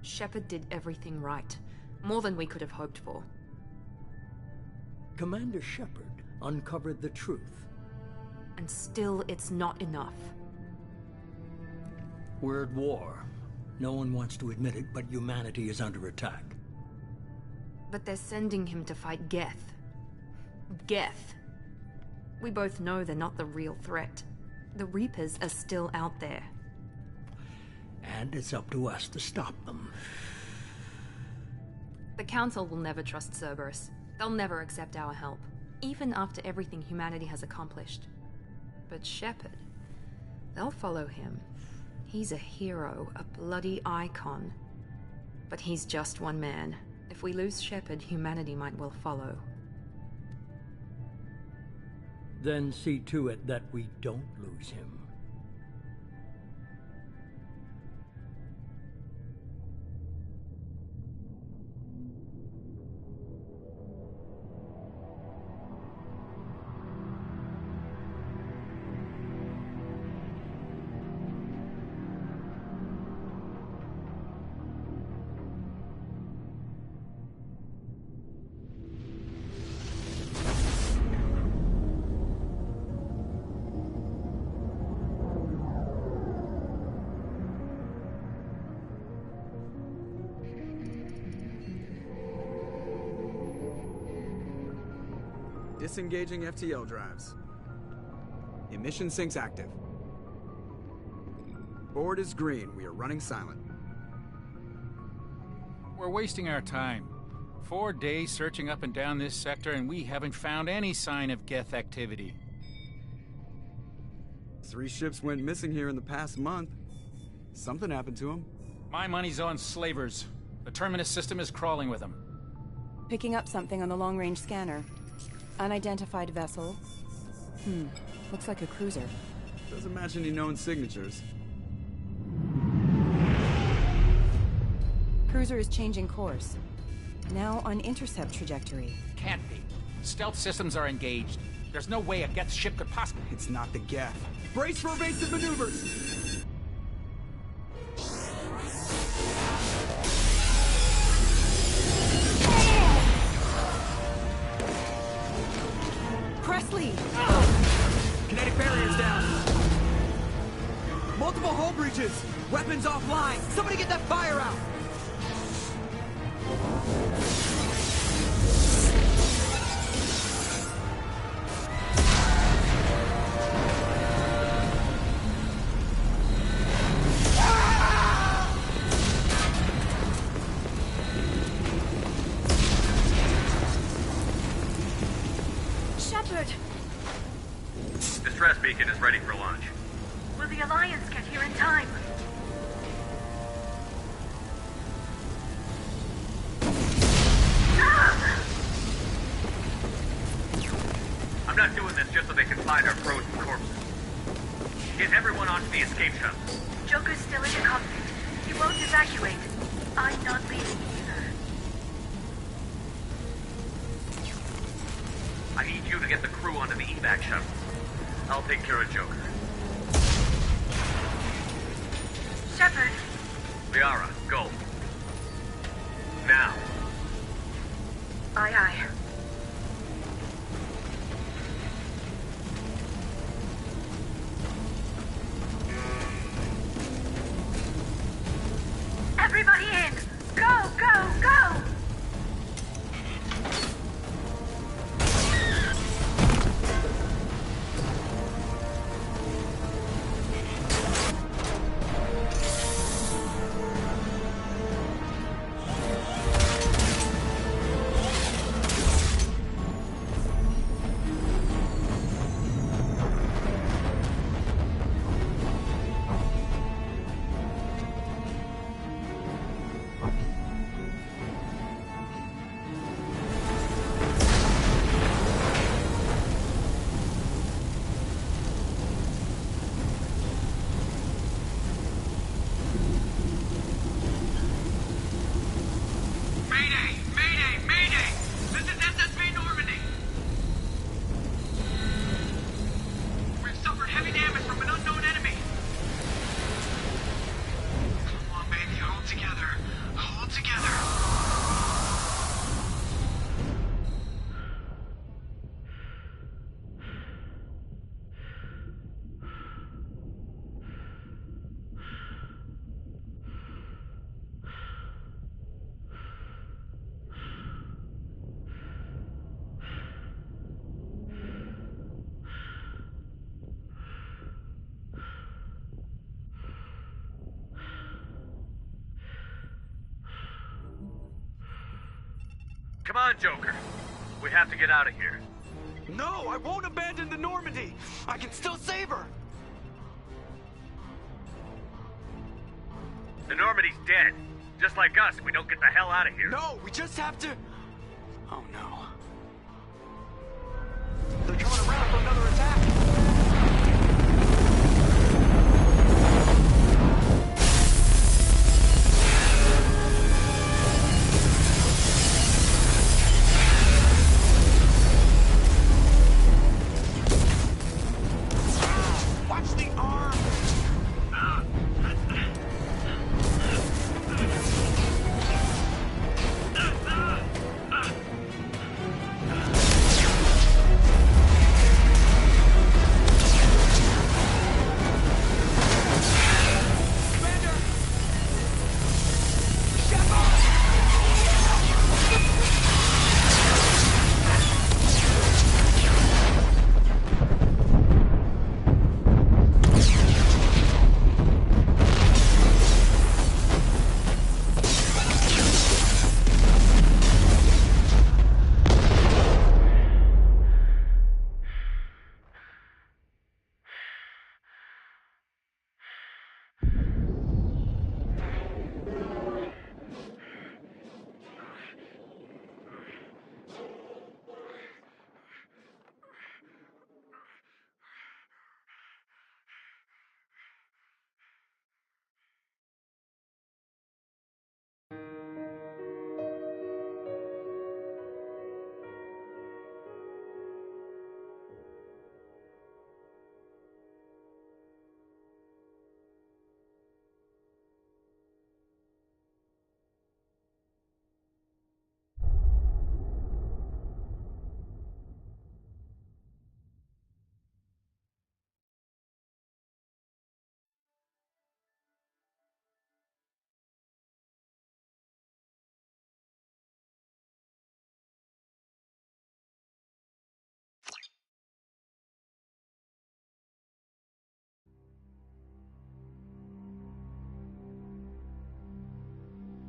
Shepard did everything right. More than we could have hoped for. Commander Shepard uncovered the truth. And still, it's not enough. We're at war. No one wants to admit it, but humanity is under attack. But they're sending him to fight Geth. Geth. We both know they're not the real threat. The Reapers are still out there. And it's up to us to stop them. The Council will never trust Cerberus. They'll never accept our help, even after everything humanity has accomplished. But Shepard, they'll follow him. He's a hero, a bloody icon. But he's just one man. If we lose Shepard, humanity might well follow. Then see to it that we don't lose him. Disengaging FTL drives. Emission sinks active. Board is green. We are running silent. We're wasting our time. 4 days searching up and down this sector, and we haven't found any sign of Geth activity. 3 ships went missing here in the past month. Something happened to them. My money's on slavers. The Terminus system is crawling with them. Picking up something on the long-range scanner. Unidentified vessel. Looks like a cruiser. Doesn't match any known signatures. Cruiser is changing course. Now on intercept trajectory. Can't be. Stealth systems are engaged. There's no way a Geth ship could possibly... It's not the Geth. Brace for evasive maneuvers! Presley! Kinetic barriers down. Multiple hull breaches. Weapons offline. Somebody get that fire out. Distress beacon is ready for launch. Will the Alliance get here in time? I'm not doing this just so they can find our frozen corpses. Get everyone onto the escape shuttle. Joker's still in the cockpit. He won't evacuate. I'm not leaving either. I need you to get the crew onto the evac shuttle. I'll take care of Joker. Shepard. Liara, go. Now. Aye, aye. Everybody in! Go, go, go! Come on, Joker. We have to get out of here. No, I won't abandon the Normandy. I can still save her. The Normandy's dead. Just like us, we don't get the hell out of here. No, we just have to... Oh no. They're coming around for another attack. Watch the arm!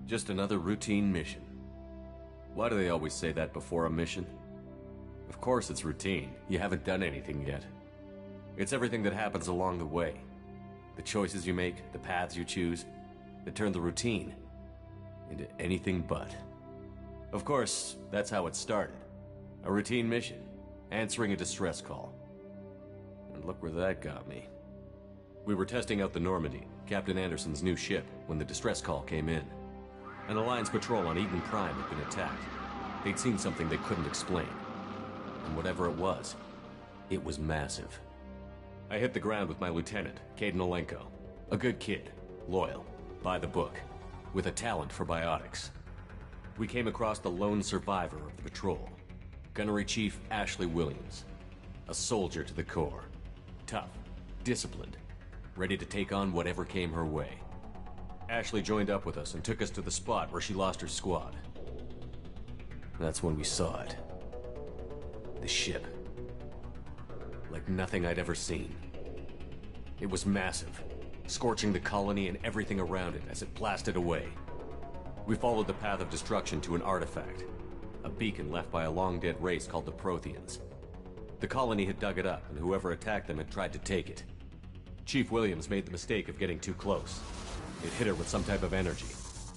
Just another routine mission. Why do they always say that before a mission? Of course it's routine. You haven't done anything yet. It's everything that happens along the way. The choices you make, the paths you choose, that turn the routine into anything but. Of course, that's how it started. A routine mission, answering a distress call. And look where that got me. We were testing out the Normandy, Captain Anderson's new ship, when the distress call came in. An Alliance patrol on Eden Prime had been attacked. They'd seen something they couldn't explain. And whatever it was massive. I hit the ground with my lieutenant, Caden Olenko. A good kid, loyal, by the book, with a talent for biotics. We came across the lone survivor of the patrol, Gunnery Chief Ashley Williams. A soldier to the core. Tough, disciplined, ready to take on whatever came her way. Ashley joined up with us and took us to the spot where she lost her squad. That's when we saw it. The ship. Like nothing I'd ever seen. It was massive, scorching the colony and everything around it as it blasted away. We followed the path of destruction to an artifact, a beacon left by a long-dead race called the Protheans. The colony had dug it up, and whoever attacked them had tried to take it. Chief Williams made the mistake of getting too close. It hit her with some type of energy.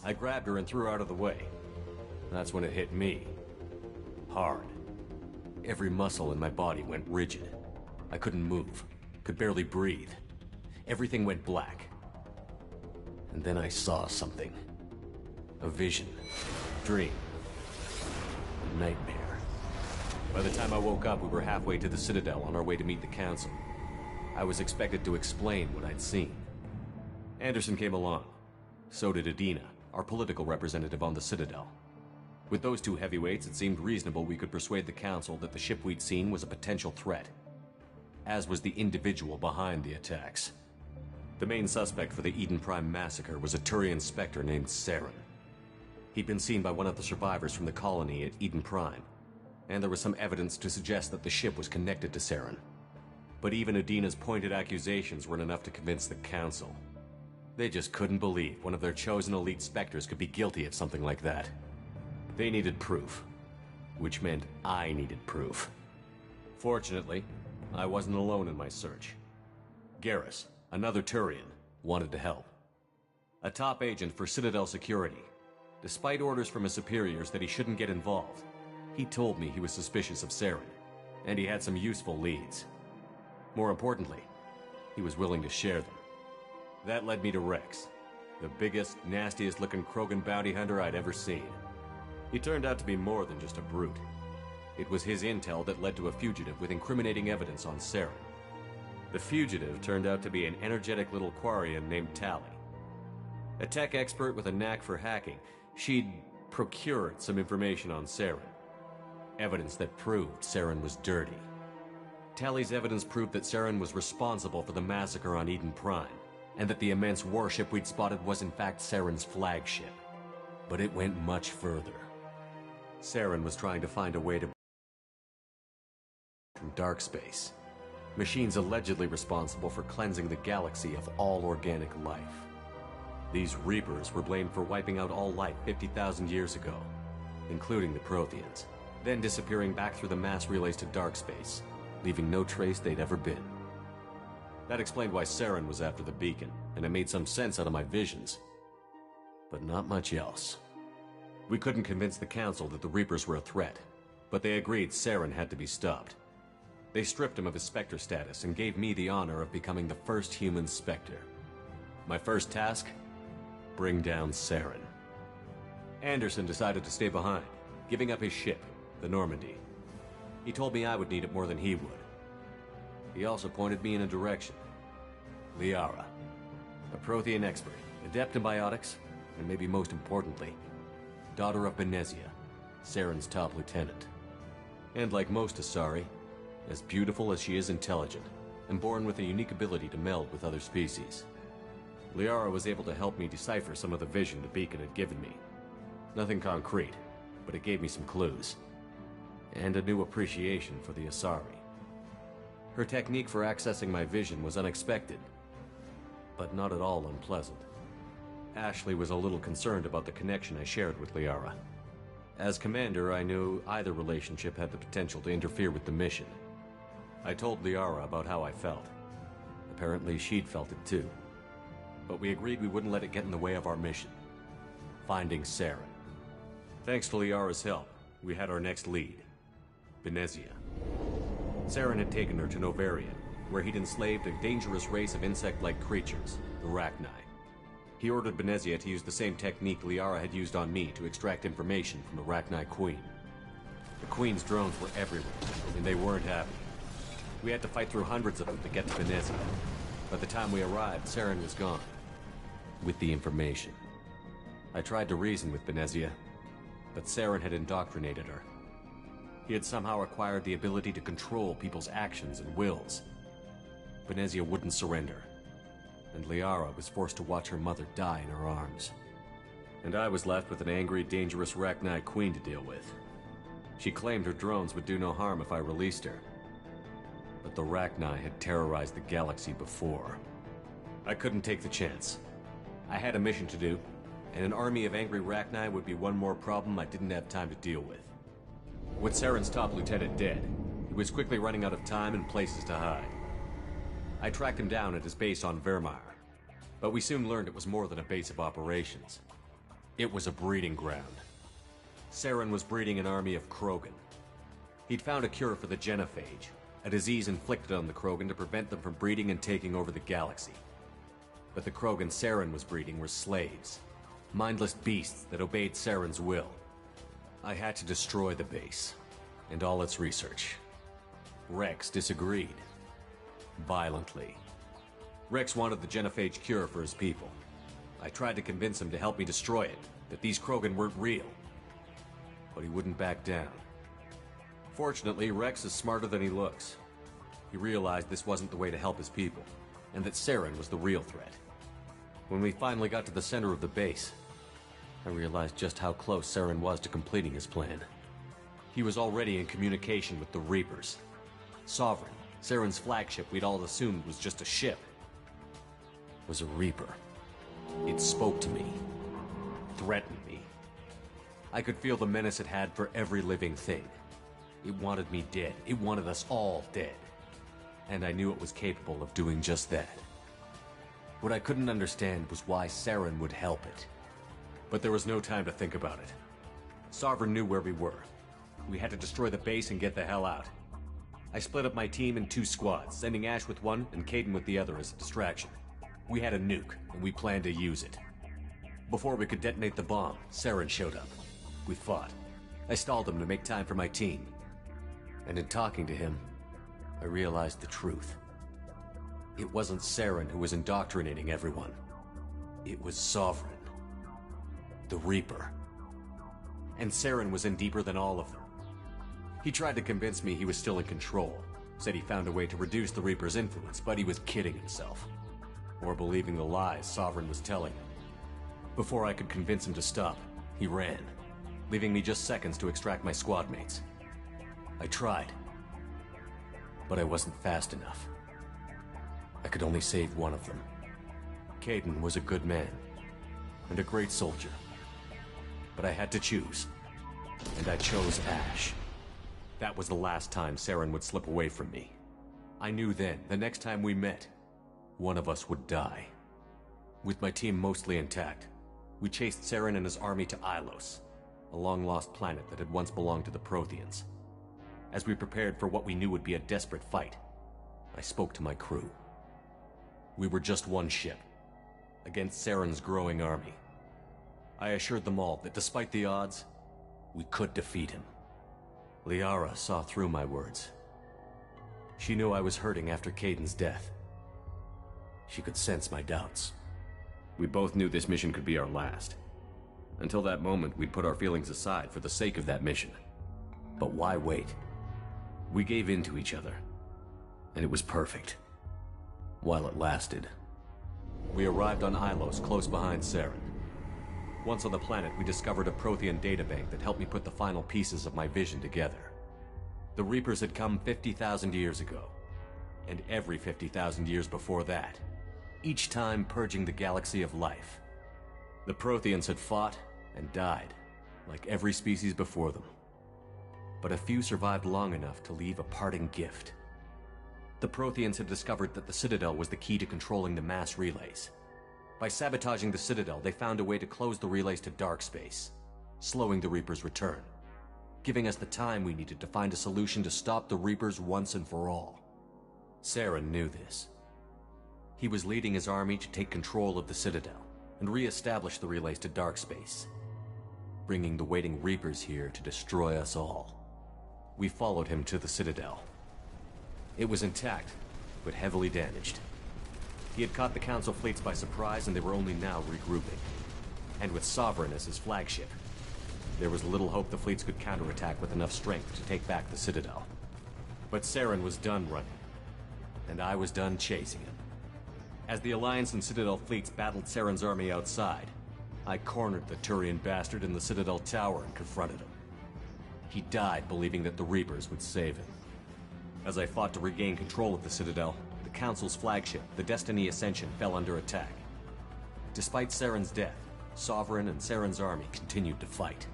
I grabbed her and threw her out of the way. That's when it hit me. Hard. Every muscle in my body went rigid. I couldn't move, could barely breathe. Everything went black. And then I saw something. A vision. Dream. A nightmare. By the time I woke up, we were halfway to the Citadel on our way to meet the Council. I was expected to explain what I'd seen. Anderson came along. So did Adina, our political representative on the Citadel. With those two heavyweights, it seemed reasonable we could persuade the Council that the ship we'd seen was a potential threat. As was the individual behind the attacks. The main suspect for the Eden Prime massacre was a Turian Spectre named Saren. He'd been seen by one of the survivors from the colony at Eden Prime, and there was some evidence to suggest that the ship was connected to Saren. But even Adina's pointed accusations weren't enough to convince the Council. They just couldn't believe one of their chosen elite Spectres could be guilty of something like that. They needed proof, which meant I needed proof. Fortunately, I wasn't alone in my search. Garrus, another Turian, wanted to help. A top agent for Citadel Security. Despite orders from his superiors that he shouldn't get involved, he told me he was suspicious of Saren, and he had some useful leads. More importantly, he was willing to share them. That led me to Rex, the biggest, nastiest-looking Krogan bounty hunter I'd ever seen. He turned out to be more than just a brute. It was his intel that led to a fugitive with incriminating evidence on Saren. The fugitive turned out to be an energetic little Quarian named Tali. A tech expert with a knack for hacking, she'd procured some information on Saren. Evidence that proved Saren was dirty. Tali's evidence proved that Saren was responsible for the massacre on Eden Prime, and that the immense warship we'd spotted was in fact Saren's flagship. But it went much further. Saren was trying to find a way to from dark space. Machines allegedly responsible for cleansing the galaxy of all organic life. These Reapers were blamed for wiping out all life 50,000 years ago, including the Protheans, then disappearing back through the mass relays to dark space, leaving no trace they'd ever been. That explained why Saren was after the beacon, and it made some sense out of my visions. But not much else. We couldn't convince the Council that the Reapers were a threat, but they agreed Saren had to be stopped. They stripped him of his Spectre status and gave me the honor of becoming the first human Spectre. My first task? Bring down Saren. Anderson decided to stay behind, giving up his ship, the Normandy. He told me I would need it more than he would. He also pointed me in a direction. Liara, a Prothean expert, adept in biotics, and maybe most importantly, daughter of Benezia, Saren's top lieutenant. And like most Asari, as beautiful as she is intelligent, and born with a unique ability to meld with other species. Liara was able to help me decipher some of the vision the beacon had given me. Nothing concrete, but it gave me some clues. And a new appreciation for the Asari. Her technique for accessing my vision was unexpected, but not at all unpleasant. Ashley was a little concerned about the connection I shared with Liara. As commander, I knew either relationship had the potential to interfere with the mission. I told Liara about how I felt. Apparently she'd felt it too. But we agreed we wouldn't let it get in the way of our mission. Finding Saren. Thanks to Liara's help, we had our next lead. Benezia. Saren had taken her to Novaria, where he'd enslaved a dangerous race of insect-like creatures, the Rachni. He ordered Benezia to use the same technique Liara had used on me to extract information from the Rachni Queen. The Queen's drones were everywhere, and they weren't happy. We had to fight through hundreds of them to get to Benezia. By the time we arrived, Saren was gone. With the information. I tried to reason with Benezia, but Saren had indoctrinated her. He had somehow acquired the ability to control people's actions and wills. Benezia wouldn't surrender, and Liara was forced to watch her mother die in her arms. And I was left with an angry, dangerous Rachni Queen to deal with. She claimed her drones would do no harm if I released her. But the Rachni had terrorized the galaxy before. I couldn't take the chance. I had a mission to do, and an army of angry Rachni would be one more problem I didn't have time to deal with. With Saren's top lieutenant dead, he was quickly running out of time and places to hide. I tracked him down at his base on Vermeer, but we soon learned it was more than a base of operations. It was a breeding ground. Saren was breeding an army of Krogan. He'd found a cure for the genophage, a disease inflicted on the Krogan to prevent them from breeding and taking over the galaxy. But the Krogan Saren was breeding were slaves, mindless beasts that obeyed Saren's will. I had to destroy the base, and all its research. Rex disagreed. Violently. Rex wanted the genophage cure for his people. I tried to convince him to help me destroy it, that these Krogan weren't real. But he wouldn't back down. Fortunately, Rex is smarter than he looks. He realized this wasn't the way to help his people, and that Saren was the real threat. When we finally got to the center of the base, I realized just how close Saren was to completing his plan. He was already in communication with the Reapers. Sovereign, Saren's flagship we'd all assumed was just a ship, was a Reaper. It spoke to me, threatened me. I could feel the menace it had for every living thing. It wanted me dead. It wanted us all dead. And I knew it was capable of doing just that. What I couldn't understand was why Saren would help it. But there was no time to think about it. Sovereign knew where we were. We had to destroy the base and get the hell out. I split up my team in 2 squads, sending Ash with one and Caden with the other as a distraction. We had a nuke, and we planned to use it. Before we could detonate the bomb, Saren showed up. We fought. I stalled him to make time for my team. And in talking to him, I realized the truth. It wasn't Saren who was indoctrinating everyone. It was Sovereign. The Reaper. And Saren was in deeper than all of them. He tried to convince me he was still in control. Said he found a way to reduce the Reaper's influence, but he was kidding himself. Or believing the lies Sovereign was telling him. Before I could convince him to stop, he ran, leaving me just seconds to extract my squad mates. I tried, but I wasn't fast enough. I could only save one of them. Caden was a good man, and a great soldier. But I had to choose, and I chose Ash. That was the last time Saren would slip away from me. I knew then, the next time we met, one of us would die. With my team mostly intact, we chased Saren and his army to Ilos, a long-lost planet that had once belonged to the Protheans. As we prepared for what we knew would be a desperate fight, I spoke to my crew. We were just one ship, against Saren's growing army. I assured them all that despite the odds, we could defeat him. Liara saw through my words. She knew I was hurting after Caden's death. She could sense my doubts. We both knew this mission could be our last. Until that moment, we'd put our feelings aside for the sake of that mission. But why wait? We gave in to each other, and it was perfect. While it lasted. We arrived on Ilos, close behind Saren. Once on the planet, we discovered a Prothean databank that helped me put the final pieces of my vision together. The Reapers had come 50,000 years ago, and every 50,000 years before that, each time purging the galaxy of life. The Protheans had fought and died, like every species before them. But a few survived long enough to leave a parting gift. The Protheans had discovered that the Citadel was the key to controlling the mass relays. By sabotaging the Citadel, they found a way to close the relays to dark space, slowing the Reaper's return, giving us the time we needed to find a solution to stop the Reapers once and for all. Saren knew this. He was leading his army to take control of the Citadel and re-establish the relays to dark space, bringing the waiting Reapers here to destroy us all. We followed him to the Citadel. It was intact, but heavily damaged. He had caught the Council fleets by surprise, and they were only now regrouping. And with Sovereign as his flagship, there was little hope the fleets could counterattack with enough strength to take back the Citadel. But Saren was done running, and I was done chasing him. As the Alliance and Citadel fleets battled Saren's army outside, I cornered the Turian bastard in the Citadel tower and confronted him. He died believing that the Reapers would save him. As I fought to regain control of the Citadel, the Council's flagship, the Destiny Ascension, fell under attack. Despite Saren's death, Sovereign and Saren's army continued to fight.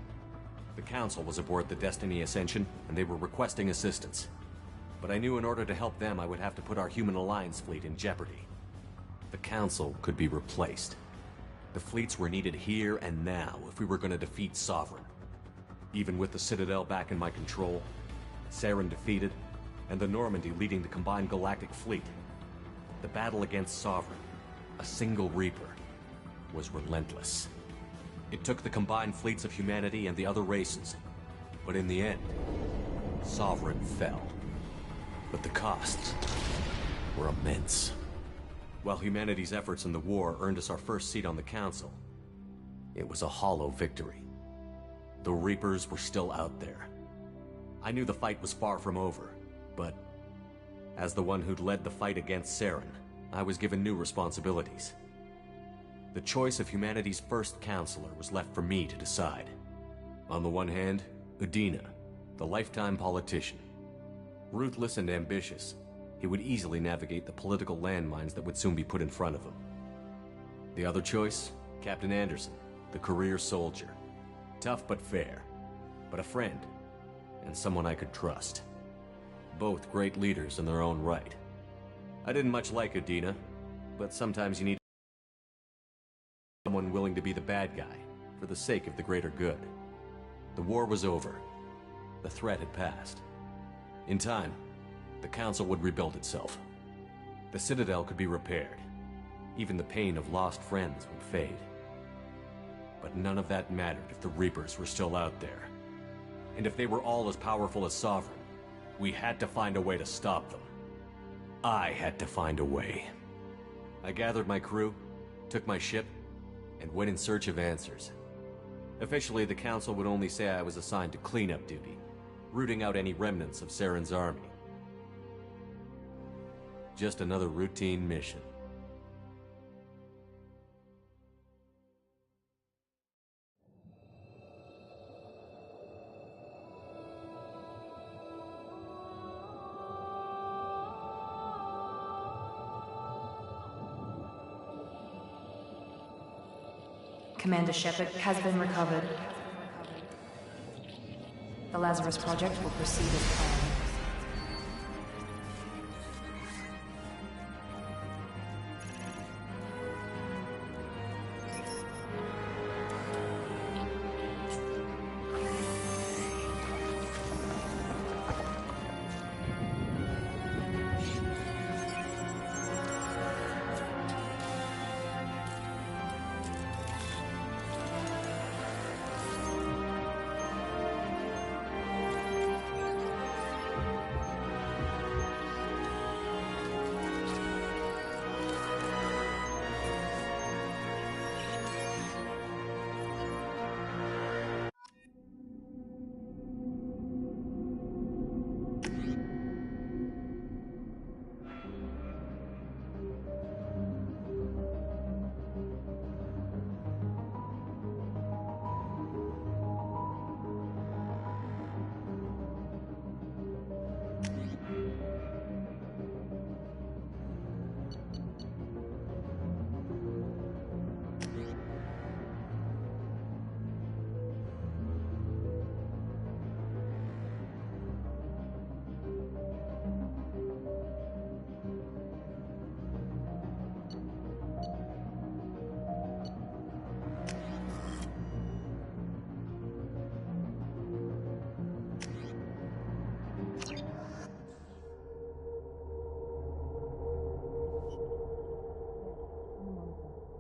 The Council was aboard the Destiny Ascension, and they were requesting assistance. But I knew in order to help them, I would have to put our human alliance fleet in jeopardy. The Council could be replaced. The fleets were needed here and now if we were going to defeat Sovereign. Even with the Citadel back in my control, Saren defeated, and the Normandy leading the combined galactic fleet, the battle against Sovereign, a single Reaper, was relentless. It took the combined fleets of humanity and the other races, but in the end, Sovereign fell. But the costs were immense. While humanity's efforts in the war earned us our first seat on the Council, it was a hollow victory. The Reapers were still out there. I knew the fight was far from over, but as the one who'd led the fight against Saren, I was given new responsibilities. The choice of humanity's first counselor was left for me to decide. On the one hand, Udina, the lifetime politician. Ruthless and ambitious, he would easily navigate the political landmines that would soon be put in front of him. The other choice, Captain Anderson, the career soldier. Tough but fair. But a friend. And someone I could trust. Both great leaders in their own right. I didn't much like Udina, but sometimes you need someone willing to be the bad guy, for the sake of the greater good. The war was over. The threat had passed. In time, the Council would rebuild itself. The Citadel could be repaired. Even the pain of lost friends would fade. But none of that mattered if the Reapers were still out there. And if they were all as powerful as Sovereign, we had to find a way to stop them. I had to find a way. I gathered my crew, took my ship, and went in search of answers. Officially, the Council would only say I was assigned to cleanup duty, rooting out any remnants of Saren's army. Just another routine mission. Commander Shepard has been recovered. The Lazarus Project will proceed as planned.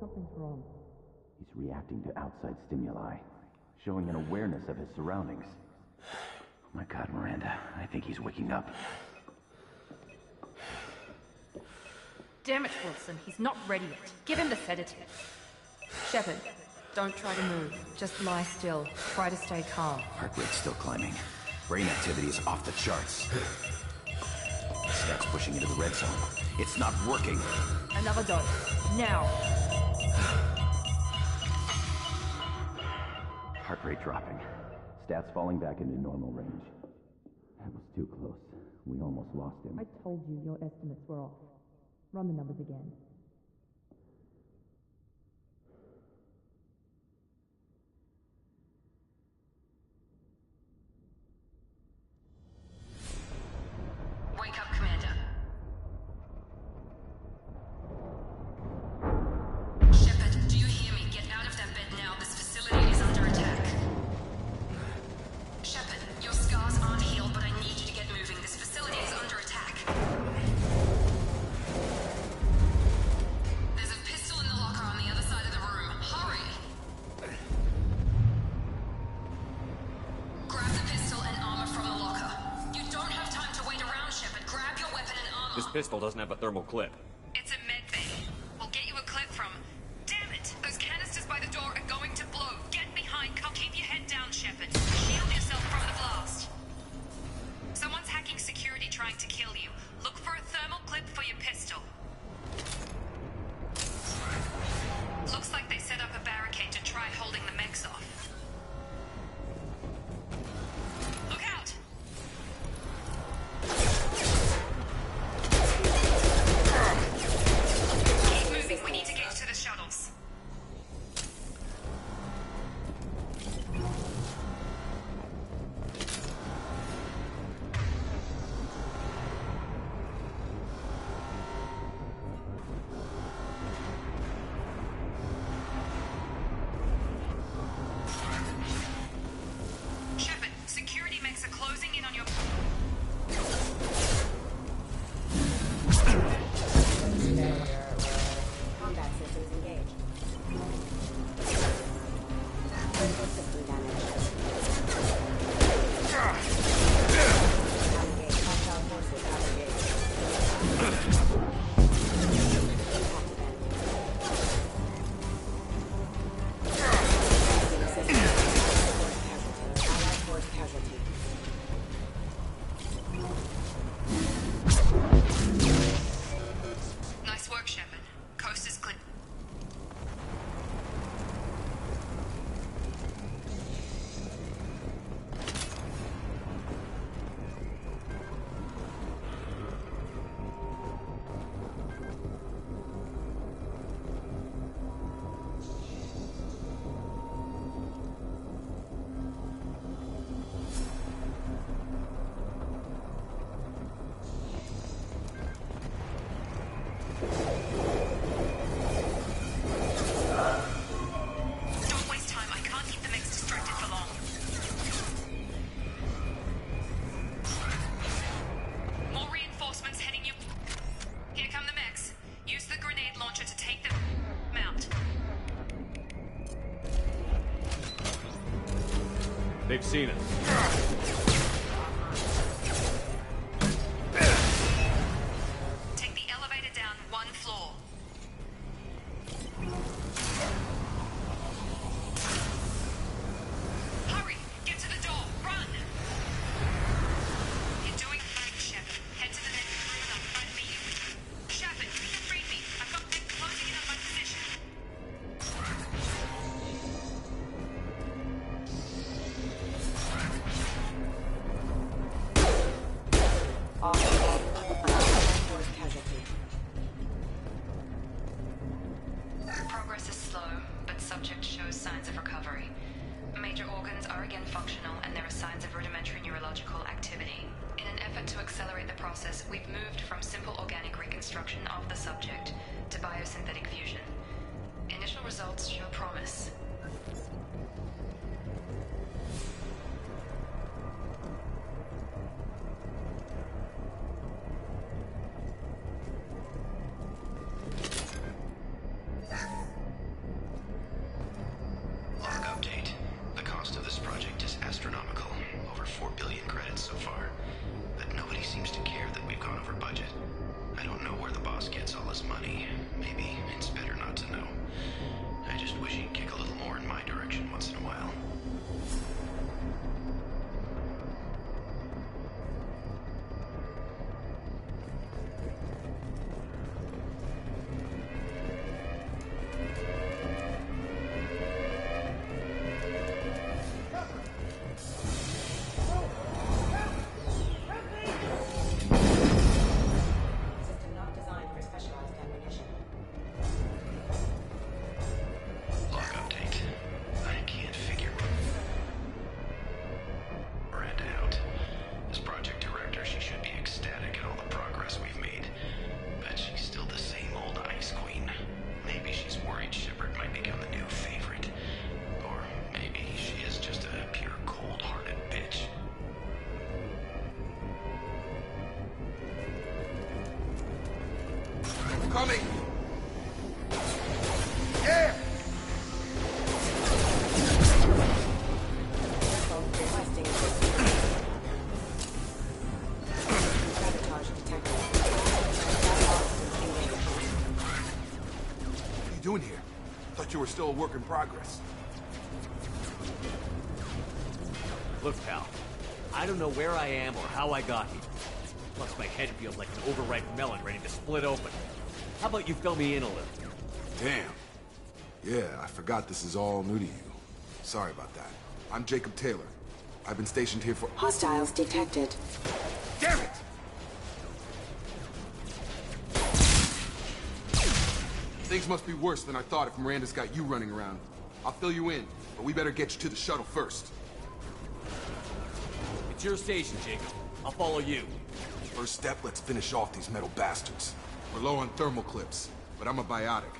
Something's wrong. He's reacting to outside stimuli, showing an awareness of his surroundings. Oh my God, Miranda, I think he's waking up. Damn it, Wilson, he's not ready yet. Give him the sedative. Shepard, don't try to move. Just lie still. Try to stay calm. Heart rate's still climbing. Brain activity is off the charts. Stats pushing into the red zone. It's not working. Another dose. Now. Heart rate dropping. Stats falling back into normal range. That was too close. We almost lost him. I told you your estimates were off. Run the numbers again. Wake up, Commander. Shepard, do you hear me? Get out of that bed now. This facility is under attack. Shepard, your scars aren't healed, but I need you to get moving. This facility is under attack. There's a pistol in the locker on the other side of the room. Hurry! Grab the pistol and armor from the locker. You don't have time to wait around, Shepard. Grab your weapon and armor. This pistol doesn't have a thermal clip. It's a med bay. We'll get you a clip from... Damn it! Those canisters by the door are going to blow. Get behind. Keep your head down, Shepard. Shield yourself from the blast. Someone's hacking security trying to kill you. Look for a thermal clip for your pistol. Looks like they set up a barricade to try holding the mechs off. Look out! They've seen us. Take the elevator down 1 floor. Hurry! Get to the door! Run! You're doing fine, Shepard. Head to the next room and I'll try to meet you. Shepard, read me. I've got men closing in on my position. Progress is slow, but subject shows signs of recovery. Major organs are again functional, and there are signs of rudimentary neurological activity. In an effort to accelerate the process, we've moved from simple organic reconstruction of the subject to biosynthetic fusion. Initial results show promise. Log update. The cost of this project is astronomical. Over 4 billion credits so far. But nobody seems to care that we've gone over budget. I don't know where the boss gets all his money. Maybe it's better not to know. I just wish he'd kick a little more in my direction once in a while. System not designed for specialized ammunition. Log update. I can't figure Miranda out. As project director, she should be ecstatic at all the progress we've made. But she's still the same old ice queen. Maybe she's worried Shepard might become the new favorite. Or maybe she is just a pure cold-hearted bitch. Coming! Yeah! Requesting assistance. Sabotage detected. What are you doing here? Thought you were still a work in progress. Look, pal. I don't know where I am or how I got here. Plus, my head feels like an overripe melon ready to split open. How about you fill me in a little? Damn. Yeah, I forgot this is all new to you. Sorry about that. I'm Jacob Taylor. I've been stationed here for— Hostiles detected. Damn it! Things must be worse than I thought if Miranda's got you running around. I'll fill you in, but we better get you to the shuttle first. It's your station, Jacob. I'll follow you. First step, let's finish off these metal bastards. We're low on thermal clips, but I'm a biotic.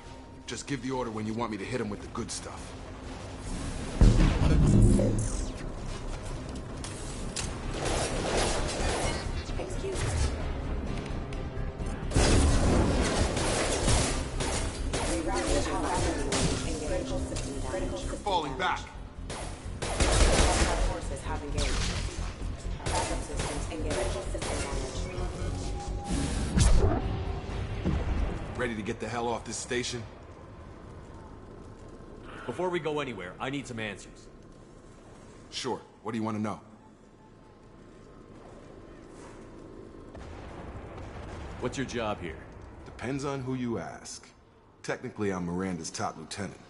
Just give the order when you want me to hit them with the good stuff. Excuse me. You're falling back. Forces have engaged. Backup systems engaged. System damage. Ready to get the hell off this station? Before we go anywhere, I need some answers. Sure. What do you want to know? What's your job here? Depends on who you ask. Technically, I'm Miranda's top lieutenant,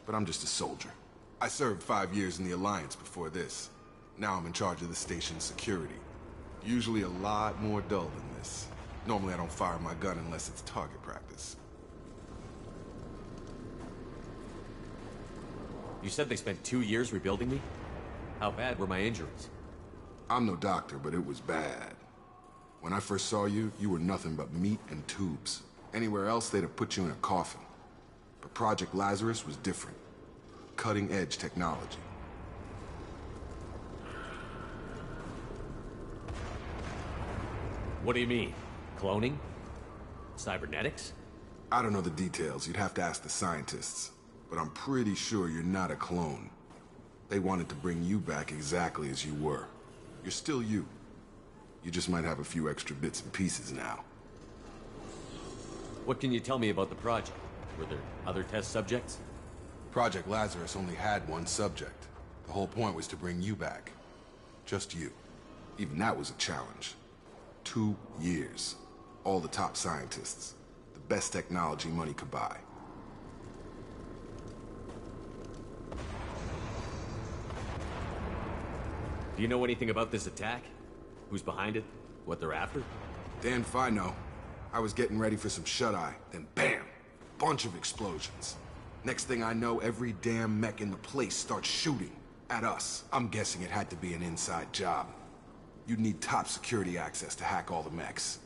but I'm just a soldier. I served 5 years in the Alliance before this. Now I'm in charge of the station's security. Usually a lot more dull than this. Normally I don't fire my gun unless it's target practice. You said they spent 2 years rebuilding me? How bad were my injuries? I'm no doctor, but it was bad. When I first saw you, you were nothing but meat and tubes. Anywhere else, they'd have put you in a coffin. But Project Lazarus was different. Cutting-edge technology. What do you mean? Cloning? Cybernetics? I don't know the details. You'd have to ask the scientists. But I'm pretty sure you're not a clone. They wanted to bring you back exactly as you were. You're still you. You just might have a few extra bits and pieces now. What can you tell me about the project? Were there other test subjects? Project Lazarus only had one subject. The whole point was to bring you back. Just you. Even that was a challenge. 2 years. All the top scientists. The best technology money could buy. Do you know anything about this attack? Who's behind it? What they're after? Damn if I know. I was getting ready for some shut-eye, then bam! Bunch of explosions. Next thing I know, every damn mech in the place starts shooting. At us. I'm guessing it had to be an inside job. You'd need top security access to hack all the mechs.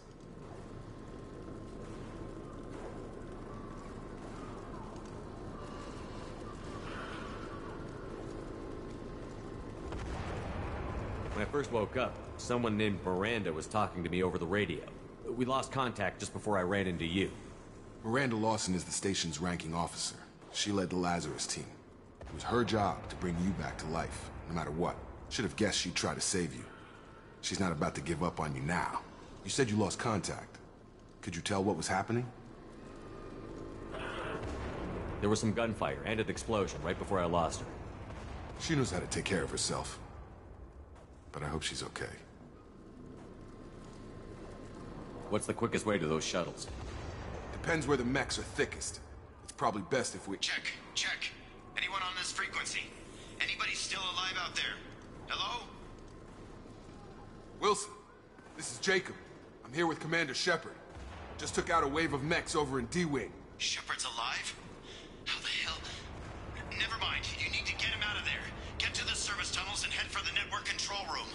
When I first woke up, someone named Miranda was talking to me over the radio. We lost contact just before I ran into you. Miranda Lawson is the station's ranking officer. She led the Lazarus team. It was her job to bring you back to life, no matter what. Should have guessed she'd try to save you. She's not about to give up on you now. You said you lost contact. Could you tell what was happening? There was some gunfire and an explosion right before I lost her. She knows how to take care of herself. But I hope she's okay. What's the quickest way to those shuttles? Depends where the mechs are thickest. It's probably best if we... Check. Anyone on this frequency? Anybody still alive out there? Hello? Wilson, this is Jacob. I'm here with Commander Shepard. Just took out a wave of mechs over in D-Wing. Shepard's alive? How the hell? Never mind. You need to get him out of there. Get to the service tunnels and head for the network control room.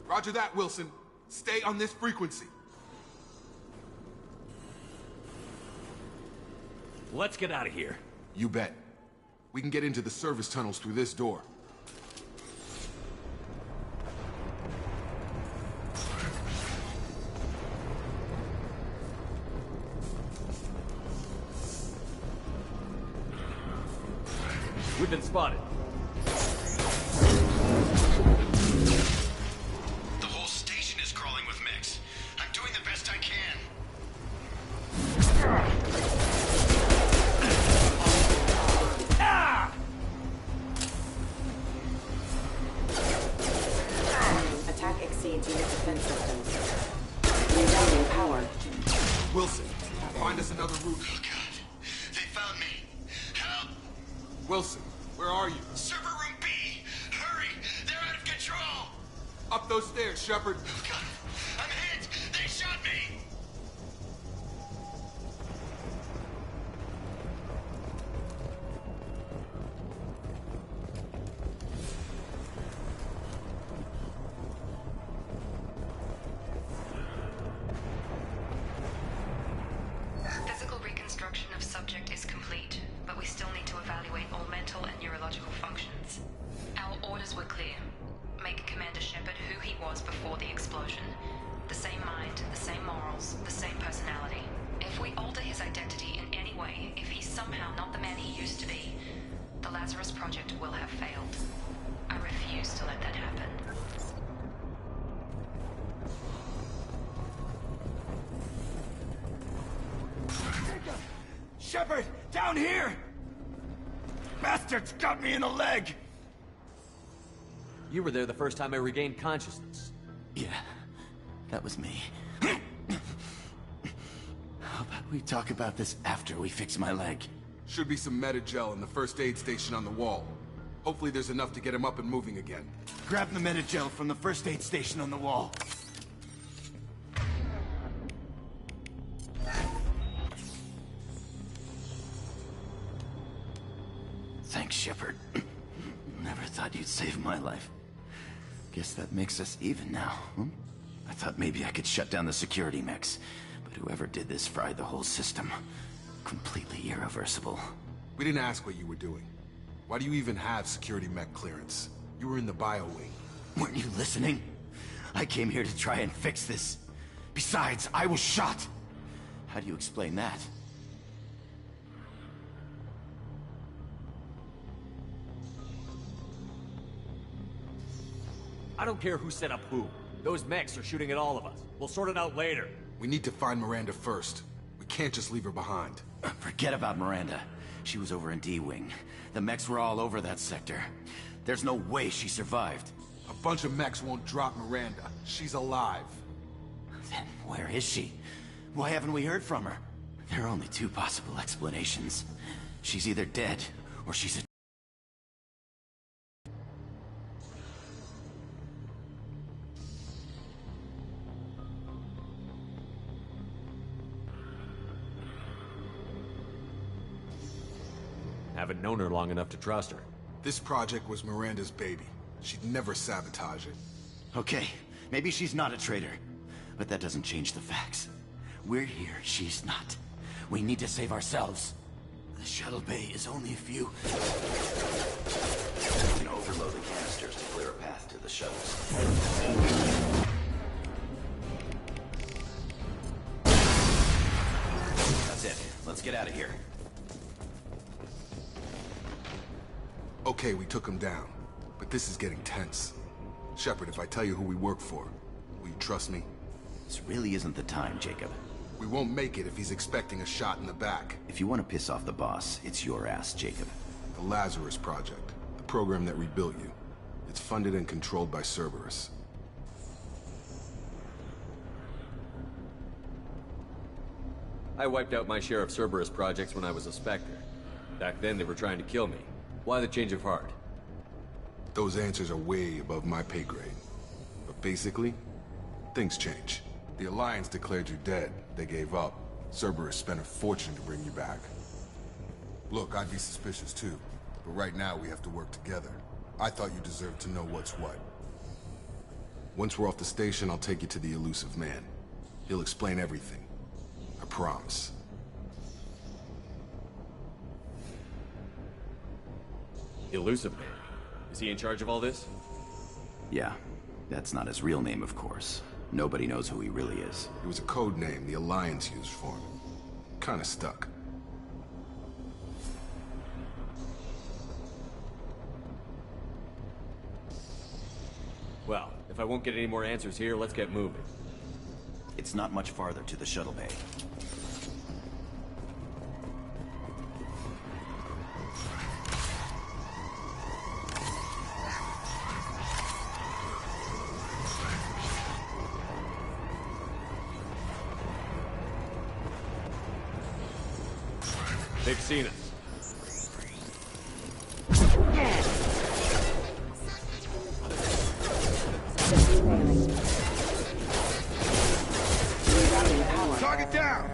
Roger that, Wilson. Stay on this frequency. Let's get out of here. You bet. We can get into the service tunnels through this door. We've been spotted. The whole station is crawling with mechs. I'm doing the best I can. Attack exceeds unit defense systems. Rerouting power. Wilson, find us another route. Oh god. They found me. Help! Wilson, where are you? Server room B! Hurry! They're out of control! Up those stairs, Shepard. Oh god! I'm hit! They shot me! Physical reconstruction of subject is complete, but we still need to evaluate all mental and neurological functions. Our orders were clear. Make Commander Shepard who he was before the explosion. The same mind, the same morals, the same personality. If we alter his identity in any way, if he's somehow not the man he used to be, the Lazarus Project will have failed. I refuse to let that happen. Shepard! Down here! Bastards got me in the leg! You were there the first time I regained consciousness. Yeah, that was me. How about we talk about this after we fix my leg? Should be some Metagel in the first aid station on the wall. Hopefully there's enough to get him up and moving again. Grab the Metagel from the first aid station on the wall. Thanks, Shepard. Never thought you'd save my life. Guess that makes us even now, huh? I thought maybe I could shut down the security mechs, but whoever did this fried the whole system. Completely irreversible. We didn't ask what you were doing. Why do you even have security mech clearance? You were in the bio wing. Weren't you listening? I came here to try and fix this. Besides, I was shot. How do you explain that? I don't care who set up who. Those mechs are shooting at all of us. We'll sort it out later. We need to find Miranda first. We can't just leave her behind. Forget about Miranda. She was over in D-Wing. The mechs were all over that sector. There's no way she survived. A bunch of mechs won't drop Miranda. She's alive. Then where is she? Why haven't we heard from her? There are only two possible explanations. She's either dead, or she's a... Haven't known her long enough to trust her. This project was Miranda's baby. She'd never sabotage it. Okay, maybe she's not a traitor. But that doesn't change the facts. We're here, she's not. We need to save ourselves. The shuttle bay is only a few... We can overload the canisters to clear a path to the shuttles. That's it. Let's get out of here. Okay, we took him down. But this is getting tense. Shepard, if I tell you who we work for, will you trust me? This really isn't the time, Jacob. We won't make it if he's expecting a shot in the back. If you want to piss off the boss, it's your ass, Jacob. The Lazarus Project, the program that rebuilt you. It's funded and controlled by Cerberus. I wiped out my share of Cerberus projects when I was a Spectre. Back then they were trying to kill me. Why the change of heart? Those answers are way above my pay grade. But basically, things change. The Alliance declared you dead. They gave up. Cerberus spent a fortune to bring you back. Look, I'd be suspicious too. But right now we have to work together. I thought you deserved to know what's what. Once we're off the station, I'll take you to the elusive man. He'll explain everything. I promise. Elusive Man? Is he in charge of all this? Yeah. That's not his real name, of course. Nobody knows who he really is. It was a code name the Alliance used for him. Kinda stuck. Well, if I won't get any more answers here, let's get moving. It's not much farther to the shuttle bay. They've seen us. Target down!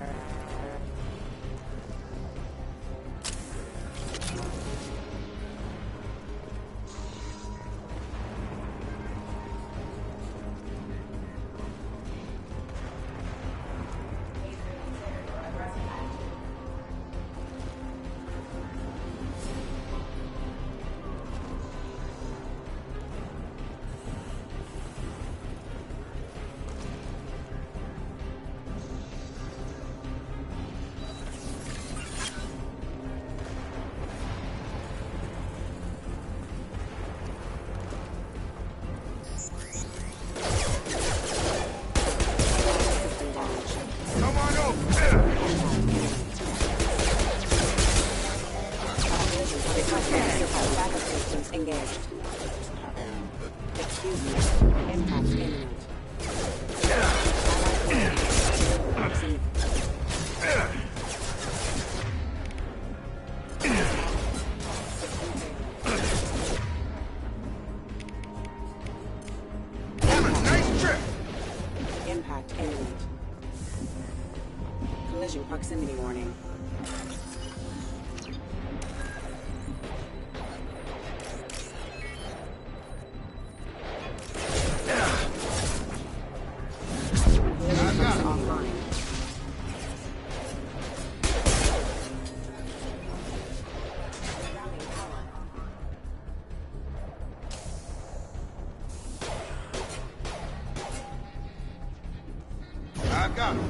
Engaged. Excuse me. Impact imminent. Receive. Nice trip! Impact imminent. Collision proximity warning. I've got him.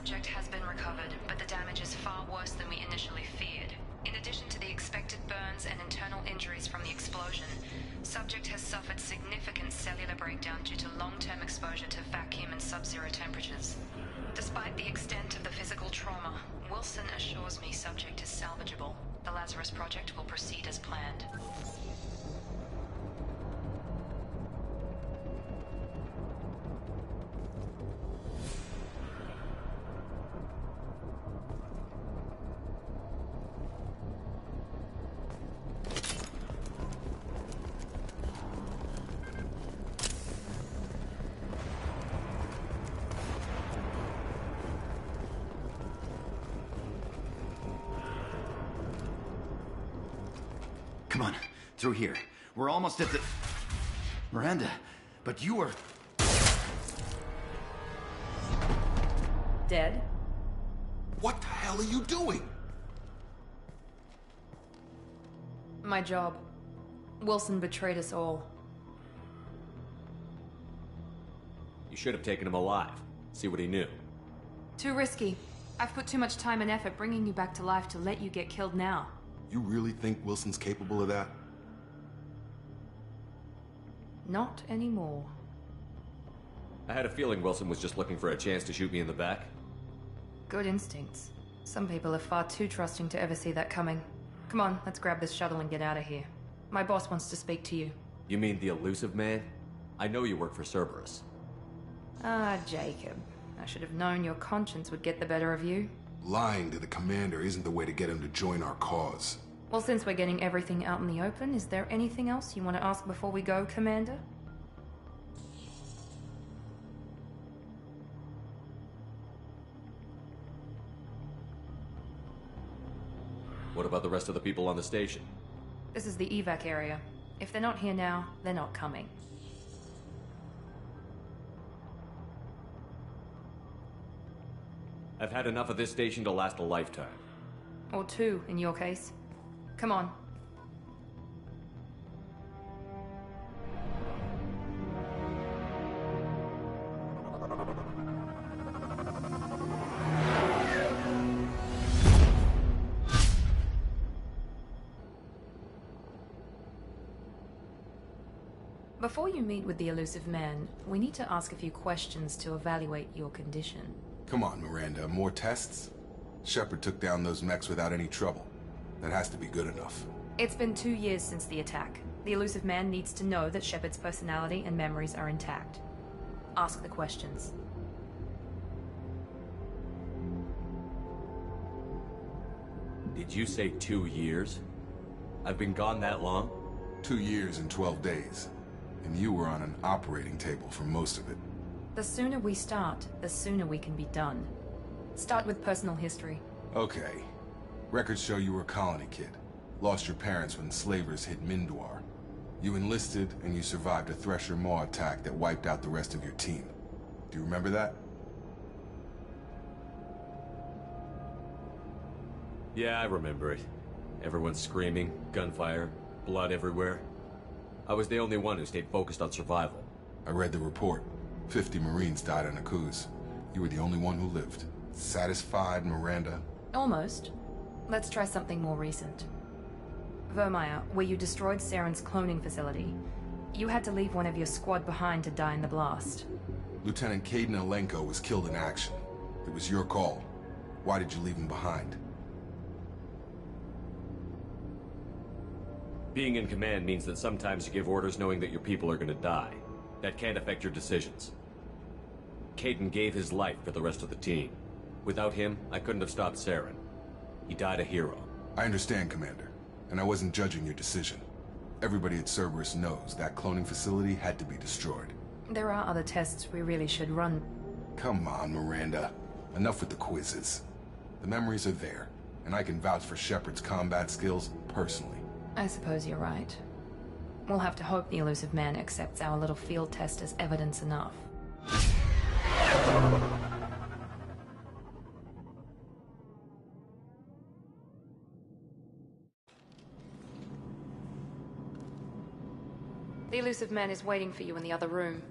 subject has been recovered, but the damage is far worse than we initially feared. In addition to the expected burns and internal injuries from the explosion, subject has suffered significant cellular breakdown due to long-term exposure to vacuum and sub-zero temperatures. Despite the extent of the physical trauma, Wilson assures me subject is salvageable. The Lazarus Project will proceed as planned. Come on, through here. We're almost at the... Miranda, but you are... Dead? What the hell are you doing? My job. Wilson betrayed us all. You should have taken him alive. See what he knew. Too risky. I've put too much time and effort bringing you back to life to let you get killed now. You really think Wilson's capable of that? Not anymore. I had a feeling Wilson was just looking for a chance to shoot me in the back. Good instincts. Some people are far too trusting to ever see that coming. Come on, let's grab this shuttle and get out of here. My boss wants to speak to you. You mean the elusive man? I know you work for Cerberus. Ah, Jacob. I should have known your conscience would get the better of you. Lying to the commander isn't the way to get him to join our cause. Well, since we're getting everything out in the open, is there anything else you want to ask before we go, Commander? What about the rest of the people on the station? This is the evac area. If they're not here now, they're not coming. I've had enough of this station to last a lifetime. Or two, in your case. Come on. Before you meet with the elusive man, we need to ask a few questions to evaluate your condition. Come on, Miranda, more tests? Shepard took down those mechs without any trouble. That has to be good enough. It's been 2 years since the attack. The elusive man needs to know that Shepard's personality and memories are intact. Ask the questions. Did you say 2 years? I've been gone that long? 2 years and 12 days. And you were on an operating table for most of it. The sooner we start, the sooner we can be done. Start with personal history. Okay. Records show you were a colony kid. Lost your parents when slavers hit Mindwar. You enlisted, and you survived a Thresher Maw attack that wiped out the rest of your team. Do you remember that? Yeah, I remember it. Everyone screaming, gunfire, blood everywhere. I was the only one who stayed focused on survival. I read the report. 50 Marines died on a cruise. You were the only one who lived. Satisfied, Miranda? Almost. Let's try something more recent. Vermeer, where you destroyed Saren's cloning facility. You had to leave one of your squad behind to die in the blast. Lieutenant Caden Alenko was killed in action. It was your call. Why did you leave him behind? Being in command means that sometimes you give orders knowing that your people are gonna die. That can't affect your decisions. Caden gave his life for the rest of the team. Without him, I couldn't have stopped Saren. He died a hero. I understand, Commander. And I wasn't judging your decision. Everybody at Cerberus knows that cloning facility had to be destroyed. There are other tests we really should run. Come on, Miranda. Enough with the quizzes. The memories are there, and I can vouch for Shepard's combat skills personally. I suppose you're right. We'll have to hope the elusive man accepts our little field test as evidence enough. The elusive man is waiting for you in the other room.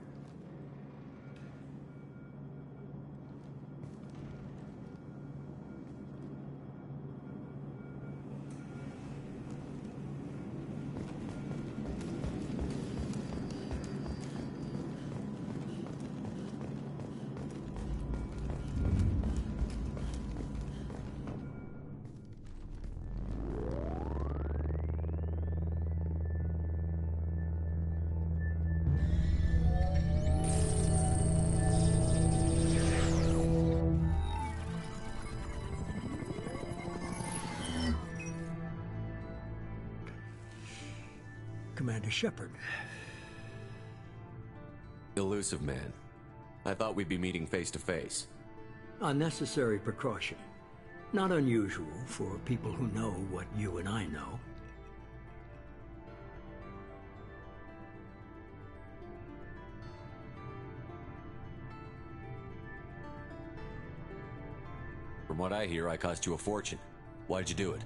Commander Shepard. Elusive man. I thought we'd be meeting face to face. A necessary precaution. Not unusual for people who know what you and I know. From what I hear, I cost you a fortune. Why'd you do it?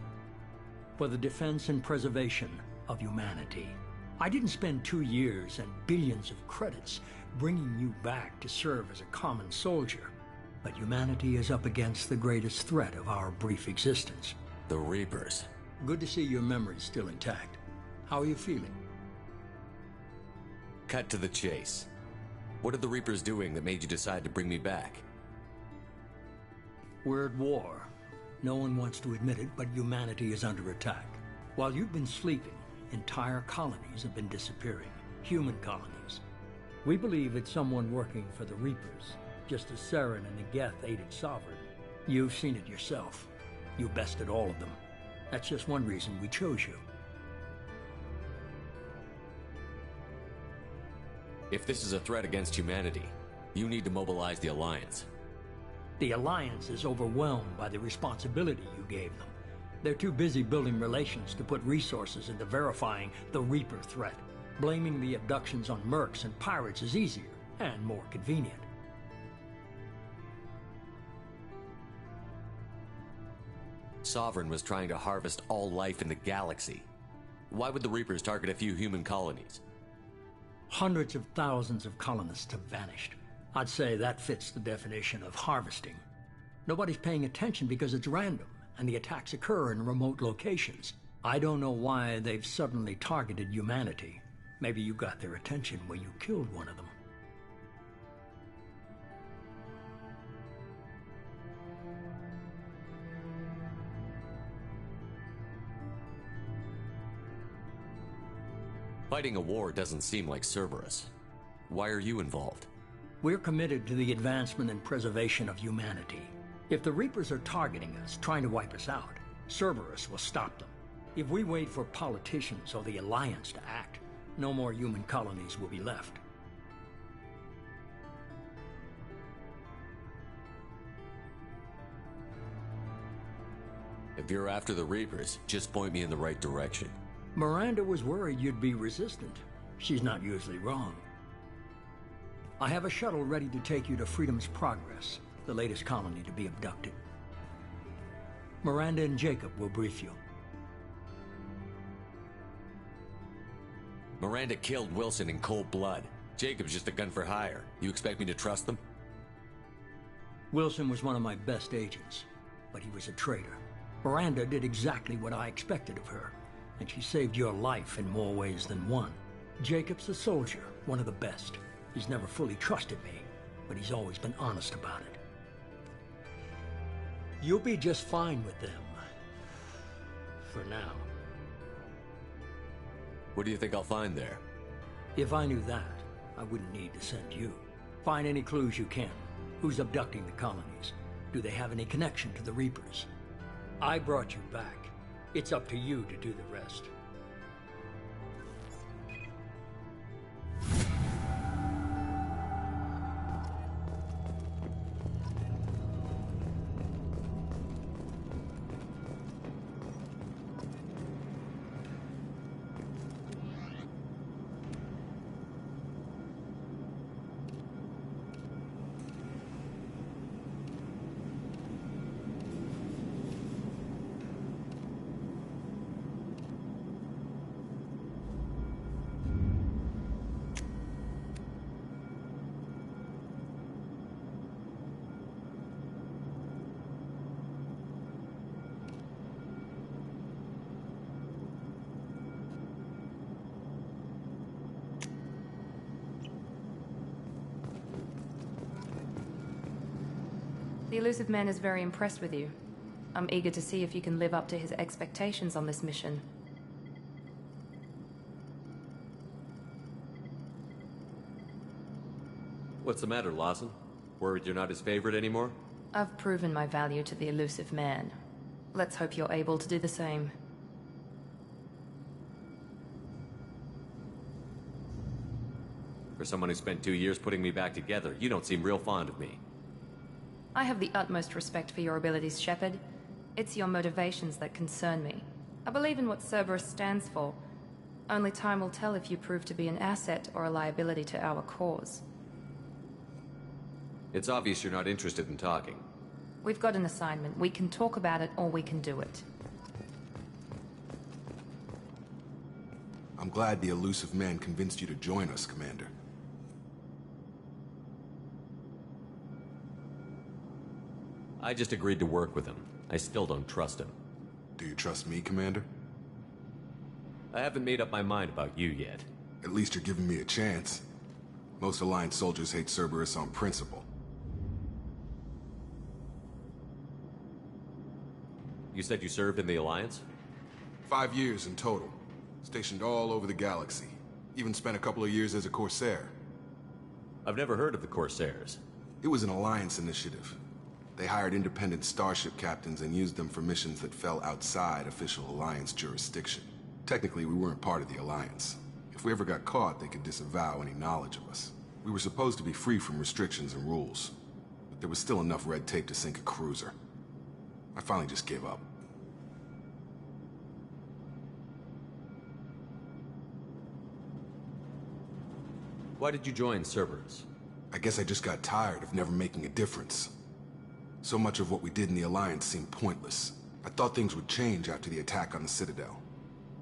For the defense and preservation of humanity. I didn't spend 2 years and billions of credits bringing you back to serve as a common soldier. But humanity is up against the greatest threat of our brief existence. The Reapers. Good to see your memory's still intact. How are you feeling? Cut to the chase. What are the Reapers doing that made you decide to bring me back? We're at war. No one wants to admit it, but humanity is under attack. While you've been sleeping, entire colonies have been disappearing. Human colonies. We believe it's someone working for the Reapers, just as Saren and Negeth aided Sovereign. You've seen it yourself. You bested all of them. That's just one reason we chose you. If this is a threat against humanity, you need to mobilize the Alliance. The Alliance is overwhelmed by the responsibility you gave them. They're too busy building relations to put resources into verifying the Reaper threat. Blaming the abductions on mercs and pirates is easier and more convenient. Sovereign was trying to harvest all life in the galaxy. Why would the Reapers target a few human colonies? Hundreds of thousands of colonists have vanished. I'd say that fits the definition of harvesting. Nobody's paying attention because it's random, and the attacks occur in remote locations. I don't know why they've suddenly targeted humanity. Maybe you got their attention when you killed one of them. Fighting a war doesn't seem like Cerberus. Why are you involved? We're committed to the advancement and preservation of humanity. If the Reapers are targeting us, trying to wipe us out, Cerberus will stop them. If we wait for politicians or the Alliance to act, no more human colonies will be left. If you're after the Reapers, just point me in the right direction. Miranda was worried you'd be resistant. She's not usually wrong. I have a shuttle ready to take you to Freedom's Progress, the latest colony to be abducted. Miranda and Jacob will brief you. Miranda killed Wilson in cold blood. Jacob's just a gun for hire. You expect me to trust them? Wilson was one of my best agents, but he was a traitor. Miranda did exactly what I expected of her, and she saved your life in more ways than one. Jacob's a soldier, one of the best. He's never fully trusted me, but he's always been honest about it. You'll be just fine with them. For now. What do you think I'll find there? If I knew that, I wouldn't need to send you. Find any clues you can. Who's abducting the colonies? Do they have any connection to the Reapers? I brought you back. It's up to you to do the rest. The Elusive Man is very impressed with you. I'm eager to see if you can live up to his expectations on this mission. What's the matter, Lawson? Worried you're not his favorite anymore? I've proven my value to the Elusive Man. Let's hope you're able to do the same. someone who spent 2 years putting me back together, you don't seem real fond of me. I have the utmost respect for your abilities, Shepard. It's your motivations that concern me. I believe in what Cerberus stands for. Only time will tell if you prove to be an asset or a liability to our cause. It's obvious you're not interested in talking. We've got an assignment. We can talk about it or we can do it. I'm glad the elusive man convinced you to join us, Commander. I just agreed to work with him. I still don't trust him. Do you trust me, Commander? I haven't made up my mind about you yet. At least you're giving me a chance. Most Alliance soldiers hate Cerberus on principle. You said you served in the Alliance? 5 years in total. Stationed all over the galaxy. Even spent a couple of years as a Corsair. I've never heard of the Corsairs. It was an Alliance initiative. They hired independent starship captains and used them for missions that fell outside official Alliance jurisdiction. Technically, we weren't part of the Alliance. If we ever got caught, they could disavow any knowledge of us. We were supposed to be free from restrictions and rules, but there was still enough red tape to sink a cruiser. I finally just gave up. Why did you join Cerberus? I guess I just got tired of never making a difference. So much of what we did in the Alliance seemed pointless. I thought things would change after the attack on the Citadel.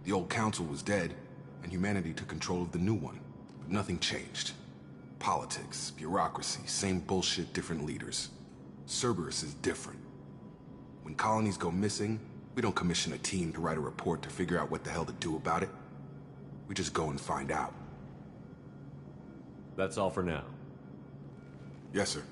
The old council was dead, and humanity took control of the new one. But nothing changed. Politics, bureaucracy, same bullshit, different leaders. Cerberus is different. When colonies go missing, we don't commission a team to write a report to figure out what the hell to do about it. We just go and find out. That's all for now. Yes, sir.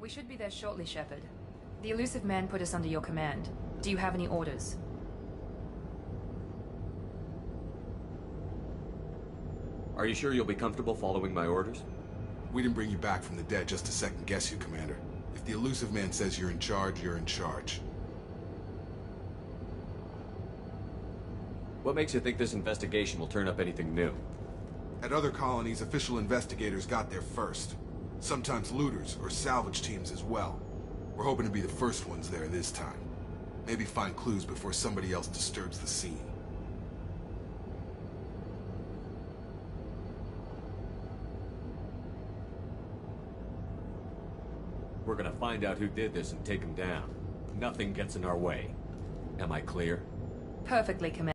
We should be there shortly, Shepard. The elusive man put us under your command. Do you have any orders? Are you sure you'll be comfortable following my orders? We didn't bring you back from the dead just to second guess you, Commander. If the elusive man says you're in charge, you're in charge. What makes you think this investigation will turn up anything new? At other colonies, official investigators got there first. Sometimes looters or salvage teams as well. We're hoping to be the first ones there this time. Maybe find clues before somebody else disturbs the scene. We're gonna find out who did this and take him down. Nothing gets in our way. Am I clear? Perfectly, Commander.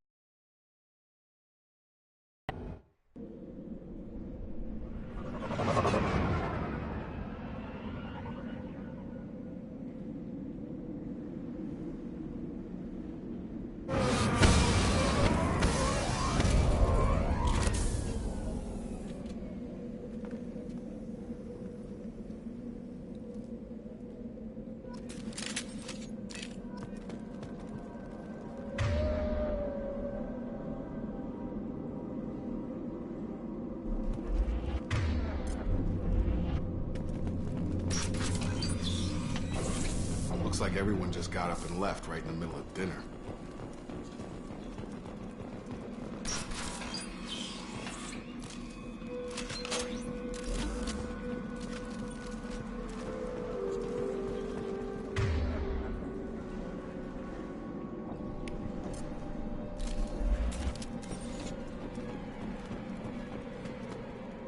Looks like everyone just got up and left right in the middle of dinner.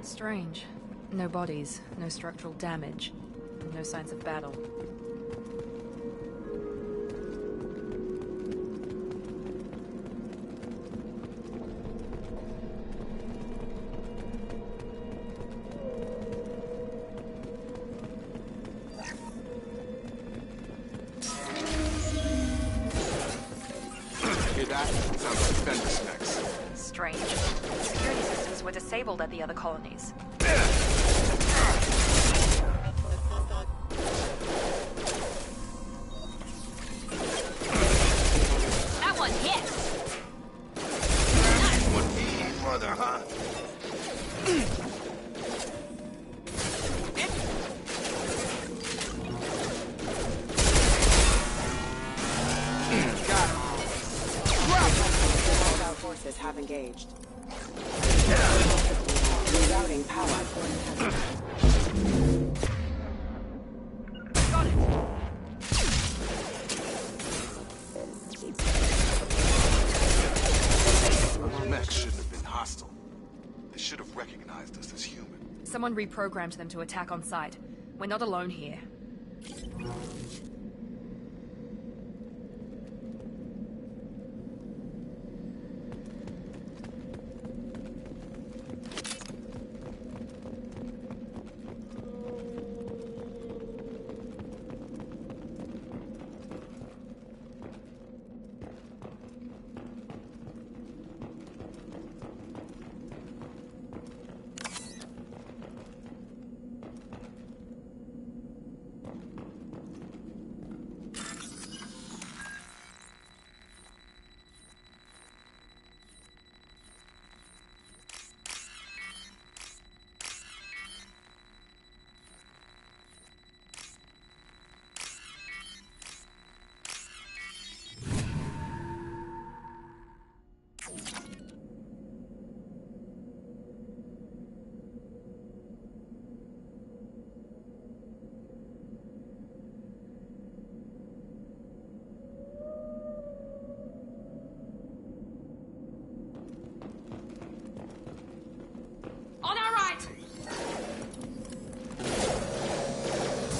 Strange. No bodies, no structural damage, no signs of battle. Hear that? Sounds like fender specs. Strange. Security systems were disabled at the other colonies. That one hit! What? have engaged. Rerouting power. Got it! Those mechs shouldn't have been hostile. They should have recognized us as human. Someone reprogrammed them to attack on sight. We're not alone here. On our right!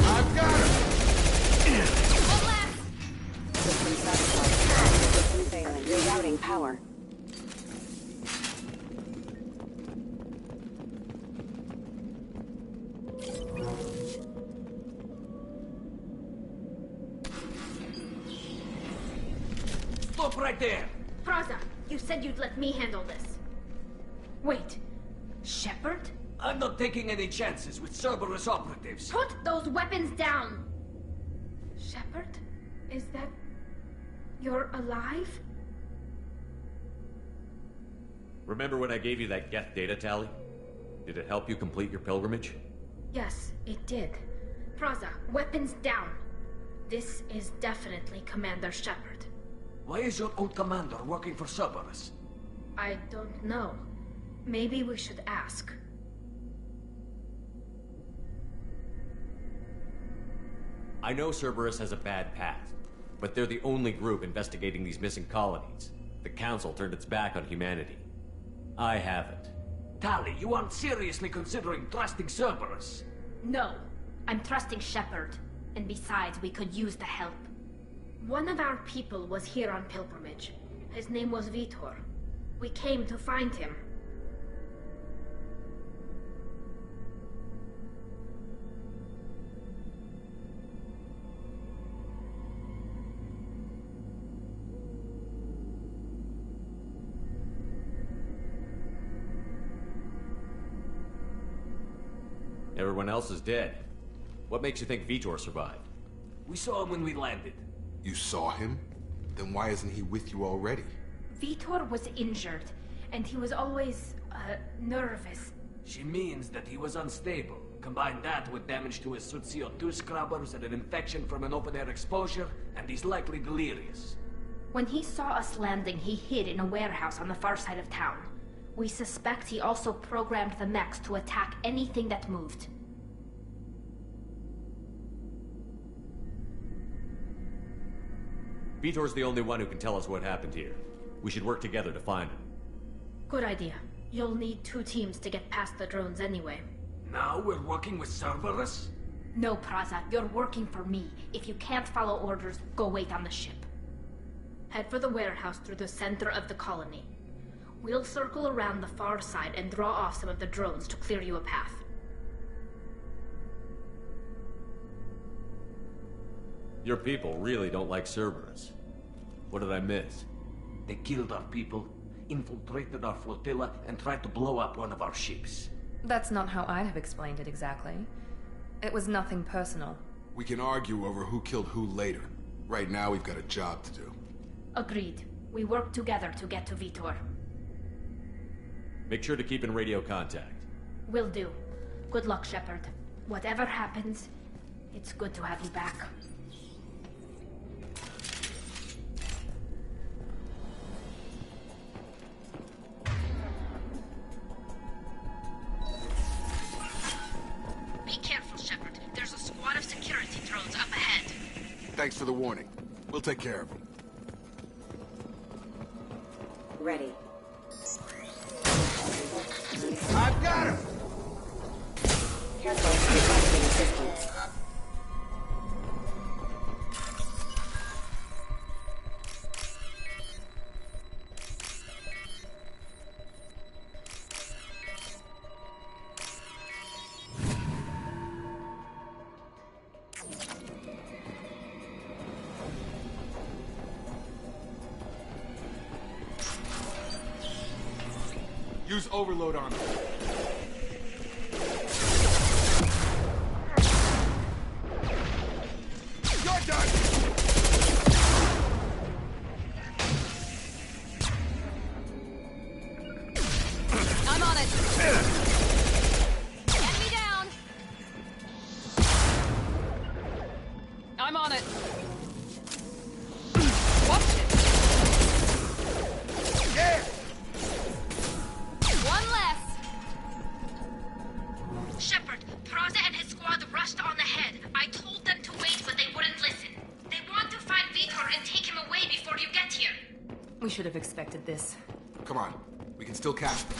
I've got him! On left! System satisfied. System failing. Rerouting power. Stop right there! Praza, you said you'd let me handle this. Wait, Shepard? I'm not taking any chances with Cerberus operatives. Put those weapons down! Shepard? Is that... you're alive? Remember when I gave you that Geth data tally? Did it help you complete your pilgrimage? Yes, it did. Praza, weapons down. This is definitely Commander Shepard. Why is your old commander working for Cerberus? I don't know. Maybe we should ask. I know Cerberus has a bad past, but they're the only group investigating these missing colonies. The Council turned its back on humanity. I haven't. Tali, you aren't seriously considering trusting Cerberus? No, I'm trusting Shepard. And besides, we could use the help. One of our people was here on pilgrimage. His name was Vitor. We came to find him. Everyone else is dead. What makes you think Vitor survived? We saw him when we landed. You saw him? Then why isn't he with you already? Vitor was injured, and he was always, nervous. She means that he was unstable. Combine that with damage to his suit CO2 scrubbers and an infection from an open-air exposure, and he's likely delirious. When he saw us landing, he hid in a warehouse on the far side of town. We suspect he also programmed the mechs to attack anything that moved. Vitor's the only one who can tell us what happened here. We should work together to find him. Good idea. You'll need 2 teams to get past the drones anyway. Now we're working with Cerberus? No, Praza, you're working for me. If you can't follow orders, go wait on the ship. Head for the warehouse through the center of the colony. We'll circle around the far side and draw off some of the drones to clear you a path. Your people really don't like Cerberus. What did I miss? They killed our people, infiltrated our flotilla, and tried to blow up one of our ships. That's not how I'd have explained it exactly. It was nothing personal. We can argue over who killed who later. Right now, we've got a job to do. Agreed. We work together to get to Vitor. Make sure to keep in radio contact. Will do. Good luck, Shepard. Whatever happens, it's good to have you back. Thanks for the warning. We'll take care of him. Ready. I've got him! Careful, requesting assistance. Use overload on him. You're done! I'm on it. Enemy down. I'm on it. Watch it. Yeah! One less. Shepard, Praza and his squad rushed on ahead. I told them to wait, but they wouldn't listen. They want to find Vitor and take him away before you get here. We should have expected this. Come on. We can still catch them.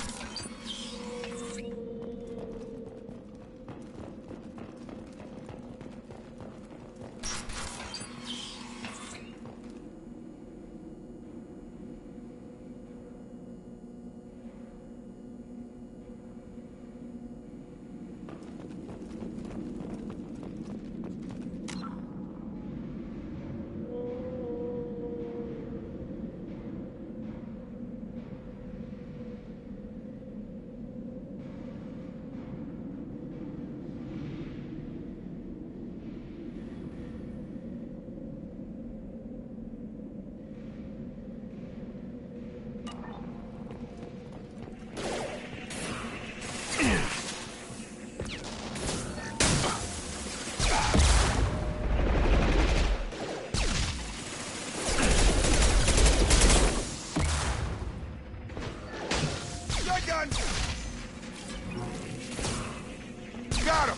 Got him!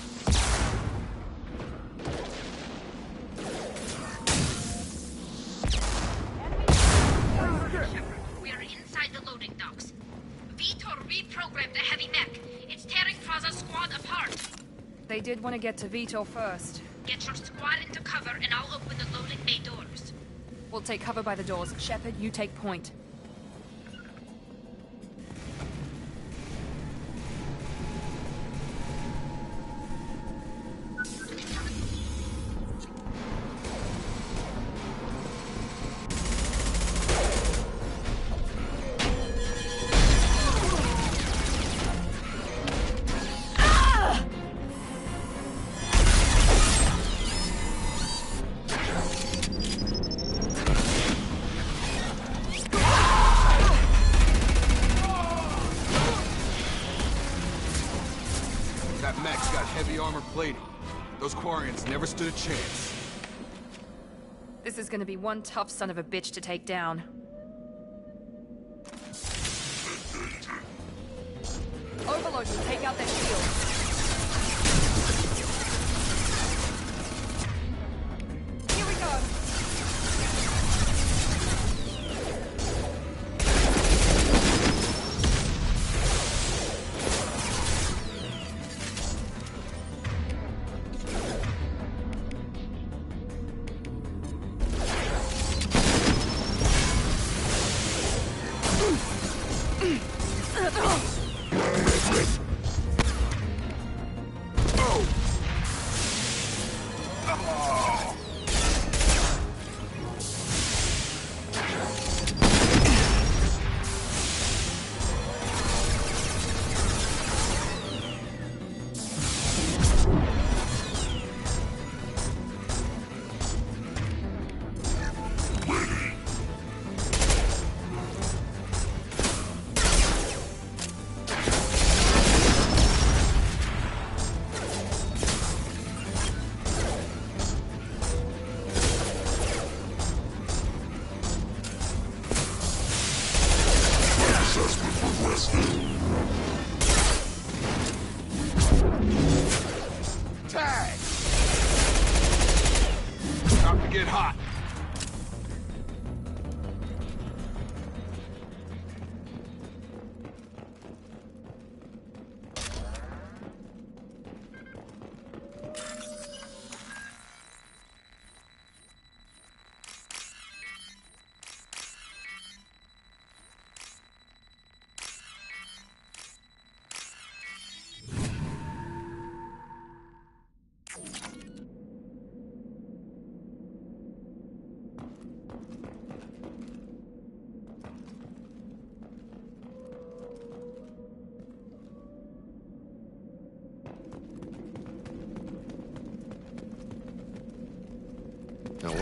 Shepard, we are inside the loading docks. Vitor reprogrammed the heavy mech. It's tearing Praza's squad apart. They did want to get to Vitor first. Get your squad into cover and I'll open the loading bay doors. We'll take cover by the doors. Shepard, you take point. That mech's got heavy armor plating. Those Quarians never stood a chance. This is gonna be one tough son of a bitch to take down. Overload will take out their shields. Here we go.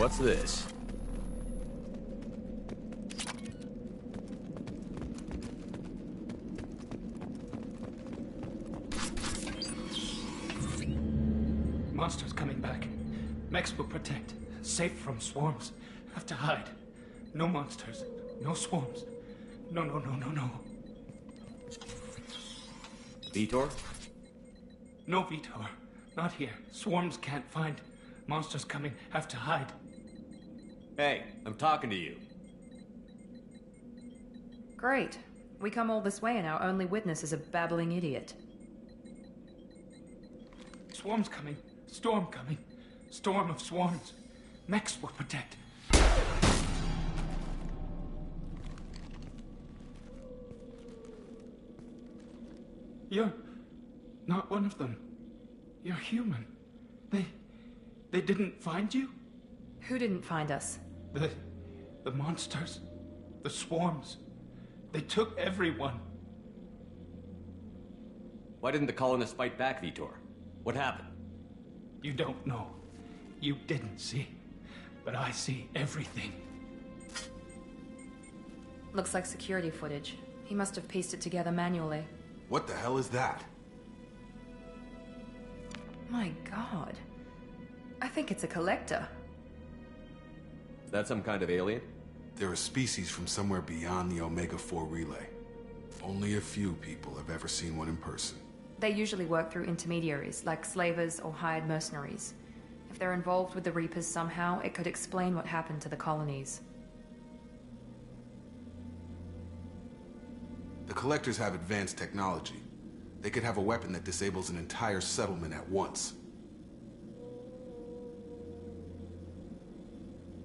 what's this? Monsters coming back. Mechs will protect. Safe from swarms. Have to hide. No monsters. No swarms. No. Vitor? No, Vitor. Not here. Swarms can't find. Monsters coming. Have to hide. Hey, I'm talking to you. Great. We come all this way and our only witness is a babbling idiot. Swarms coming. Storm coming. Storm of swarms. Mechs will protect. You're not one of them. You're human. They didn't find you? Who didn't find us? The monsters. The swarms. They took everyone. Why didn't the colonists fight back, Vitor? What happened? You don't know. You didn't see. But I see everything. Looks like security footage. He must have pieced it together manually. What the hell is that? My god. I think it's a collector. Is that some kind of alien? They're a species from somewhere beyond the Omega-4 relay. Only a few people have ever seen one in person. They usually work through intermediaries, like slavers or hired mercenaries. If they're involved with the Reapers somehow, it could explain what happened to the colonies. The Collectors have advanced technology. They could have a weapon that disables an entire settlement at once.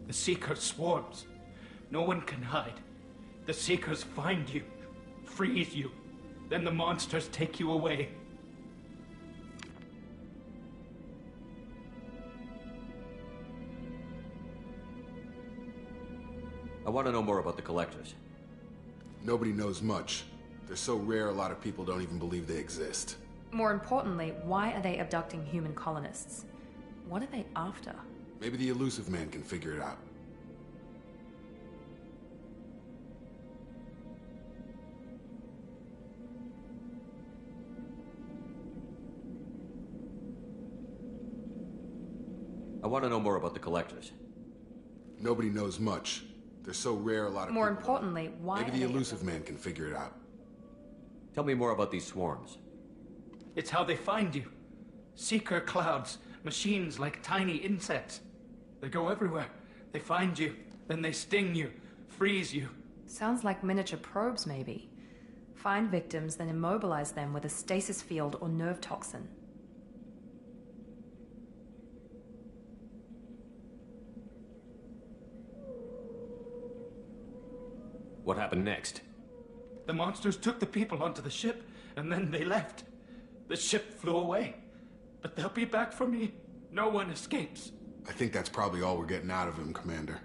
The Seeker swarms. No one can hide. The Seekers find you, freeze you, then the monsters take you away. I want to know more about the Collectors. Nobody knows much. They're so rare, a lot of people don't even believe they exist. More importantly, why are they abducting human colonists? What are they after? Maybe the elusive man can figure it out. I want to know more about the Collectors. Nobody knows much. They're so rare, a lot of More people importantly, why Maybe the elusive man can figure it out. Tell me more about these swarms. It's how they find you. Seeker clouds, machines like tiny insects. They go everywhere. They find you, then they sting you, freeze you. Sounds like miniature probes, maybe. Find victims, then immobilize them with a stasis field or nerve toxin. What happened next? The monsters took the people onto the ship, and then they left. The ship flew away. But they'll be back for me. No one escapes. I think that's probably all we're getting out of him, Commander.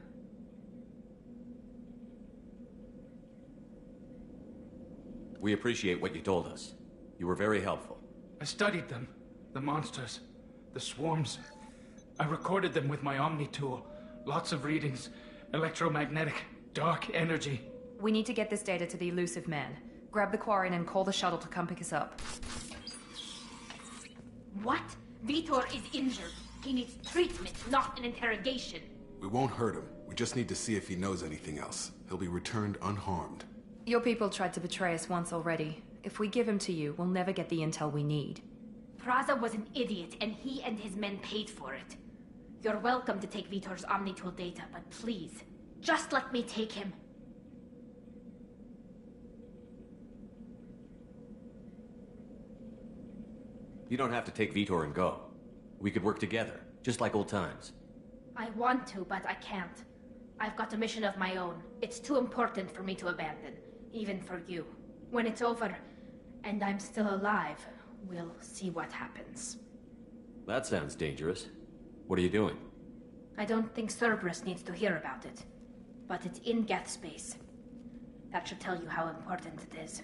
We appreciate what you told us. You were very helpful. I studied them. The monsters. The swarms. I recorded them with my Omni tool. Lots of readings. Electromagnetic. Dark energy. We need to get this data to the elusive man. Grab the Quarian and call the shuttle to come pick us up. What? Vitor is injured. He needs treatment, not an interrogation. We won't hurt him. We just need to see if he knows anything else. He'll be returned unharmed. Your people tried to betray us once already. If we give him to you, we'll never get the intel we need. Praza was an idiot, and he and his men paid for it. You're welcome to take Vitor's Omnitool data, but please, just let me take him. You don't have to take Vitor and go. We could work together, just like old times. I want to, but I can't. I've got a mission of my own. It's too important for me to abandon, even for you. When it's over, and I'm still alive, we'll see what happens. That sounds dangerous. What are you doing? I don't think Cerberus needs to hear about it. But it's in Geth space. That should tell you how important it is.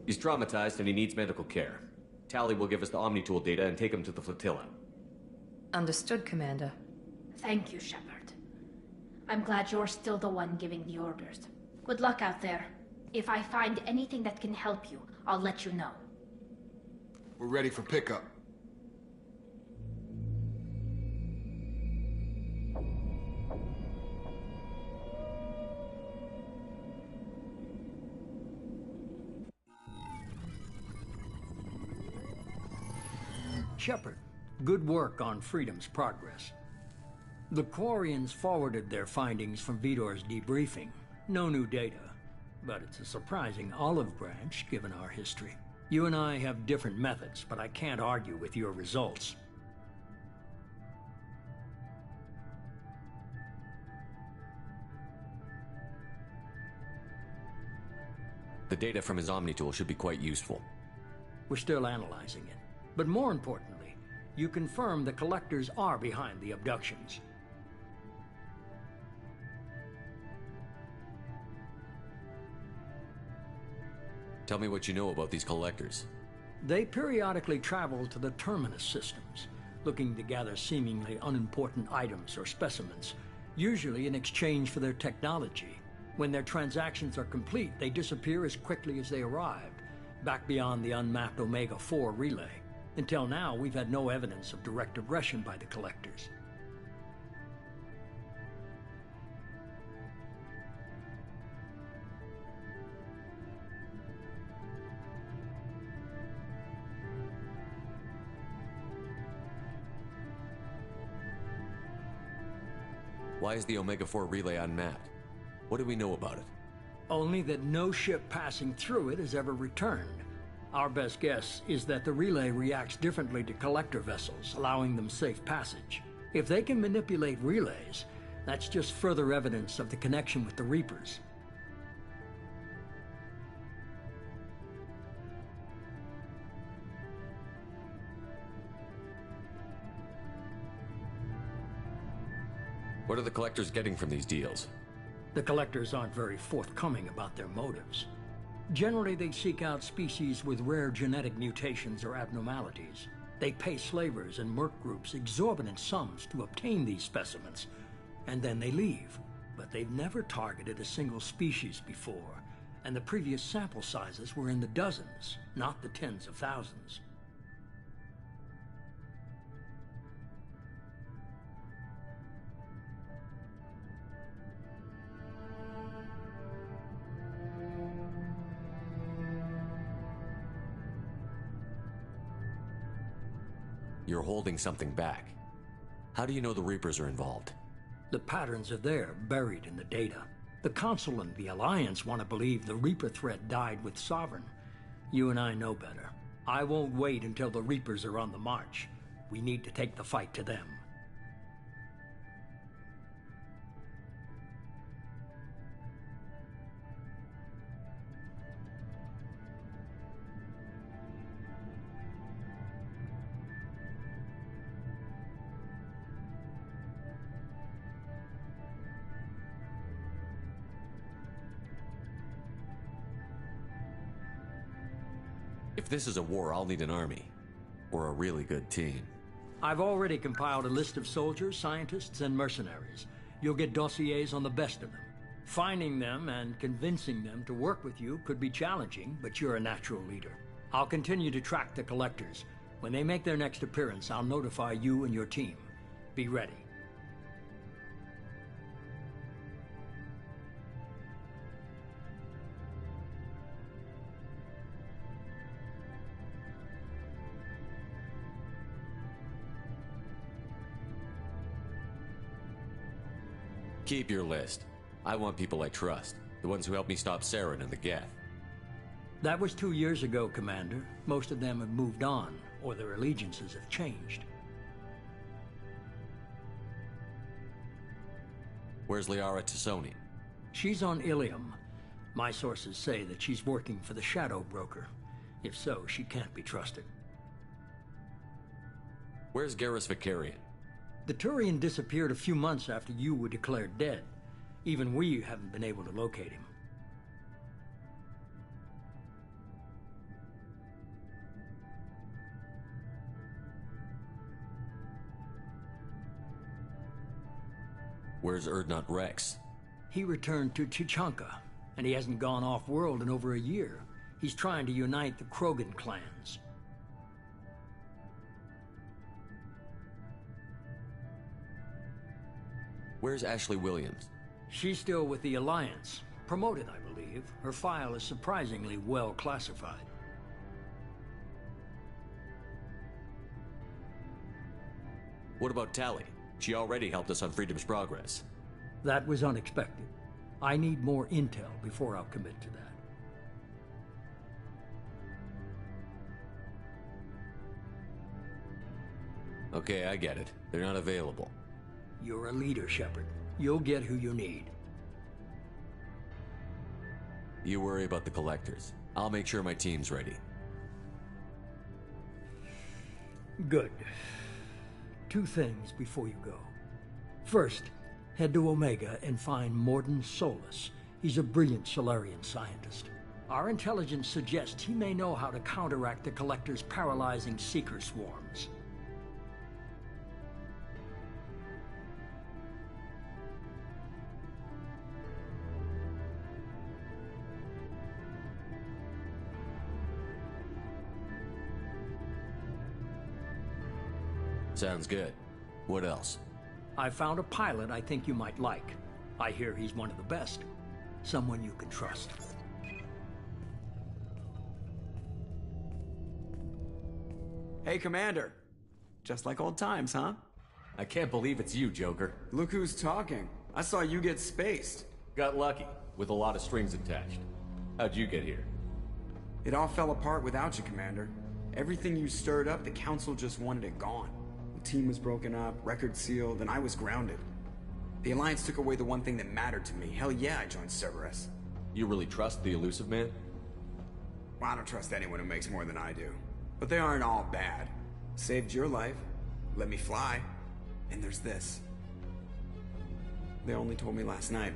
He's traumatized and he needs medical care. Tally will give us the Omni-Tool data and take them to the flotilla. Understood, Commander. Thank you, Shepard. I'm glad you're still the one giving the orders. Good luck out there. If I find anything that can help you, I'll let you know. We're ready for pickup. Shepard, good work on Freedom's progress. The Quarians forwarded their findings from Vidor's debriefing. No new data, but it's a surprising olive branch given our history. You and I have different methods, but I can't argue with your results. The data from his Omni-Tool should be quite useful. We're still analyzing it. But more importantly, you confirm the Collectors are behind the abductions. Tell me what you know about these Collectors. They periodically travel to the Terminus systems, looking to gather seemingly unimportant items or specimens, usually in exchange for their technology. When their transactions are complete, they disappear as quickly as they arrived, back beyond the unmapped Omega-4 relay. Until now, we've had no evidence of direct aggression by the Collectors. Why is the Omega-4 relay unmapped? What do we know about it? Only that no ship passing through it has ever returned. Our best guess is that the relay reacts differently to Collector vessels, allowing them safe passage. If they can manipulate relays, that's just further evidence of the connection with the Reapers. What are the Collectors getting from these deals? The Collectors aren't very forthcoming about their motives. Generally, they seek out species with rare genetic mutations or abnormalities. They pay slavers and merc groups exorbitant sums to obtain these specimens, and then they leave. But they've never targeted a single species before, and the previous sample sizes were in the dozens, not the tens of thousands. You're holding something back. How do you know the Reapers are involved? The patterns are there, buried in the data. The Council and the Alliance want to believe the Reaper threat died with Sovereign. You and I know better. I won't wait until the Reapers are on the march. We need to take the fight to them. If this is a war, I'll need an army. Or a really good team. I've already compiled a list of soldiers, scientists, and mercenaries. You'll get dossiers on the best of them. Finding them and convincing them to work with you could be challenging, but you're a natural leader. I'll continue to track the Collectors. When they make their next appearance, I'll notify you and your team. Be ready. Keep your list. I want people I trust. The ones who helped me stop Saren and the Geth. That was 2 years ago, Commander. Most of them have moved on, or their allegiances have changed. Where's Liara Tassoni? She's on Ilium. My sources say that she's working for the Shadow Broker. If so, she can't be trusted. Where's Garrus Vicarian? The Turian disappeared a few months after you were declared dead. Even we haven't been able to locate him. Where's Erdnot Rex? He returned to Chichanka, and he hasn't gone off-world in over a year. He's trying to unite the Krogan clans. Where's Ashley Williams? She's still with the Alliance. Promoted, I believe. Her file is surprisingly well classified. What about Tally? She already helped us on Freedom's Progress. That was unexpected. I need more intel before I'll commit to that. Okay, I get it. They're not available. You're a leader, Shepard. You'll get who you need. You worry about the collectors. I'll make sure my team's ready. Good. 2 things before you go. First, head to Omega and find Morden Solus. He's a brilliant Solarian scientist. Our intelligence suggests he may know how to counteract the Collector's paralyzing Seeker swarms. Sounds good. What else? I found a pilot I think you might like. I hear he's one of the best. Someone you can trust. Hey, Commander. Just like old times, huh? I can't believe it's you, Joker. Look who's talking. I saw you get spaced. Got lucky, with a lot of strings attached. How'd you get here? It all fell apart without you, Commander. Everything you stirred up, the Council just wanted it gone. The team was broken up, record sealed, and I was grounded. The Alliance took away the one thing that mattered to me. Hell yeah, I joined Cerberus. You really trust the Elusive Man? Well, I don't trust anyone who makes more than I do. But they aren't all bad. Saved your life, let me fly, and there's this. They only told me last night.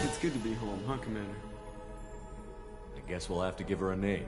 It's good to be home, huh, Commander? I guess we'll have to give her a name.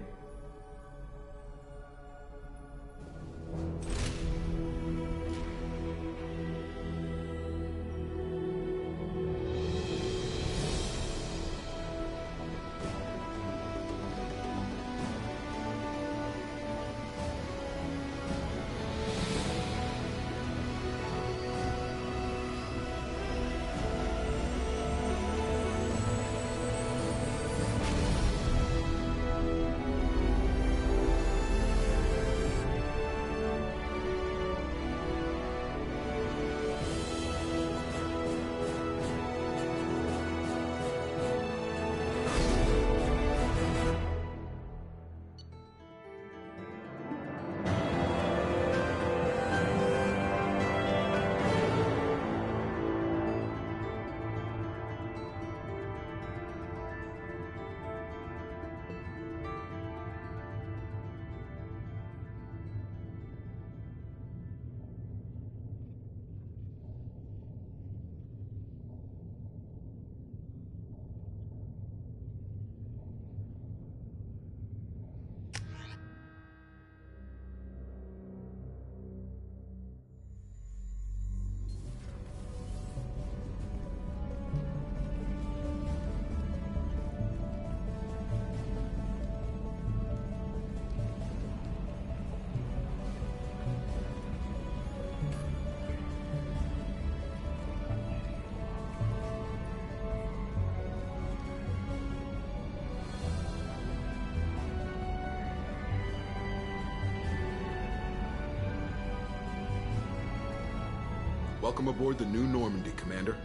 Welcome aboard the New Normandy, Commander.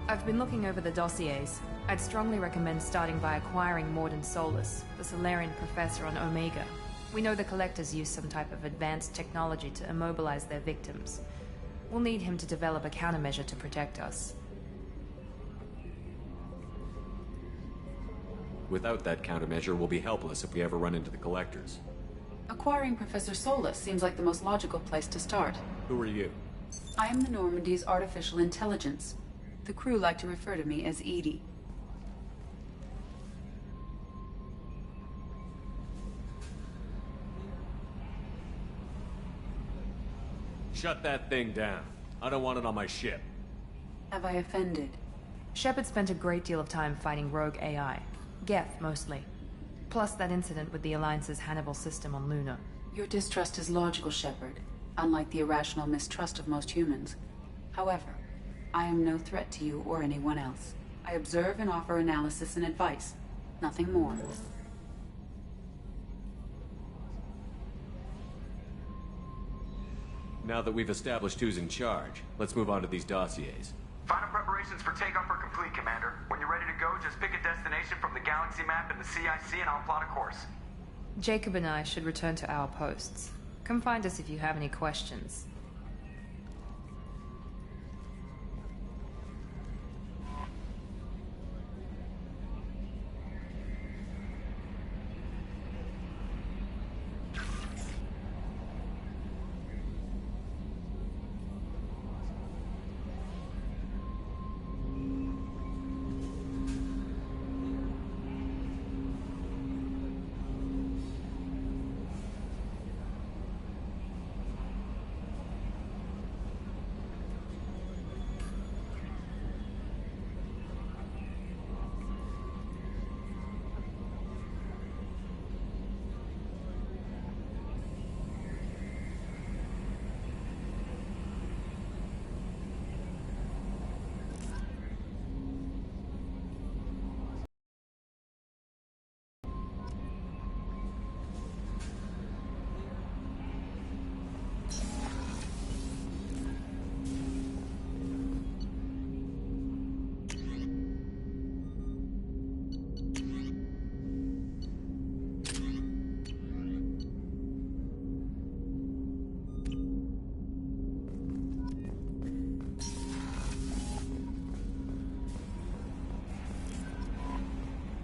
I've been looking over the dossiers. I'd strongly recommend starting by acquiring Morden Solus, the Solarian professor on Omega. We know the Collectors use some type of advanced technology to immobilize their victims. We'll need him to develop a countermeasure to protect us. Without that countermeasure, we'll be helpless if we ever run into the Collectors. Acquiring Professor Solus seems like the most logical place to start. Who are you? I am the Normandy's artificial intelligence. The crew like to refer to me as Edie. Shut that thing down. I don't want it on my ship. Have I offended? Shepard spent a great deal of time fighting rogue AI. Geth, mostly. Plus that incident with the Alliance's Hannibal system on Luna. Your distrust is logical, Shepard, unlike the irrational mistrust of most humans. However, I am no threat to you or anyone else. I observe and offer analysis and advice. Nothing more. Now that we've established who's in charge, let's move on to these dossiers. Final preparations for takeoff are complete, Commander. When you're ready to go, just pick a destination from the galaxy map in the CIC and I'll plot a course. Jacob and I should return to our posts. Come find us if you have any questions.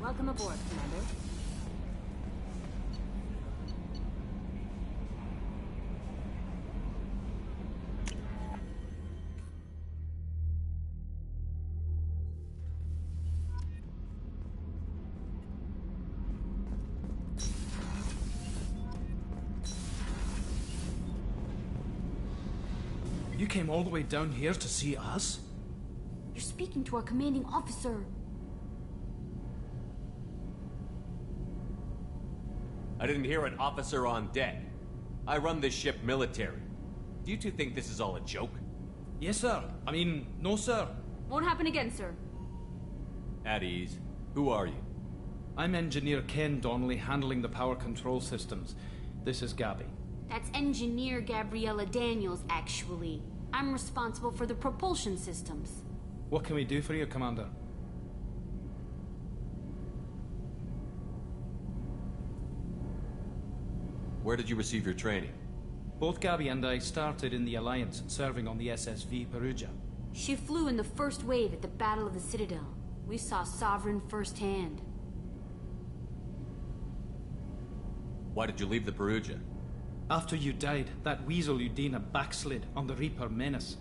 Welcome aboard, Commander. You came all the way down here to see us? You're speaking to our commanding officer. I didn't hear an officer on deck. I run this ship military. Do you two think this is all a joke? Yes, sir. I mean, no, sir. Won't happen again, sir. At ease. Who are you? I'm Engineer Ken Donnelly, handling the power control systems. This is Gabby. That's Engineer Gabriella Daniels, actually. I'm responsible for the propulsion systems. What can we do for you, Commander? Where did you receive your training? Both Gabby and I started in the Alliance, serving on the SSV Perugia. She flew in the first wave at the Battle of the Citadel. We saw Sovereign firsthand. Why did you leave the Perugia? After you died, that weasel Udina backslid on the Reaper menace.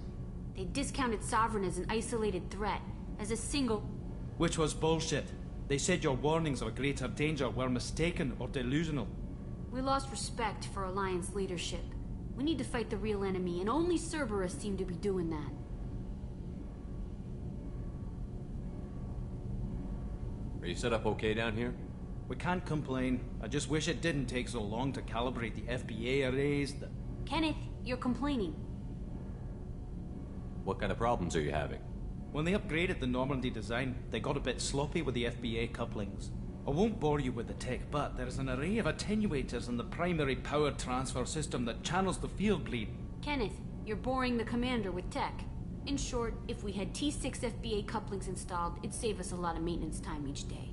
They discounted Sovereign as an isolated threat, as a single... Which was bullshit. They said your warnings of a greater danger were mistaken or delusional. We lost respect for Alliance leadership. We need to fight the real enemy, and only Cerberus seem to be doing that. Are you set up okay down here? We can't complain. I just wish it didn't take so long to calibrate the FBA arrays. Kenneth, you're complaining. What kind of problems are you having? When they upgraded the Normandy design, they got a bit sloppy with the FBA couplings. I won't bore you with the tech, but there is an array of attenuators in the primary power transfer system that channels the field bleed. Kenneth, you're boring the commander with tech. In short, if we had T6 FBA couplings installed, it'd save us a lot of maintenance time each day.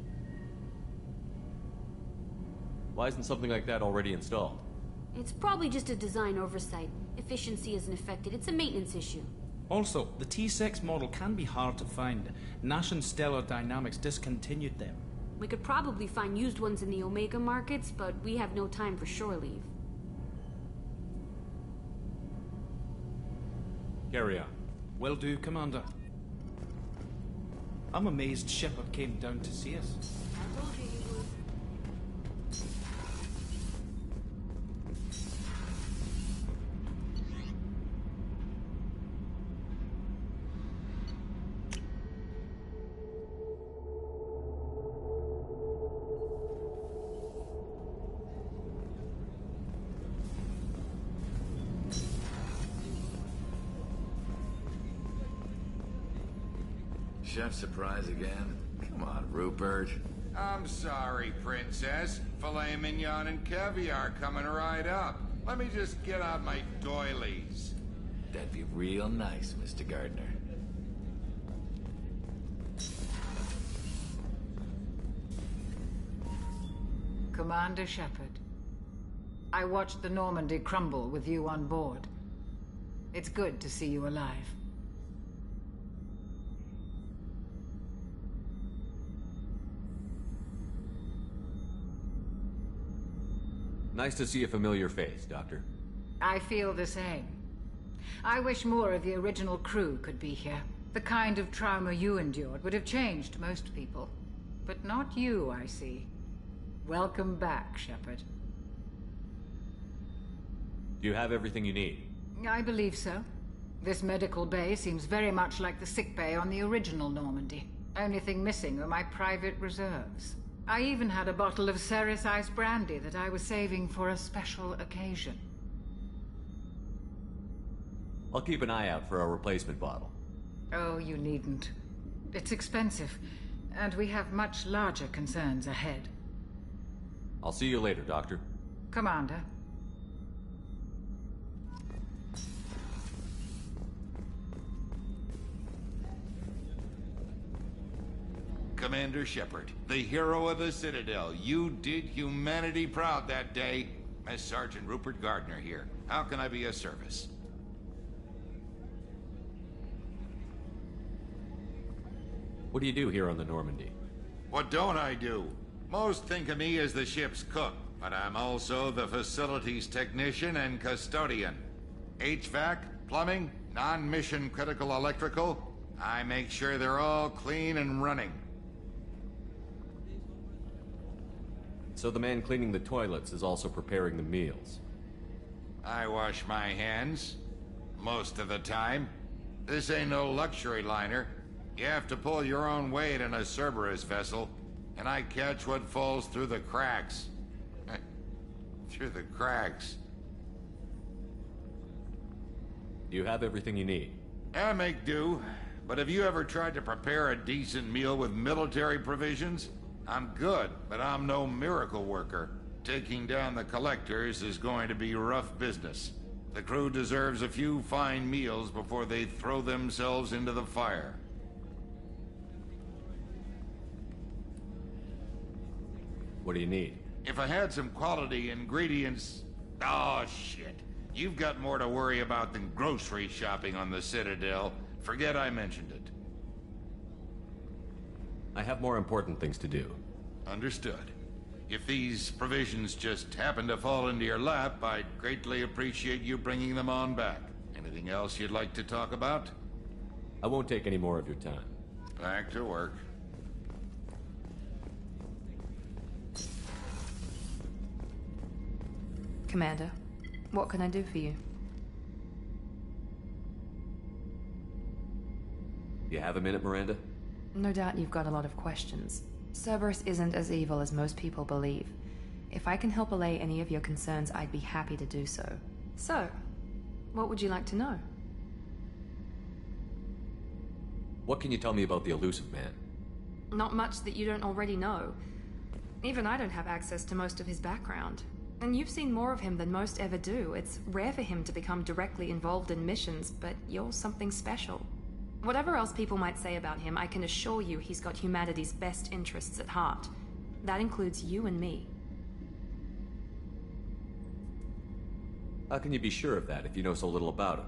Why isn't something like that already installed? It's probably just a design oversight. Efficiency isn't affected. It's a maintenance issue. Also, the T6 model can be hard to find. Nash and Stellar Dynamics discontinued them. We could probably find used ones in the Omega markets, but we have no time for shore leave. Carry on. Will do, Commander. I'm amazed Shepard came down to see us. I told you he would. Chef surprise again? Come on, Rupert. I'm sorry, Princess. Filet mignon and caviar coming right up. Let me just get out my doilies. That'd be real nice, Mr. Gardner. Commander Shepard, I watched the Normandy crumble with you on board. It's good to see you alive. Nice to see a familiar face, Doctor. I feel the same. I wish more of the original crew could be here. The kind of trauma you endured would have changed most people. But not you, I see. Welcome back, Shepard. Do you have everything you need? I believe so. This medical bay seems very much like the sick bay on the original Normandy. Only thing missing are my private reserves. I even had a bottle of Ceres Ice brandy that I was saving for a special occasion. I'll keep an eye out for a replacement bottle. Oh, you needn't. It's expensive, and we have much larger concerns ahead. I'll see you later, Doctor. Commander. Commander Shepard, the hero of the Citadel. You did humanity proud that day. Mess Sergeant Rupert Gardner here. How can I be of service? What do you do here on the Normandy? What don't I do? Most think of me as the ship's cook, but I'm also the facilities technician and custodian. HVAC, plumbing, non-mission critical electrical. I make sure they're all clean and running. So the man cleaning the toilets is also preparing the meals. I wash my hands. Most of the time. This ain't no luxury liner. You have to pull your own weight in a Cerberus vessel, and I catch what falls through the cracks. Through the cracks. Do you have everything you need? I make do, but have you ever tried to prepare a decent meal with military provisions? I'm good, but I'm no miracle worker. Taking down the collectors is going to be rough business. The crew deserves a few fine meals before they throw themselves into the fire. What do you need? If I had some quality ingredients... Oh, shit. You've got more to worry about than grocery shopping on the Citadel. Forget I mentioned it. I have more important things to do. Understood. If these provisions just happen to fall into your lap, I'd greatly appreciate you bringing them on back. Anything else you'd like to talk about? I won't take any more of your time. Back to work. Commander, what can I do for you? You have a minute, Miranda? No doubt you've got a lot of questions. Cerberus isn't as evil as most people believe. If I can help allay any of your concerns, I'd be happy to do so. So, what would you like to know? What can you tell me about the elusive man? Not much that you don't already know. Even I don't have access to most of his background. And you've seen more of him than most ever do. It's rare for him to become directly involved in missions, but you're something special. Whatever else people might say about him, I can assure you he's got humanity's best interests at heart. That includes you and me. How can you be sure of that if you know so little about him?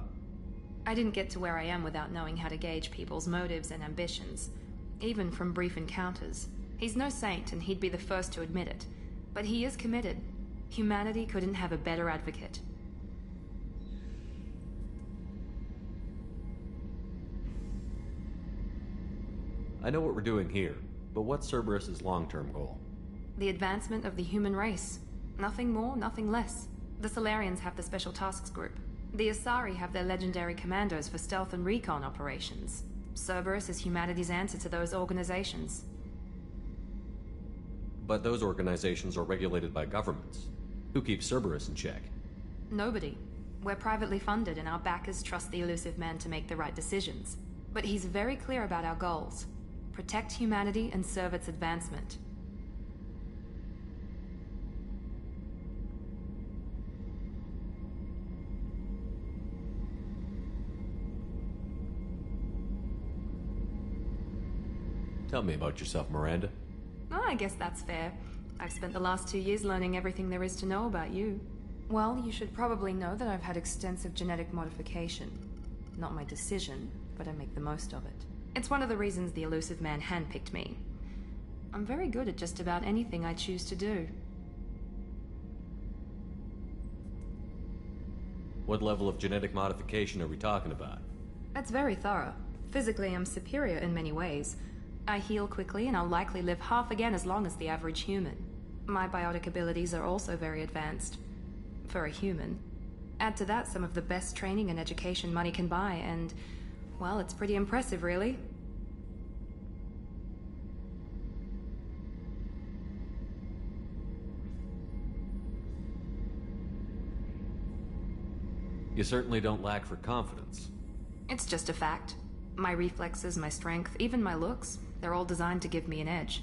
I didn't get to where I am without knowing how to gauge people's motives and ambitions, even from brief encounters. He's no saint, and he'd be the first to admit it. But he is committed. Humanity couldn't have a better advocate. I know what we're doing here, but what's Cerberus' long-term goal? The advancement of the human race. Nothing more, nothing less. The Solarians have the Special Tasks Group. The Asari have their legendary commandos for stealth and recon operations. Cerberus is humanity's answer to those organizations. But those organizations are regulated by governments. Who keeps Cerberus in check? Nobody. We're privately funded, and our backers trust the elusive man to make the right decisions. But he's very clear about our goals. Protect humanity and serve its advancement. Tell me about yourself, Miranda. Oh, I guess that's fair. I've spent the last 2 years learning everything there is to know about you. Well, you should probably know that I've had extensive genetic modification. Not my decision, but I make the most of it. It's one of the reasons the elusive man handpicked me. I'm very good at just about anything I choose to do. What level of genetic modification are we talking about? That's very thorough. Physically, I'm superior in many ways. I heal quickly, and I'll likely live half again as long as the average human. My biotic abilities are also very advanced. For a human. Add to that some of the best training and education money can buy, and, well, it's pretty impressive, really. You certainly don't lack for confidence. It's just a fact. My reflexes, my strength, even my looks, they're all designed to give me an edge.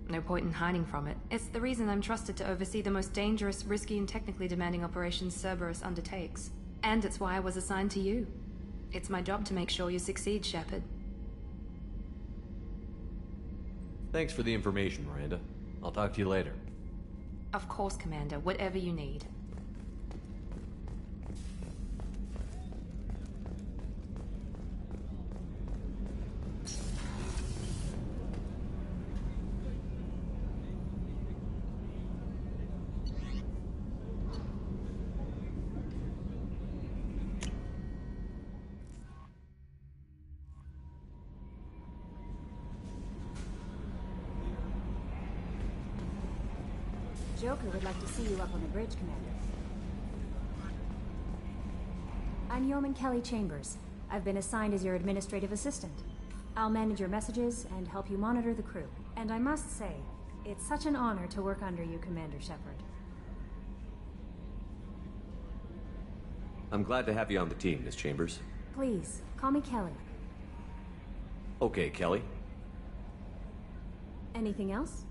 No point in hiding from it. It's the reason I'm trusted to oversee the most dangerous, risky, and technically demanding operations Cerberus undertakes. And it's why I was assigned to you. It's my job to make sure you succeed, Shepard. Thanks for the information, Miranda. I'll talk to you later. Of course, Commander. Whatever you need. Joker would like to see you up on the bridge, Commander. I'm Yeoman Kelly Chambers. I've been assigned as your administrative assistant. I'll manage your messages and help you monitor the crew. And I must say, it's such an honor to work under you, Commander Shepard. I'm glad to have you on the team, Miss Chambers. Please, call me Kelly. Okay, Kelly. Anything else?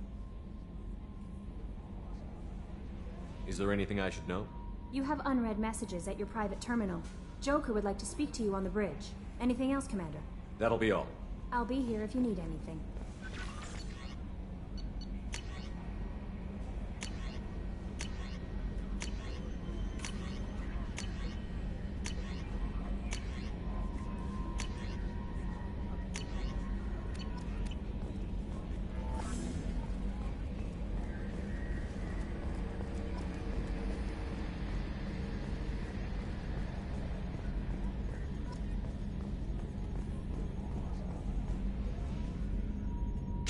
Is there anything I should know? You have unread messages at your private terminal. Joker would like to speak to you on the bridge. Anything else, Commander? That'll be all. I'll be here if you need anything.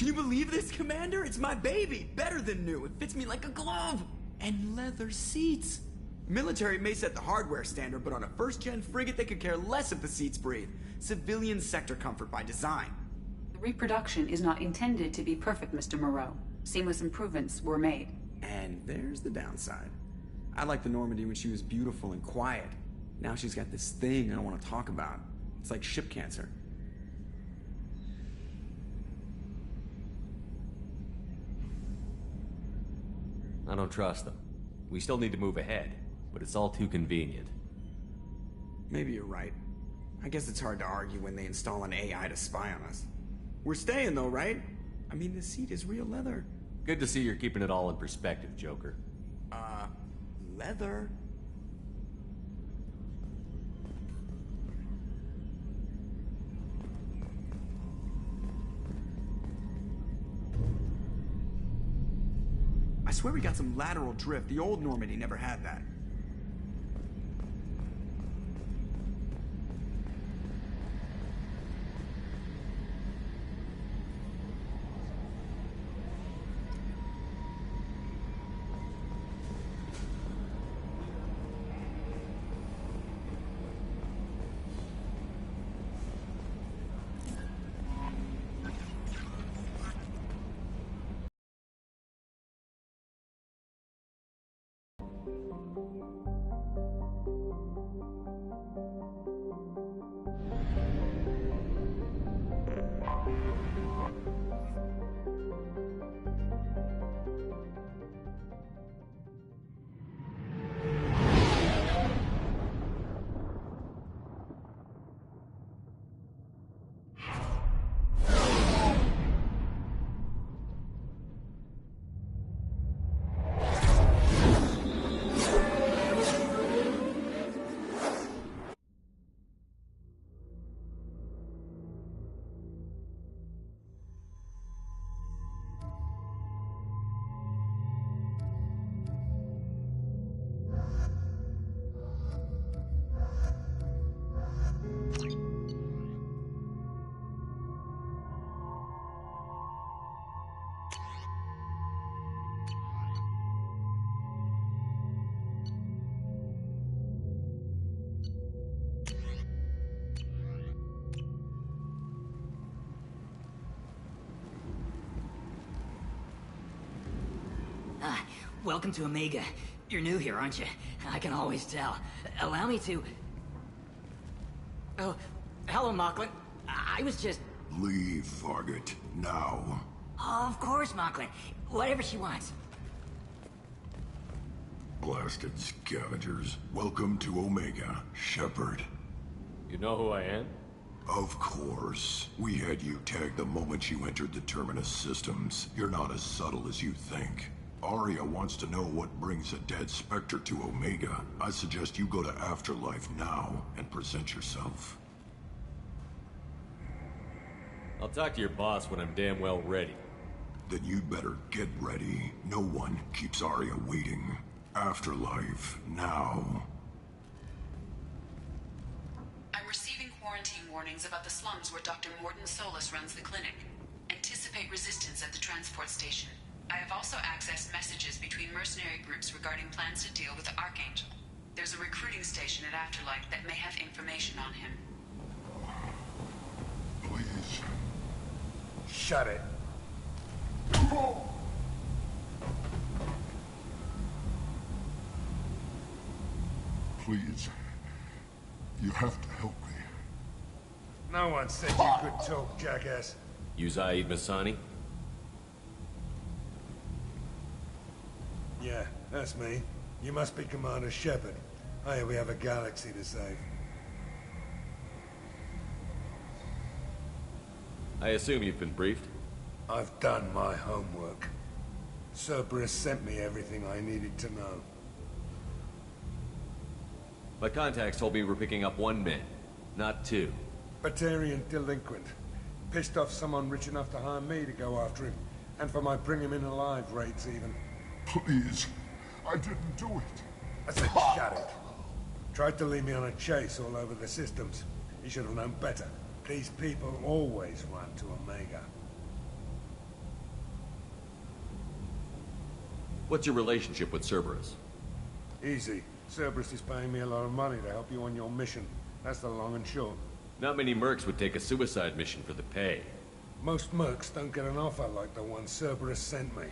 Can you believe this, Commander? It's my baby! Better than new. It fits me like a glove! And leather seats! Military may set the hardware standard, but on a first-gen frigate they could care less if the seats breathe. Civilian sector comfort by design. The reproduction is not intended to be perfect, Mr. Moreau. Seamless improvements were made. And there's the downside. I liked the Normandy when she was beautiful and quiet. Now she's got this thing I don't want to talk about. It's like ship cancer. I don't trust them. We still need to move ahead, but it's all too convenient. Maybe you're right. I guess it's hard to argue when they install an AI to spy on us. We're staying though, right? I mean, the seat is real leather. Good to see you're keeping it all in perspective, Joker. Leather? swear we got some lateral drift. The old Normandy never had that. Welcome to Omega. You're new here, aren't you? I can always tell. Allow me to... Oh, hello, Mocklin. I was just... Leave, Fargate. Now. Oh, of course, Mocklin. Whatever she wants. Blasted scavengers. Welcome to Omega, Shepard. You know who I am? Of course. We had you tagged the moment you entered the Terminus systems. You're not as subtle as you think. Aria wants to know what brings a dead Spectre to Omega. I suggest you go to Afterlife now and present yourself. I'll talk to your boss when I'm damn well ready. Then you'd better get ready. No one keeps Aria waiting. Afterlife now. I'm receiving quarantine warnings about the slums where Dr. Morden Solus runs the clinic. Anticipate resistance at the transport station. I have also accessed messages between mercenary groups regarding plans to deal with the Archangel. There's a recruiting station at Afterlife that may have information on him. Please. Shut it. Please. You have to help me. No one said you could talk, jackass. You Zaid Masani? Yeah, that's me. You must be Commander Shepard. Hey, we have a galaxy to save. I assume you've been briefed? I've done my homework. Cerberus sent me everything I needed to know. My contacts told me we're picking up one man, not two. Batarian delinquent. Pissed off someone rich enough to hire me to go after him. And for my bring him in alive rates even. Please. I didn't do it. I said shut it. Tried to lead me on a chase all over the systems. He should have known better. These people always run to Omega. What's your relationship with Cerberus? Easy. Cerberus is paying me a lot of money to help you on your mission. That's the long and short. Not many mercs would take a suicide mission for the pay. Most mercs don't get an offer like the one Cerberus sent me.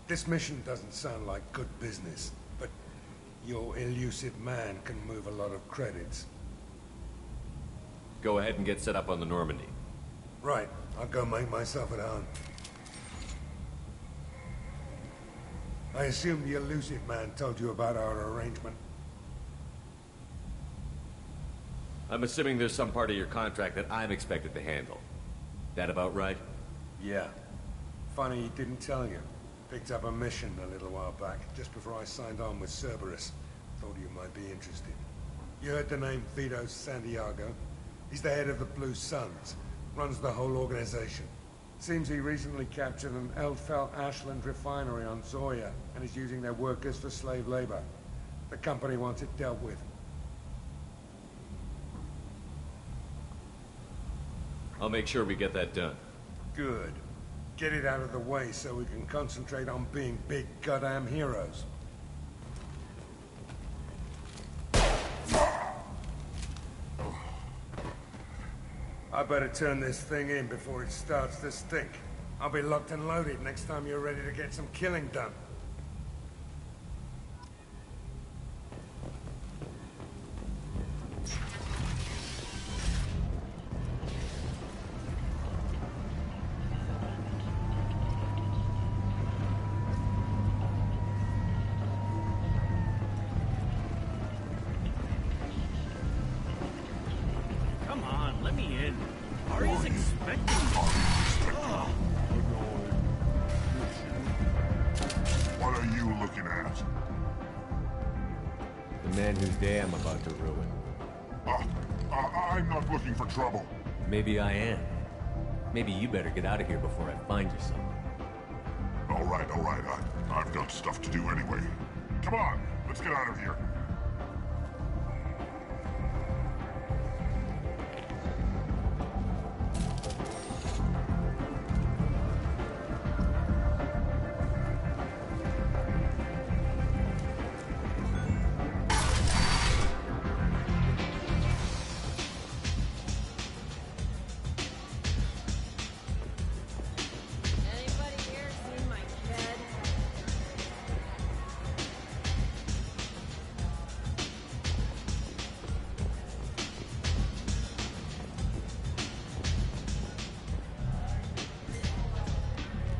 This mission doesn't sound like good business, but your elusive man can move a lot of credits. Go ahead and get set up on the Normandy. Right. I'll go make myself at home. I assume the elusive man told you about our arrangement. I'm assuming there's some part of your contract that I'm expected to handle. That about right? Yeah. Funny he didn't tell you. Picked up a mission a little while back, just before I signed on with Cerberus. Thought you might be interested. You heard the name Vito Santiago? He's the head of the Blue Suns. Runs the whole organization. Seems he recently captured an Eldfell Ashland refinery on Zoya and is using their workers for slave labor. The company wants it dealt with. I'll make sure we get that done. Good. Get it out of the way so we can concentrate on being big goddamn heroes. I better turn this thing in before it starts to stink. I'll be locked and loaded next time you're ready to get some killing done. Come on, let me in. Aria's expecting What are you looking at? The man whose day I'm about to ruin. I'm not looking for trouble. Maybe I am. Maybe you better get out of here before I find you something. All right. I've got stuff to do anyway. Come on, let's get out of here.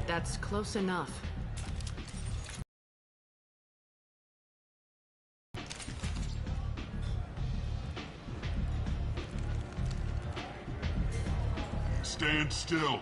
That's close enough. Stand still.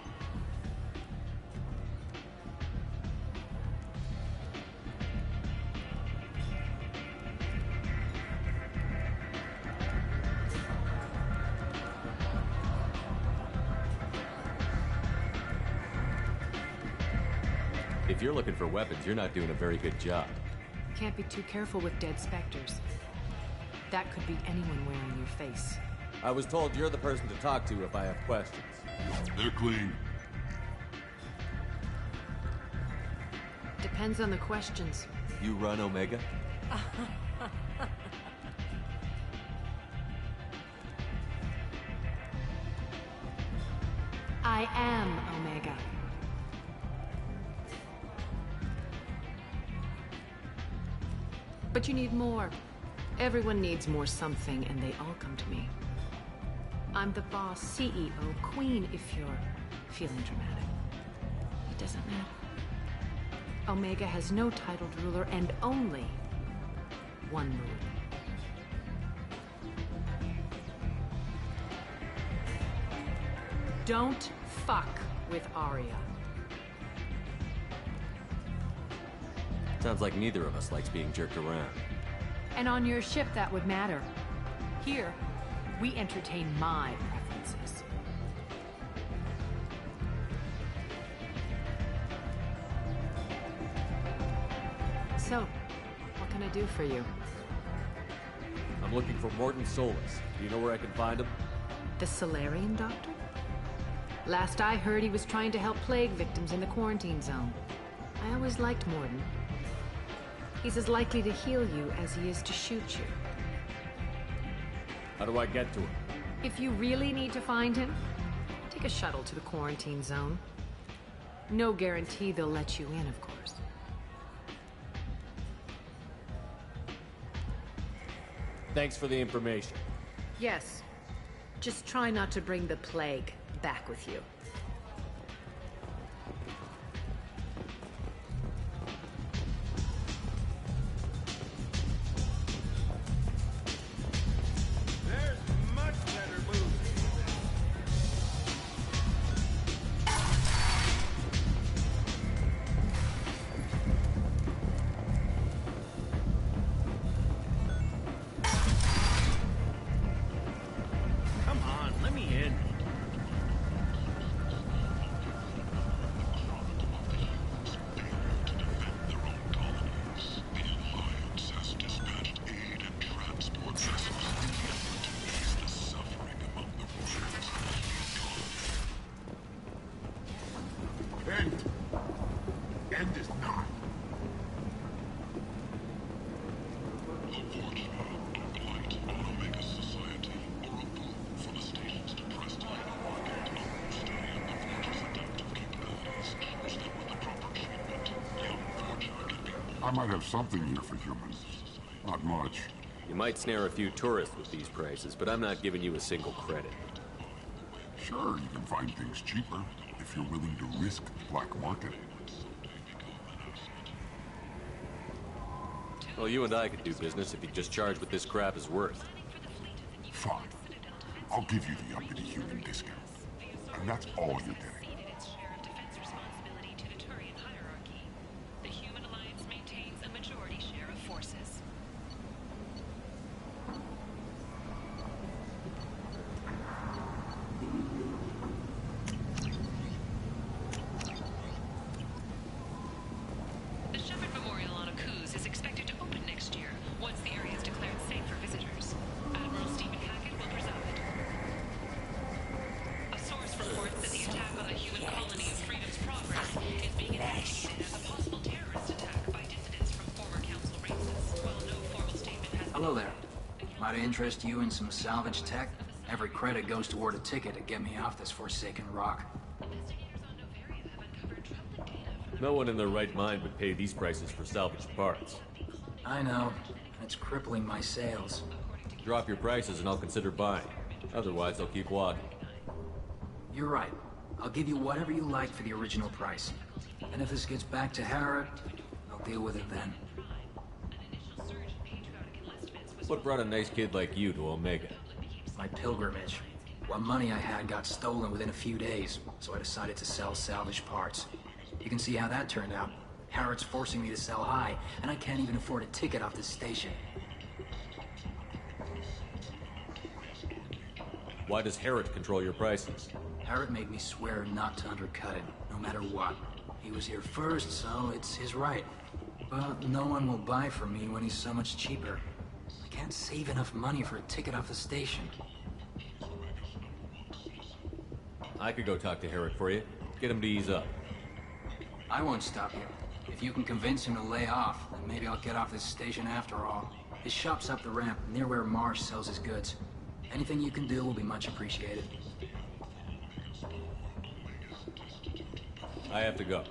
If you're looking for weapons, you're not doing a very good job. Can't be too careful with dead specters. That could be anyone wearing your face. I was told you're the person to talk to if I have questions. They're clean. Depends on the questions. You run Omega? I am Omega. But you need more. Everyone needs more something, and they all come to me. I'm the boss, CEO, queen, if you're feeling dramatic. It doesn't matter. Omega has no titled ruler and only one ruler. Don't fuck with Arya. Sounds like neither of us likes being jerked around. And on your ship, that would matter. Here, we entertain my preferences. So, what can I do for you? I'm looking for Morton Solus. Do you know where I can find him? The Solarian doctor? Last I heard, he was trying to help plague victims in the quarantine zone. I always liked Morton. He's as likely to heal you as he is to shoot you. How do I get to him? If you really need to find him, take a shuttle to the quarantine zone. No guarantee they'll let you in, of course. Thanks for the information. Yes. Just try not to bring the plague back with you. I might have something here for humans. Not much. You might snare a few tourists with these prices, but I'm not giving you a single credit. Sure, you can find things cheaper if you're willing to risk black market. Well, you and I could do business if you just charge what this crap is worth. Fine. I'll give you the uppity human discount. And that's all you're getting. Hello there. Might interest you in some salvage tech? Every credit goes toward a ticket to get me off this forsaken rock. No one in their right mind would pay these prices for salvaged parts. I know. It's crippling my sales. Drop your prices and I'll consider buying. Otherwise, I'll keep walking. You're right. I'll give you whatever you like for the original price. And if this gets back to Harrod, I'll deal with it then. What brought a nice kid like you to Omega? My pilgrimage. What money I had got stolen within a few days, so I decided to sell salvaged parts. You can see how that turned out. Harrod's forcing me to sell high, and I can't even afford a ticket off this station. Why does Harrod control your prices? Harrod made me swear not to undercut it, no matter what. He was here first, so it's his right. But no one will buy from me when he's so much cheaper. I can't save enough money for a ticket off the station. I could go talk to Harrod for you. Get him to ease up. I won't stop you. If you can convince him to lay off, then maybe I'll get off this station after all. His shop's up the ramp, near where Marsh sells his goods. Anything you can do will be much appreciated. I have to go.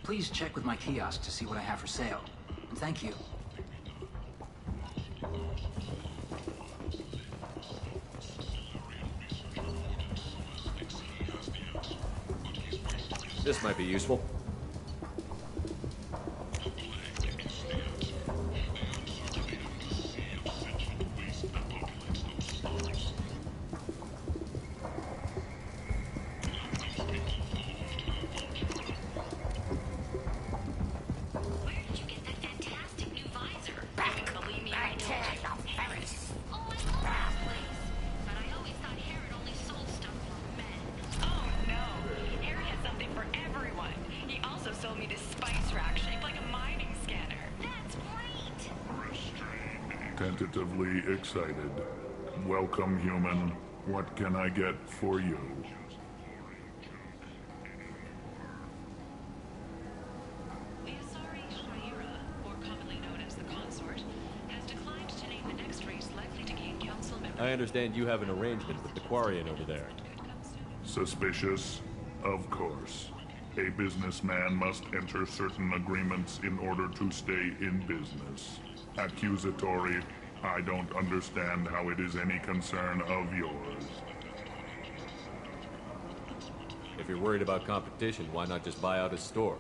Please check with my kiosk to see what I have for sale. And thank you. This might be useful. Tentatively excited. Welcome, human. What can I get for you? I understand you have an arrangement with the Quarian over there. Suspicious? Of course. A businessman must enter certain agreements in order to stay in business. Accusatory, I don't understand how it is any concern of yours. If you're worried about competition, why not just buy out his store?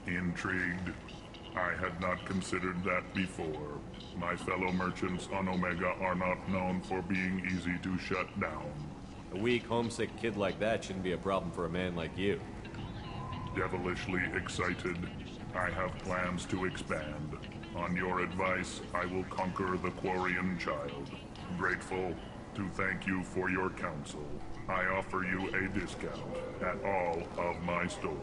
Intrigued? I had not considered that before. My fellow merchants on Omega are not known for being easy to shut down. A weak, homesick kid like that shouldn't be a problem for a man like you. Devilishly excited. I have plans to expand. On your advice, I will conquer the Quarian child. Grateful to thank you for your counsel. I offer you a discount at all of my stores.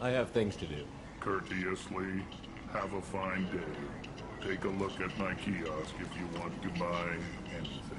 I have things to do. Courteously, have a fine day. Take a look at my kiosk if you want to buy anything.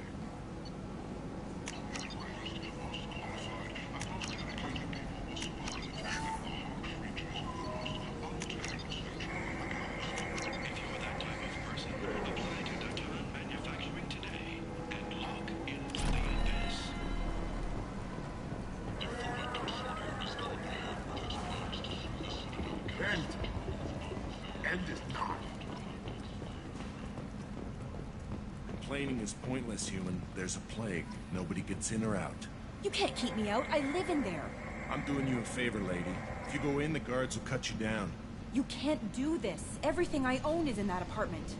Complaining is pointless, human. There's a plague. Nobody gets in or out. You can't keep me out. I live in there. I'm doing you a favor, lady. If you go in, the guards will cut you down. You can't do this. Everything I own is in that apartment.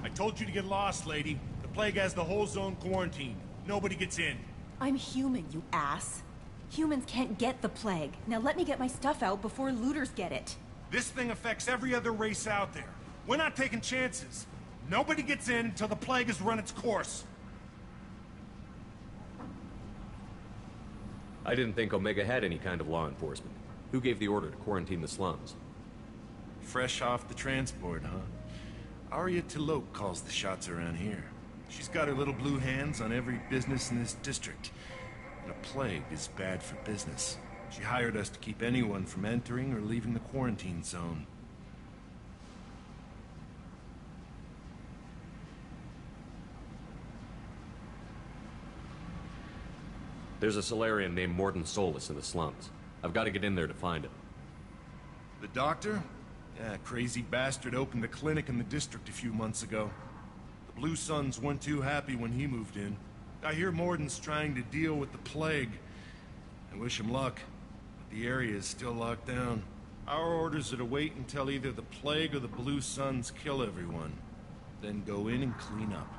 I told you to get lost, lady. The plague has the whole zone quarantined. Nobody gets in. I'm human, you ass. Humans can't get the plague. Now let me get my stuff out before looters get it. This thing affects every other race out there. We're not taking chances. Nobody gets in until the plague has run its course. I didn't think Omega had any kind of law enforcement. Who gave the order to quarantine the slums? Fresh off the transport, huh? Arya Tilok calls the shots around here. She's got her little blue hands on every business in this district. And a plague is bad for business. She hired us to keep anyone from entering or leaving the quarantine zone. There's a Solarian named Morden Solus in the slums. I've got to get in there to find him. The doctor? Yeah, crazy bastard opened a clinic in the district a few months ago. The Blue Suns weren't too happy when he moved in. I hear Morden's trying to deal with the plague. I wish him luck, but the area is still locked down. Our orders are to wait until either the plague or the Blue Suns kill everyone. Then go in and clean up.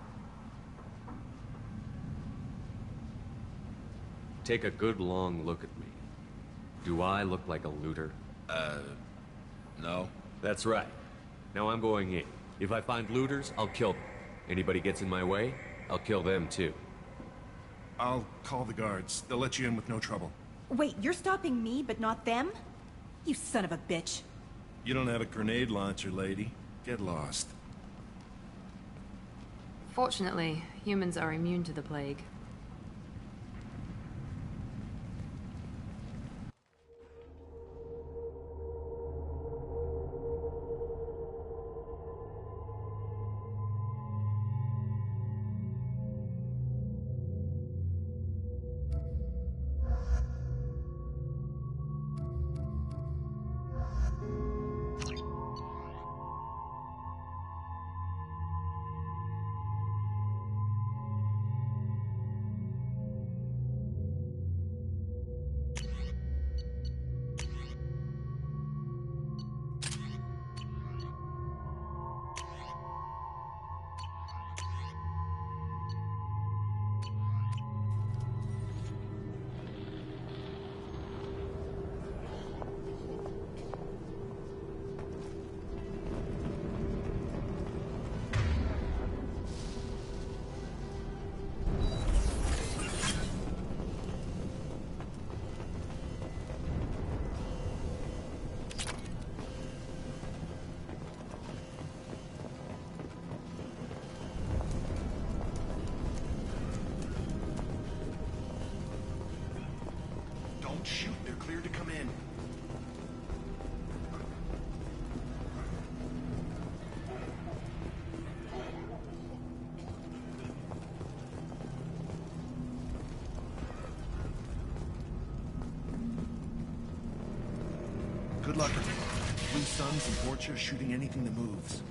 Take a good long look at me. Do I look like a looter? No. That's right. Now I'm going in. If I find looters, I'll kill them. Anybody gets in my way, I'll kill them too. I'll call the guards. They'll let you in with no trouble. Wait, you're stopping me, but not them? You son of a bitch. You don't have a grenade launcher, lady. Get lost. Fortunately, humans are immune to the plague. Shoot, they're cleared to come in. Good luck. Blue Suns and Borgia shooting anything that moves.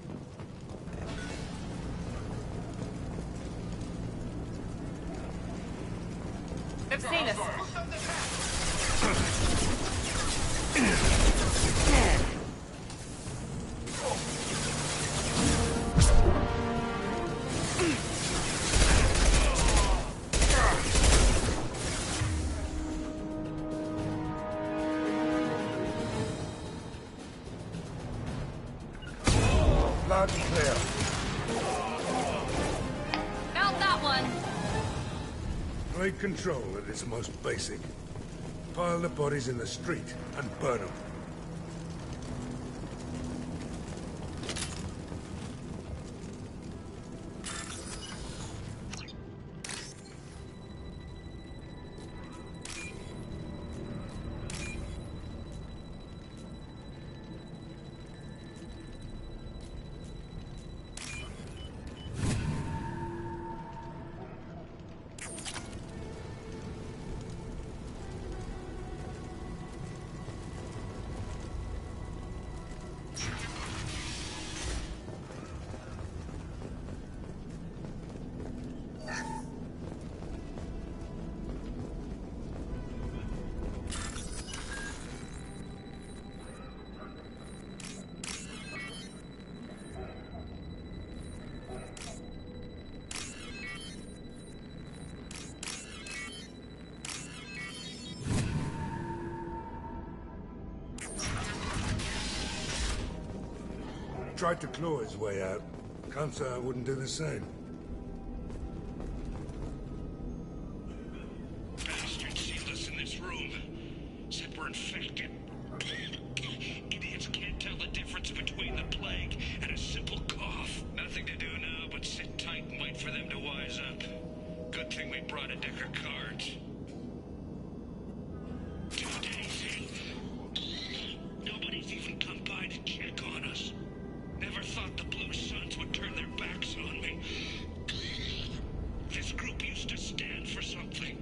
They've seen us. Loud and clear. Found that one. Raid control at its most basic. Pile the bodies in the street and burn them. tried to claw his way out. Can't say I wouldn't do the same. Bastard sealed us in this room. Said we're infected. Idiots can't tell the difference between the plague and a simple cough. Nothing to do now but sit tight and wait for them to wise up. Good thing we brought a deck of cards. 2 days in. Nobody's even come by to check on us. Never thought the Blue Suns would turn their backs on me. This group used to stand for something.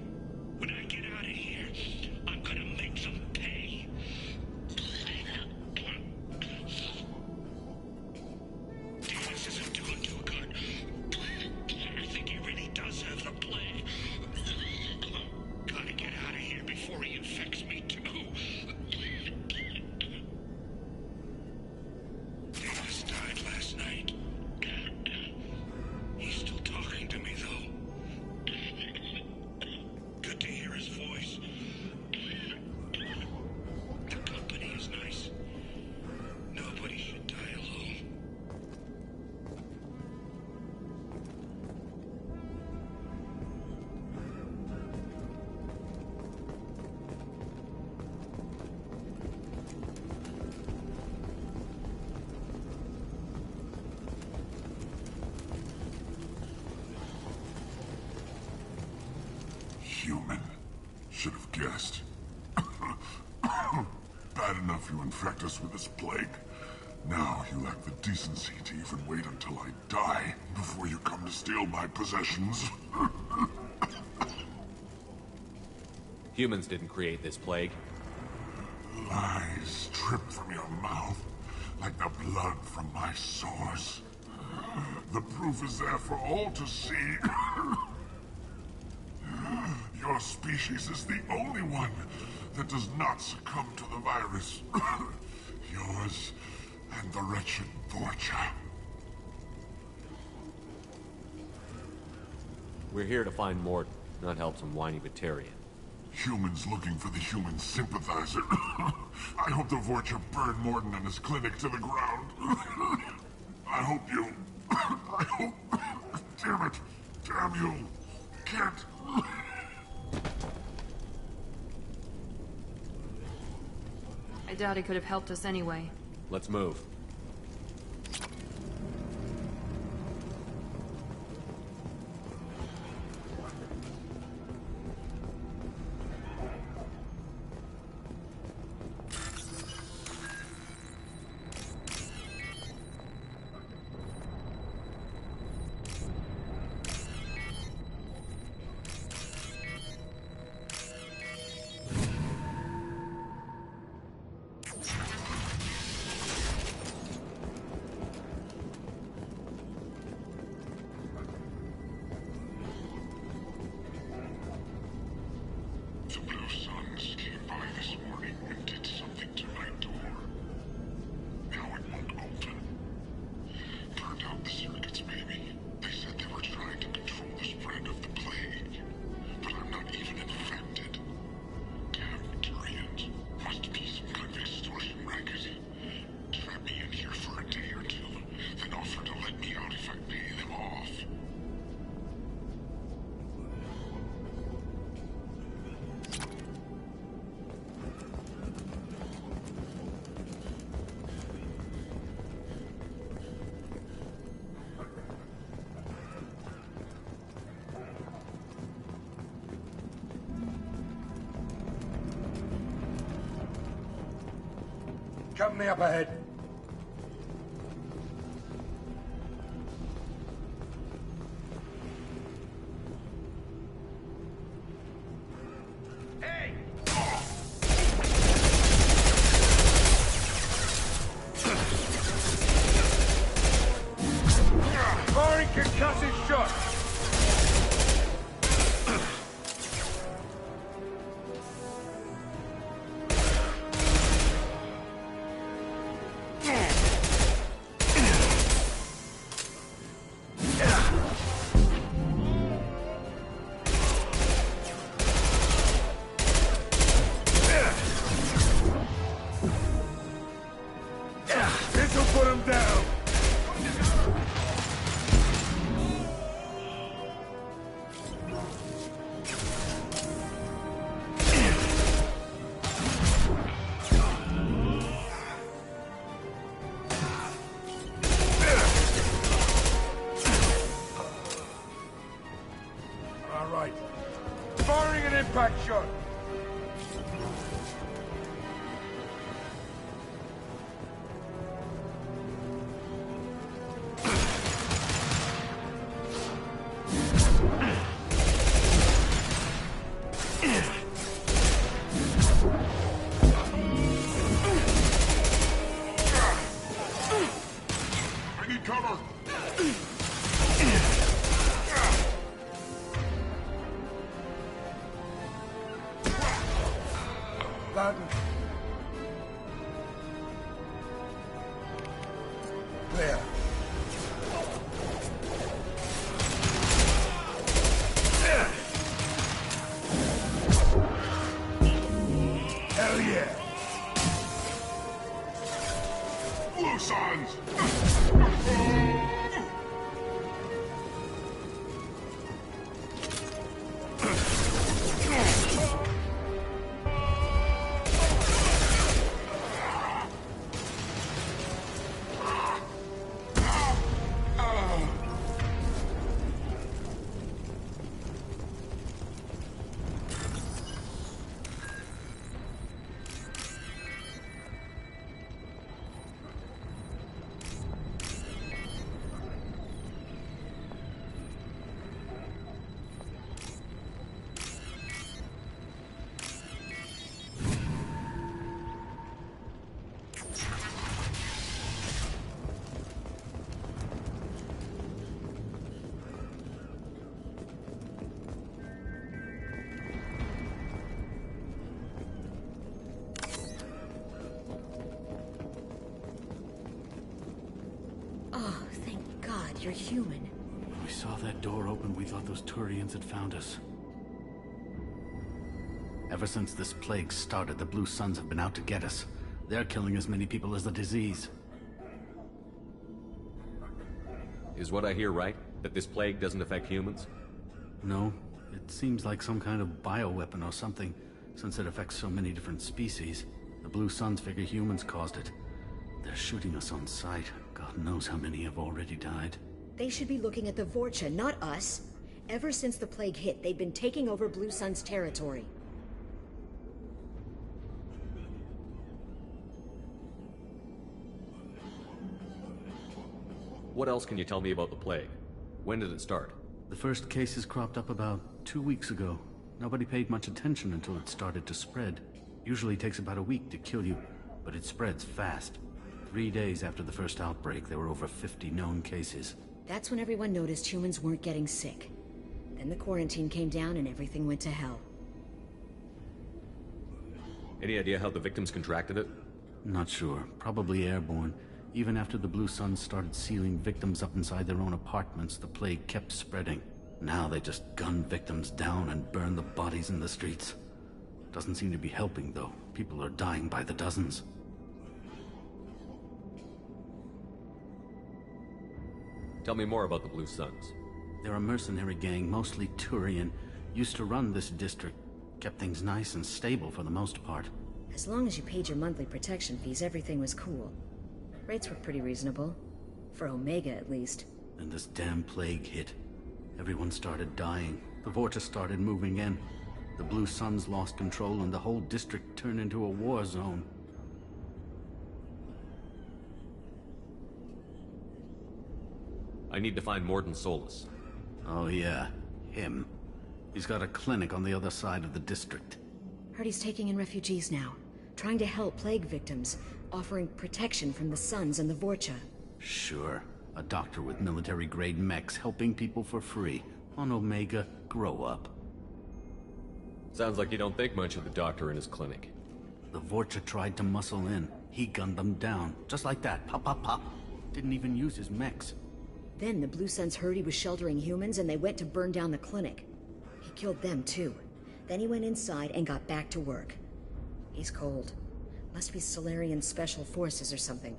When I get out of here, I'm gonna make them pay. This isn't doing too good. I think he really does have the plague. Gotta get out of here before he infects me too. Davis died last night. He's still talking to me though. Good to hear his voice. The company is nice. Nobody should die alone. Human. Should have guessed. Bad enough you infect us with this plague. Now you lack the decency to even wait until I die before you come to steal my possessions. Humans didn't create this plague. Lies drip from your mouth like the blood from my sores. The proof is there for all to see. Your species is the only one that does not succumb to the virus. Yours and the wretched Vorcha. We're here to find Morton, not help some whiny Batarian. Humans looking for the human sympathizer. I hope the Vorcha burn Morton and his clinic to the ground. I hope you... I hope... Damn it. Damn you. Can't... I doubt he could have helped us anyway. Let's move. The Blue Suns came by this morning and did something to my door. Now it won't open. Turned out the circuits, maybe. They said they were trying to control the spread of the plague. But I'm not even infected. Damn Turians. Must be some kind of extortion racket. Trap me in here for a day or two, then offer to let me out if I pay them off. Company up ahead. Hey! Firing concussive shot. This'll put him down. tight shut. I need cover! Laden. Clear. Hell yeah! Blue Suns! Oh, thank God, you're human. When we saw that door open, we thought those Turians had found us. Ever since this plague started, the Blue Suns have been out to get us. They're killing as many people as the disease. Is what I hear right? That this plague doesn't affect humans? No, it seems like some kind of bioweapon or something, since it affects so many different species. The Blue Suns figure humans caused it. They're shooting us on sight. God knows how many have already died. They should be looking at the Vorcha, not us. Ever since the plague hit, they've been taking over Blue Sun's territory. What else can you tell me about the plague? When did it start? The first cases cropped up about 2 weeks ago. Nobody paid much attention until it started to spread. Usually takes about a week to kill you, but it spreads fast. 3 days after the first outbreak, there were over 50 known cases. That's when everyone noticed humans weren't getting sick. Then the quarantine came down and everything went to hell. Any idea how the victims contracted it? Not sure. Probably airborne. Even after the Blue Suns started sealing victims up inside their own apartments, the plague kept spreading. Now they just gun victims down and burn the bodies in the streets. Doesn't seem to be helping, though. People are dying by the dozens. Tell me more about the Blue Suns. They're a mercenary gang, mostly Turian. Used to run this district. Kept things nice and stable for the most part. As long as you paid your monthly protection fees, everything was cool. Rates were pretty reasonable. For Omega, at least. Then this damn plague hit. Everyone started dying. The Vorta started moving in. The Blue Suns lost control and the whole district turned into a war zone. I need to find Morden Solus. Oh yeah, him. He's got a clinic on the other side of the district. Heard he's taking in refugees now. Trying to help plague victims. Offering protection from the Suns and the Vorcha. Sure. A doctor with military-grade mechs helping people for free. On Omega, grow up. Sounds like you don't think much of the doctor in his clinic. The Vorcha tried to muscle in. He gunned them down. Just like that. Pop, pop, pop. Didn't even use his mechs. Then the Blue Suns heard he was sheltering humans and they went to burn down the clinic. He killed them too. Then he went inside and got back to work. He's cold. Must be Solarian Special Forces or something.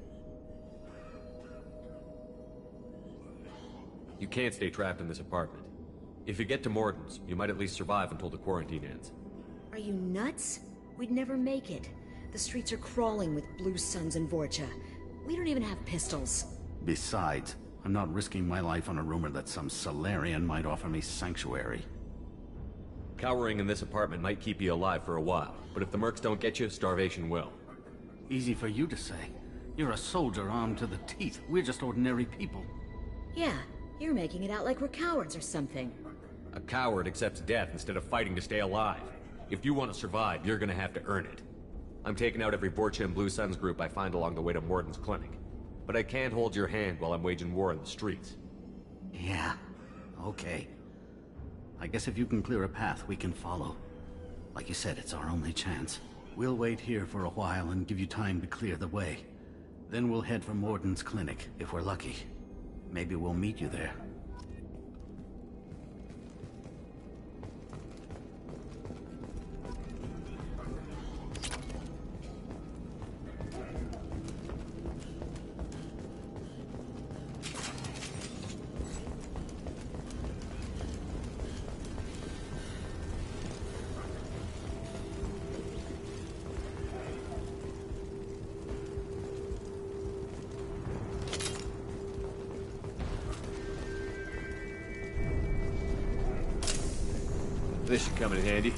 You can't stay trapped in this apartment. If you get to Morden's, you might at least survive until the quarantine ends. Are you nuts? We'd never make it. The streets are crawling with Blue Suns and Vorcha. We don't even have pistols. Besides, I'm not risking my life on a rumor that some Solarian might offer me sanctuary. Cowering in this apartment might keep you alive for a while, but if the mercs don't get you, starvation will. Easy for you to say. You're a soldier armed to the teeth. We're just ordinary people. Yeah, you're making it out like we're cowards or something. A coward accepts death instead of fighting to stay alive. If you want to survive, you're gonna have to earn it. I'm taking out every Borcha and Blue Suns group I find along the way to Morden's clinic. But I can't hold your hand while I'm waging war in the streets. Yeah, okay. I guess if you can clear a path, we can follow. Like you said, it's our only chance. We'll wait here for a while and give you time to clear the way. Then we'll head for Morden's clinic, if we're lucky. Maybe we'll meet you there. This should come in handy.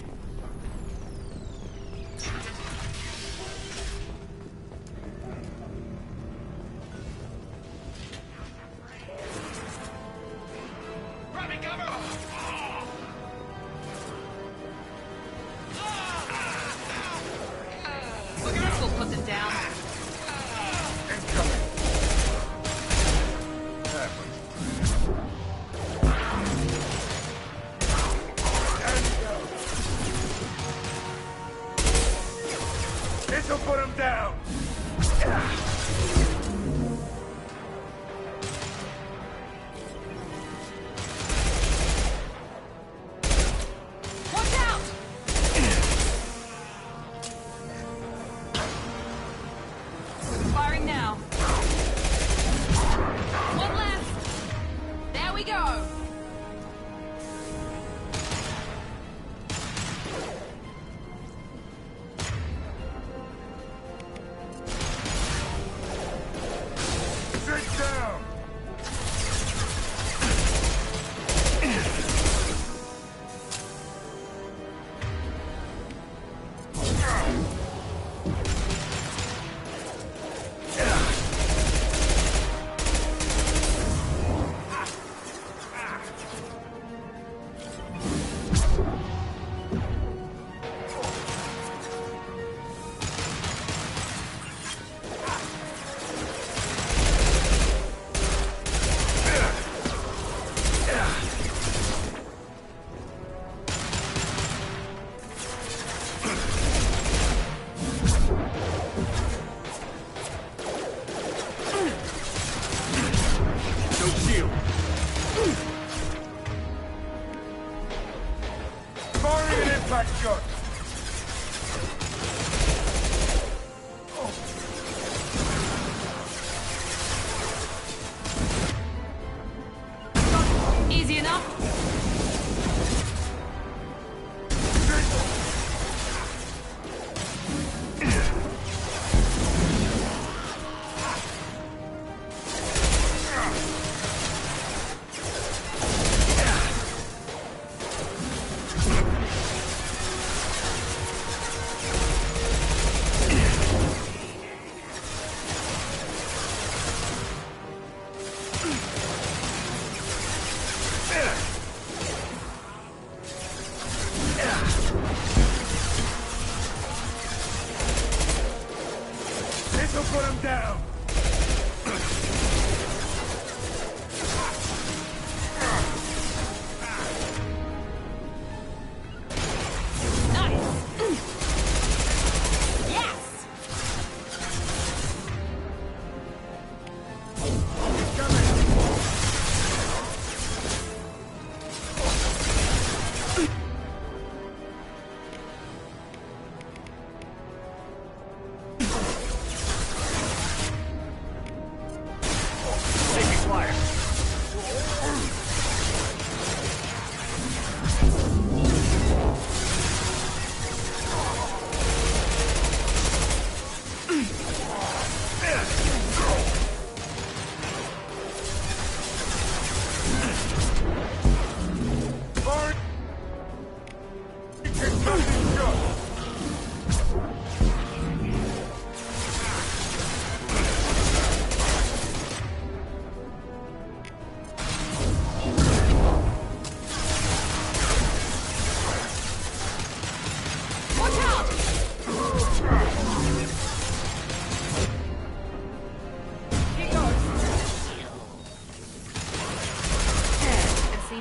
We'll put them down. This'll put him down! Watch out! Firing now. One left. There we go. Sit down! Firing an impact shot! Easy enough.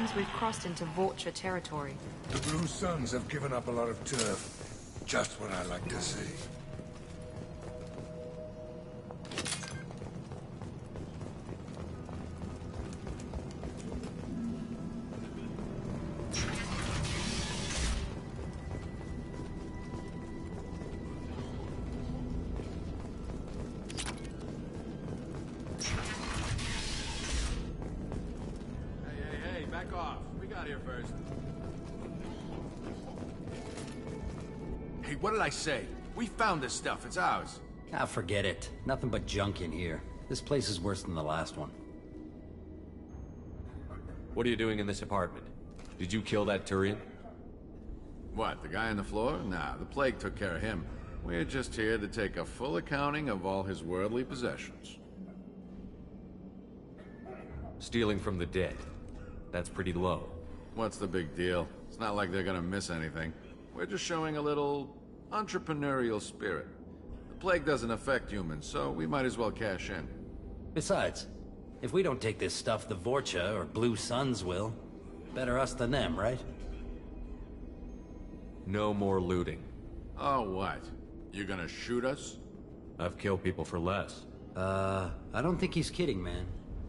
seems we've crossed into vulture territory. The Blue Suns have given up a lot of turf. Just what I like to see. Hey, back off. We got here first. Hey, what did I say? We found this stuff. It's ours. Ah, forget it. Nothing but junk in here. This place is worse than the last one. What are you doing in this apartment? Did you kill that Turian? What, the guy on the floor? Nah, the plague took care of him. We're just here to take a full accounting of all his worldly possessions. Stealing from the dead. That's pretty low. What's the big deal? It's not like they're gonna miss anything. We're just showing a little entrepreneurial spirit. The plague doesn't affect humans, so we might as well cash in. Besides, if we don't take this stuff, the Vorcha or Blue Suns will. Better us than them, right? No more looting. Oh, what? You gonna shoot us? I've killed people for less. I don't think he's kidding, man.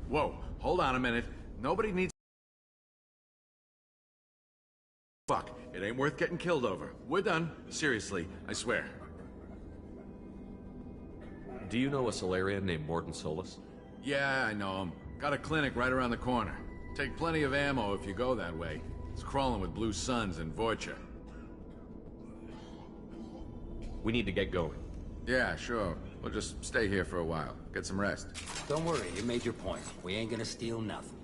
Whoa, hold on a minute. Nobody needs... Fuck, it ain't worth getting killed over. We're done. Seriously, I swear. Do you know a Solarian named Morton Solus? Yeah, I know him. Got a clinic right around the corner. Take plenty of ammo if you go that way. It's crawling with Blue Suns and Vorcha. We need to get going. Yeah, sure. We'll just stay here for a while. Get some rest. Don't worry, you made your point. We ain't gonna steal nothing.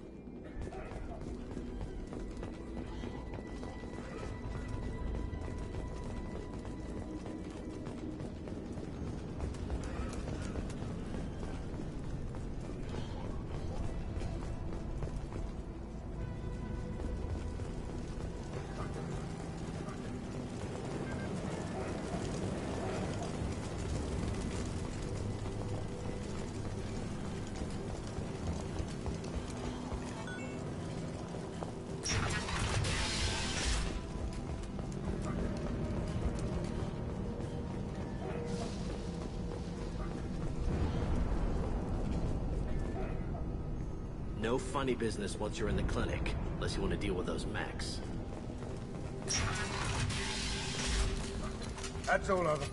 No funny business once you're in the clinic, unless you want to deal with those mechs. That's all of them.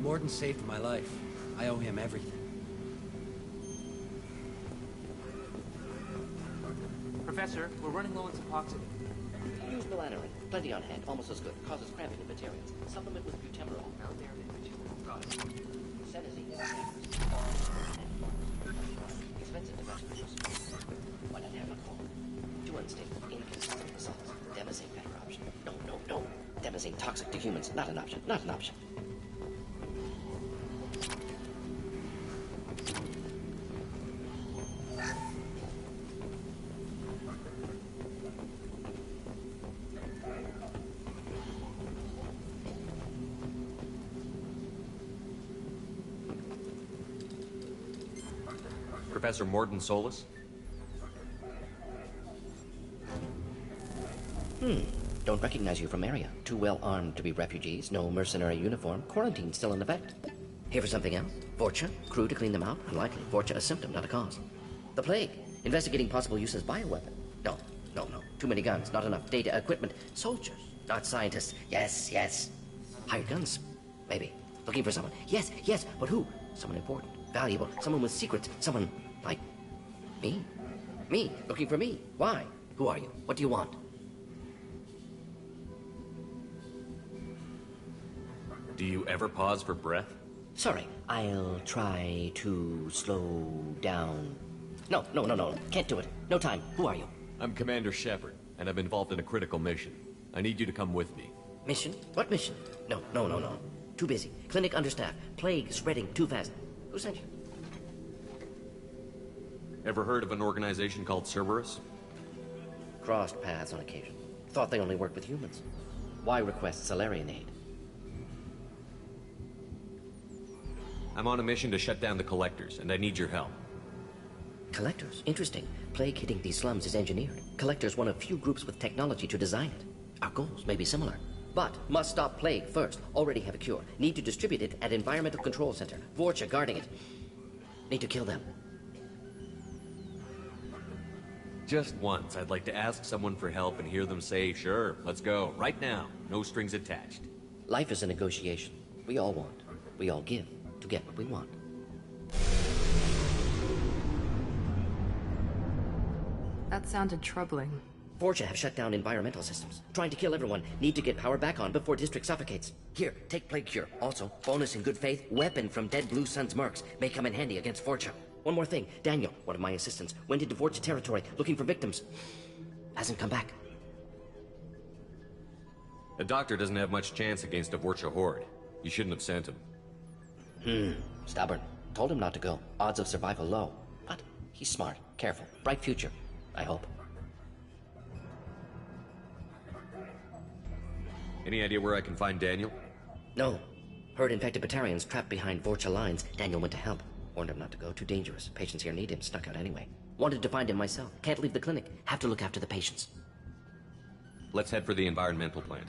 Morton saved my life. I owe him everything. Professor, we're running low on Suboxone. Use melanorin. Plenty on hand. Almost as good. Causes cramping in vegetarians. Supplement with butemurol. Out there in Senazine. Expensive to mass produce. Why not have it all? Too unstable. Inconsistent results. Demazine better option. No. Demazine toxic to humans. Not an option. Not an option. Professor Morton Solus? Don't recognize you from area. Too well armed to be refugees. No mercenary uniform. Quarantine still in effect. Here for something else? Vorcha? Crew to clean them out? Unlikely. Vorcha a symptom, not a cause. The plague. Investigating possible use as bioweapon. No. Too many guns. Not enough data, equipment. Soldiers. Not scientists. Yes. Hired guns. Maybe. Looking for someone. Yes. But who? Someone important. Valuable. Someone with secrets. Someone like me. Me. Looking for me. Why? Who are you? What do you want? Do you ever pause for breath? Sorry, I'll try to slow down. No. Can't do it. No time. Who are you? I'm Commander Shepard, and I'm involved in a critical mission. I need you to come with me. Mission? What mission? No. Too busy. Clinic understaffed. Plague spreading too fast. Who sent you? Ever heard of an organization called Cerberus? Crossed paths on occasion. Thought they only worked with humans. Why request Solarian aid? I'm on a mission to shut down the collectors, and I need your help. Collectors? Interesting. Plague hitting these slums is engineered. Collectors one of few groups with technology to design it. Our goals may be similar. But must stop plague first. Already have a cure. Need to distribute it at Environmental Control Center. Vorcha guarding it. Need to kill them. Just once, I'd like to ask someone for help and hear them say, sure, let's go, right now. No strings attached. Life is a negotiation. We all want. We all give to get what we want. That sounded troubling. Vorcha have shut down environmental systems. Trying to kill everyone. Need to get power back on before District suffocates. Here, take Plague Cure. Also, bonus in good faith, weapon from dead Blue Sun's mercs. May come in handy against Vorcha. One more thing. Daniel, one of my assistants, went into Vorcha territory looking for victims. Hasn't come back. The doctor doesn't have much chance against a Vorcha horde. You shouldn't have sent him. Stubborn. Told him not to go. Odds of survival low. But he's smart, careful, bright future. I hope. Any idea where I can find Daniel? No. Heard infected Batarians trapped behind Vorcha lines. Daniel went to help. Warned him not to go. Too dangerous. Patients here need him. Snuck out anyway. Wanted to find him myself. Can't leave the clinic. Have to look after the patients. Let's head for the environmental plant.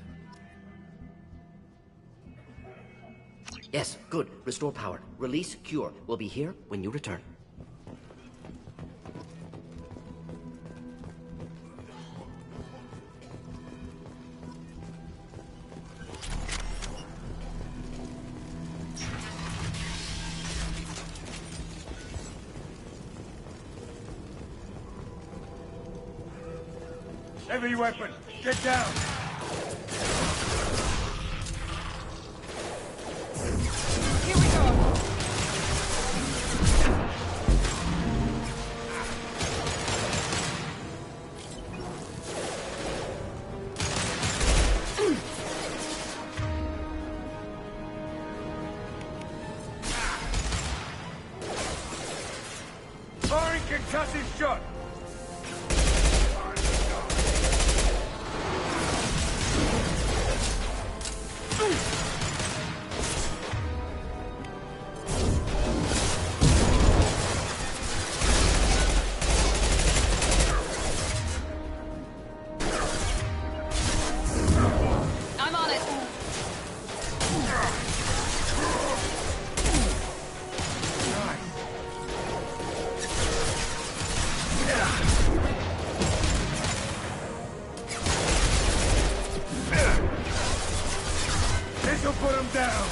Yes, good. Restore power. Release Cure. We'll be here when you return. Heavy weapon! Get down! Here we go! Firing concussive shot! I'm on it! This'll put him down!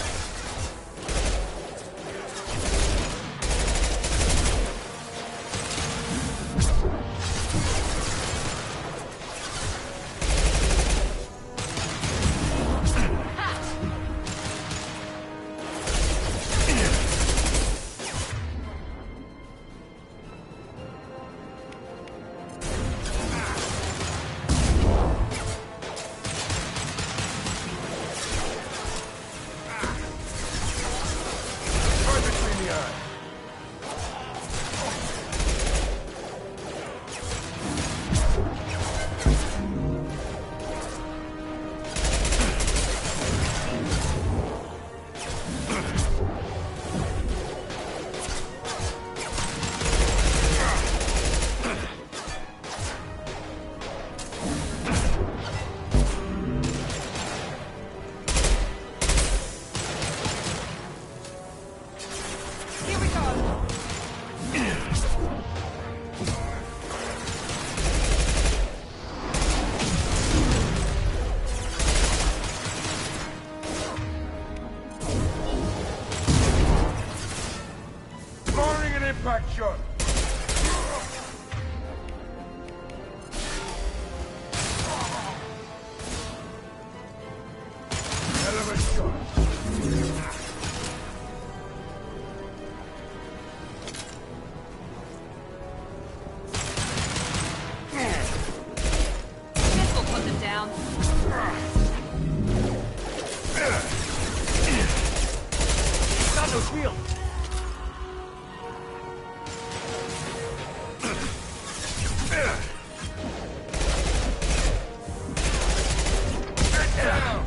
Right between the eyes. Here we go! Firing an impact shot! Hell of a shot! This will put them down. Got no shield! Get down!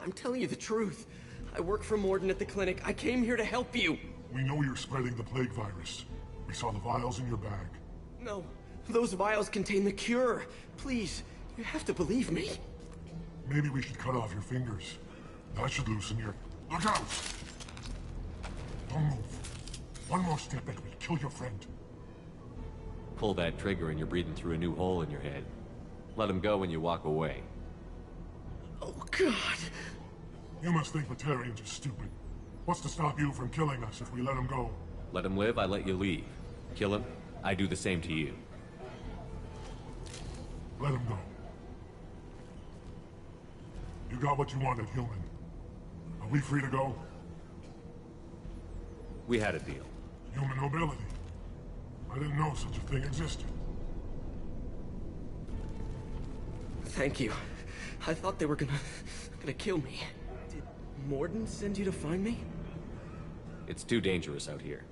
I'm telling you the truth. I work for Morden at the clinic. I came here to help you. We know you're spreading the plague virus. We saw the vials in your bag. No, those vials contain the cure. Please, you have to believe me. Maybe we should cut off your fingers. That should loosen your... Look out! Don't move. One more step and we'll kill your friend. Pull that trigger and you're breathing through a new hole in your head. Let him go when you walk away. Oh, God. You must think Batarians are stupid. What's to stop you from killing us if we let him go? Let him live, I let you leave. Kill him, I do the same to you. Let him go. You got what you wanted, human. Are we free to go? We had a deal. Human mobility. I didn't know such a thing existed. Thank you. I thought they were gonna kill me. Did Morden send you to find me? It's too dangerous out here.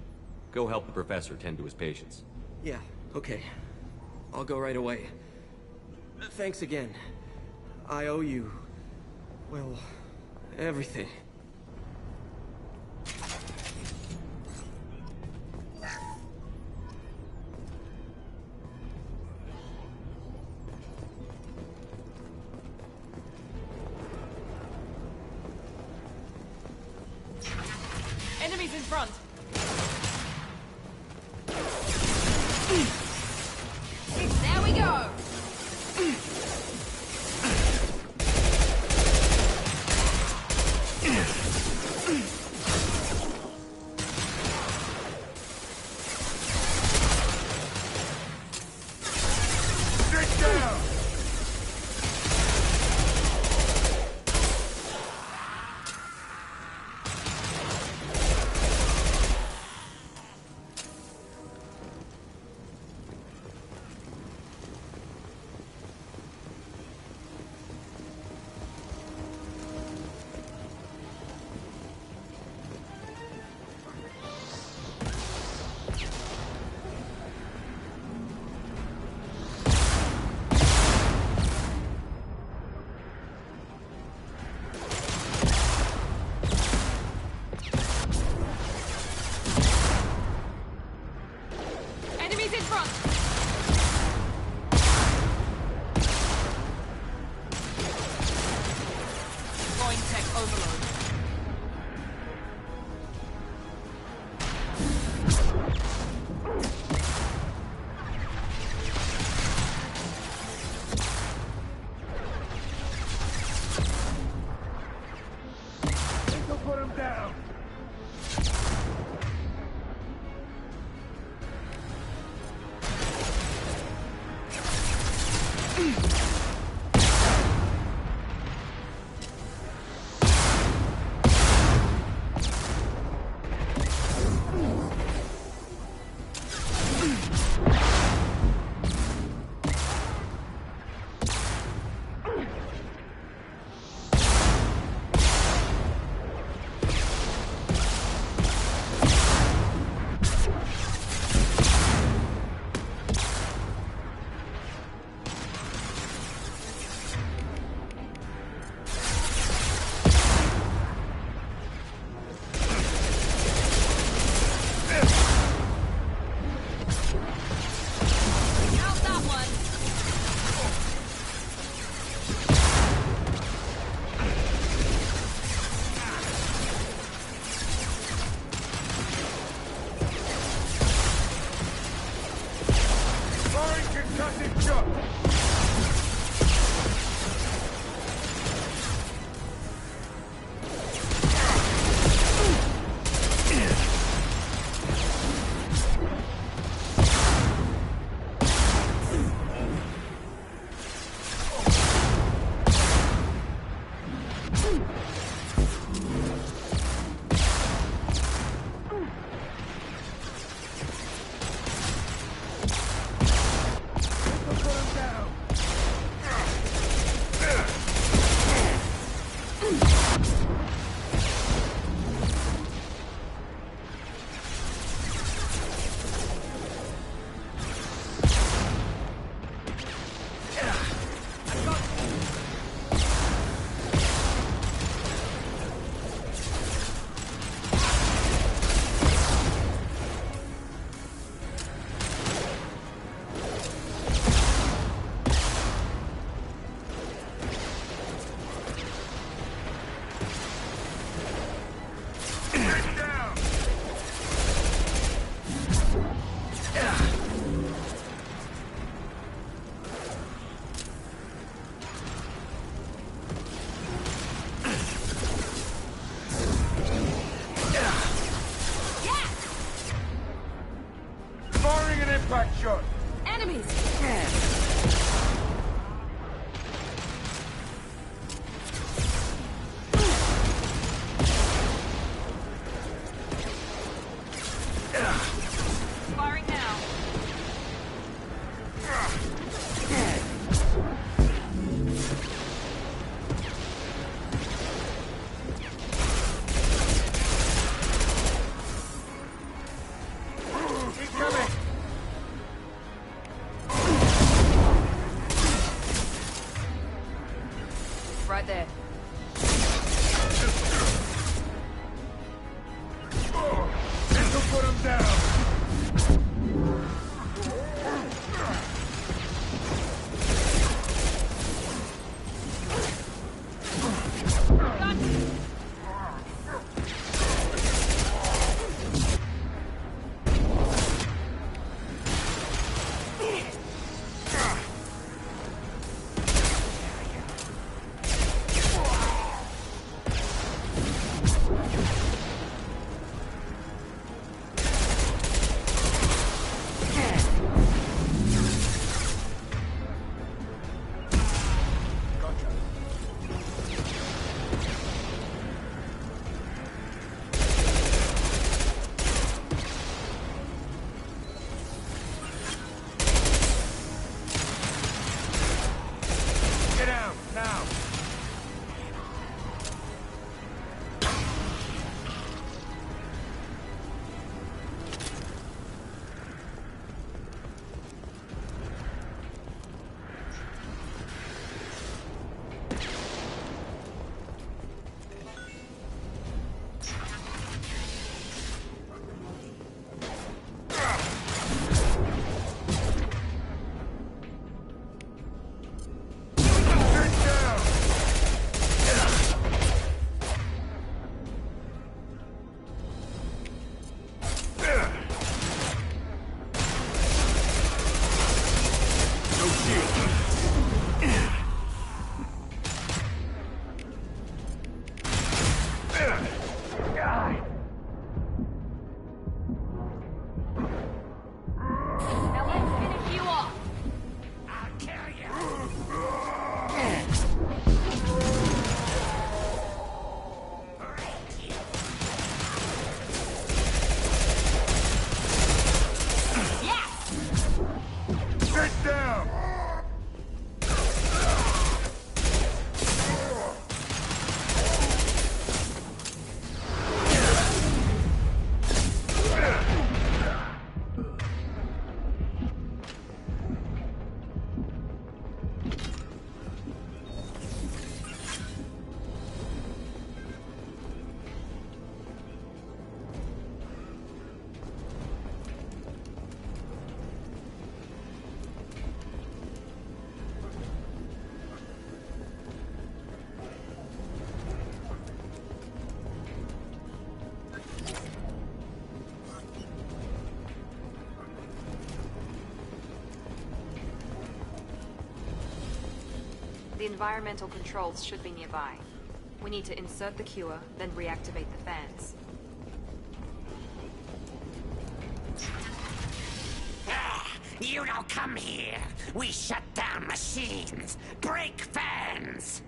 Go help the professor tend to his patients. Yeah, okay. I'll go right away. Thanks again. I owe you... well, everything. Enemies in front! There we go! Get down! Enemies in front! Deploying tech overload. Go put him down! right there. This'll put him down! Get out, now! Now let's finish you off. Sit down! The environmental controls should be nearby. We need to insert the cure, then reactivate the fans. You don't come here. We shut down machines, break fans.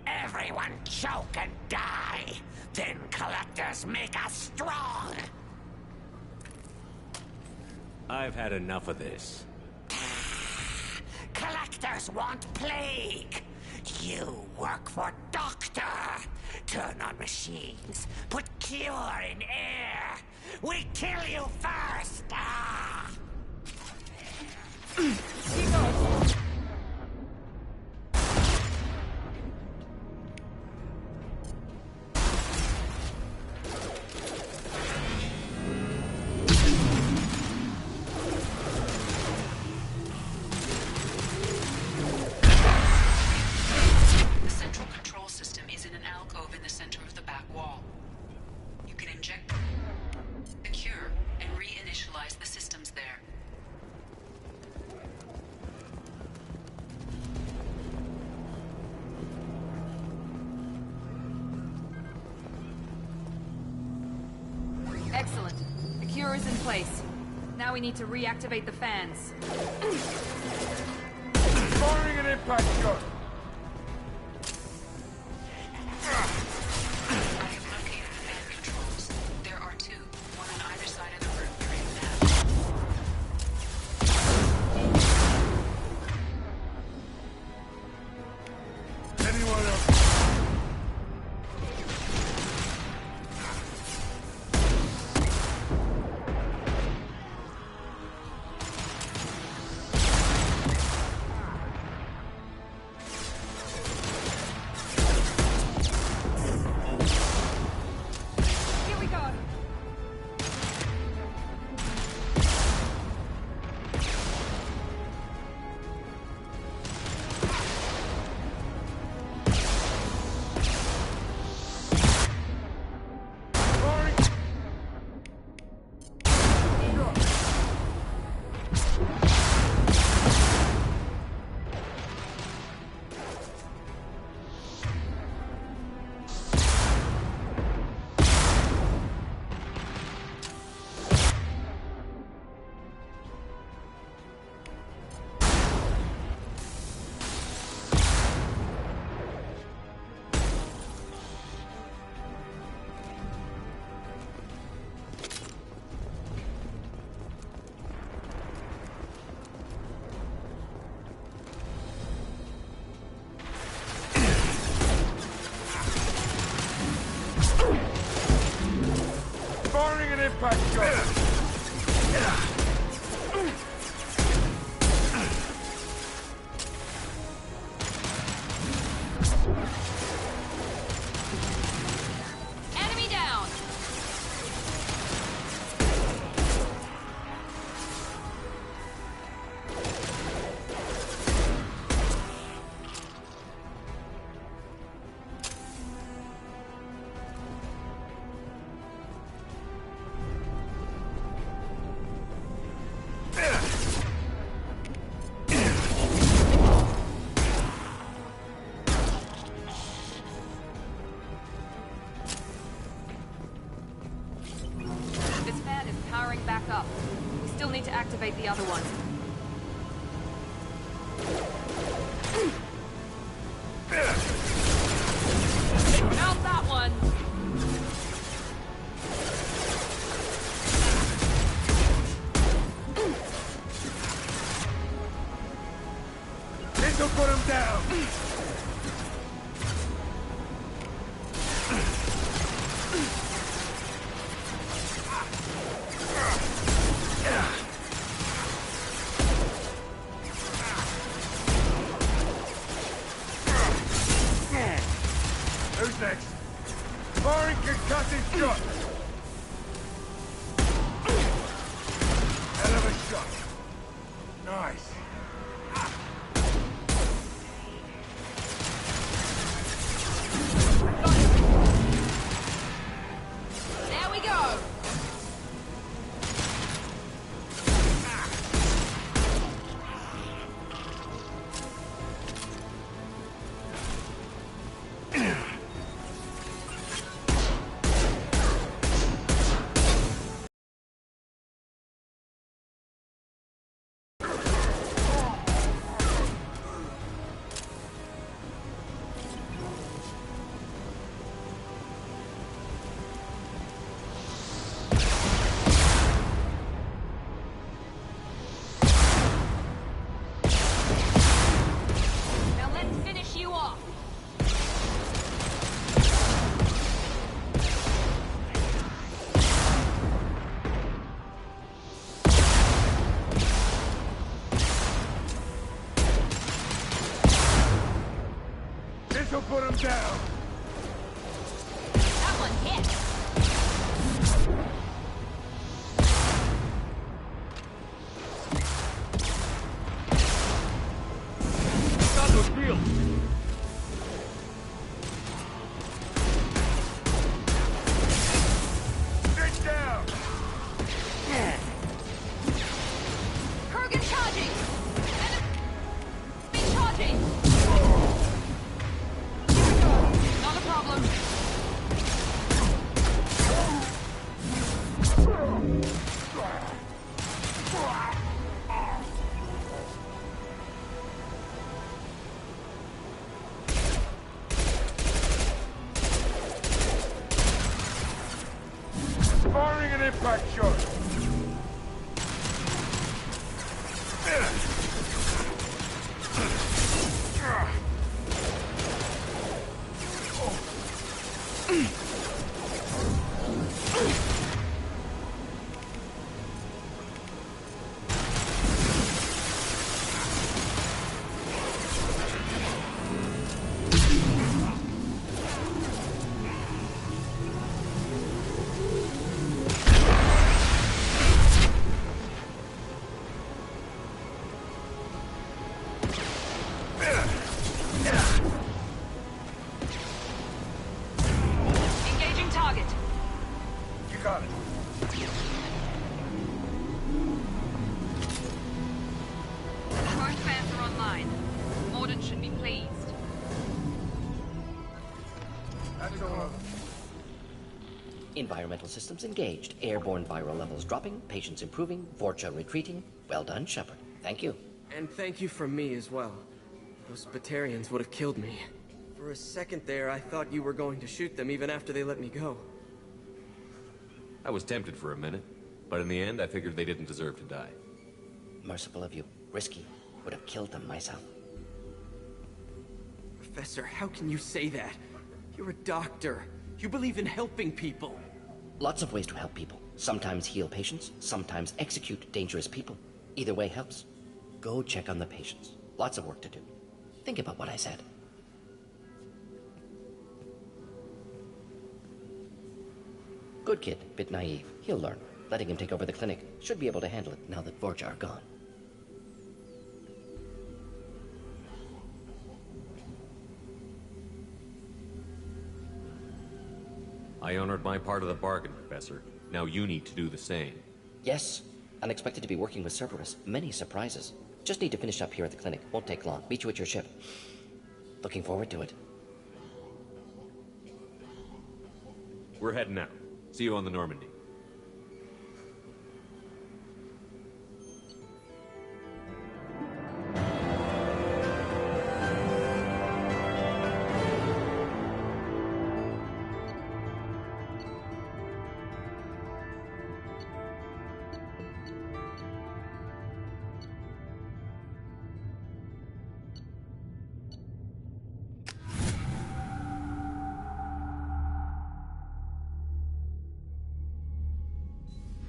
Everyone choke and die. Then collectors make us strong. I've had enough of this. Collectors want plague. You work for Doctor. Turn on machines. Put cure in air. We kill you first. Ah! The central control system is in an alcove in the center of the back wall. You can inject the cure and reinitialize the systems there. Excellent. The cure is in place. Now we need to reactivate the fans. Firing an impact gun! I have located the fan controls. There are two, one on either side of the room you're in now. Anyone else? impact shot! Enemy down! This fan is powering back up. We still need to activate the other one. Out that one! This'll put him down! Who's next? Firing concussive shot! Hell of a shot. Nice. There we go! Now let's finish you off! This'll put him down! That one hit! Got the field! Sit down! Kurgan charging! Enemy charging! Not a problem. Firing an impact shot! Engaging target. You got it. Both fans are online. Morden should be pleased. That's all. Environmental systems engaged. Airborne viral levels dropping. Patients improving. Vorcha retreating. Well done, Shepard. Thank you. And thank you from me as well. Those Batarians would have killed me. For a second there, I thought you were going to shoot them even after they let me go. I was tempted for a minute, but in the end, I figured they didn't deserve to die. Merciful of you. Risky. Would have killed them myself. Professor, how can you say that? You're a doctor. You believe in helping people. Lots of ways to help people. Sometimes heal patients, sometimes execute dangerous people. Either way helps. Go check on the patients. Lots of work to do. Think about what I said. Good kid, bit naive. He'll learn. Letting him take over the clinic should be able to handle it now that Vorcha are gone. I honored my part of the bargain, Professor. Now you need to do the same. Yes. Unexpected to be working with Cerberus. Many surprises. Just need to finish up here at the clinic. Won't take long. Meet you at your ship. Looking forward to it. We're heading out. See you on the Normandy.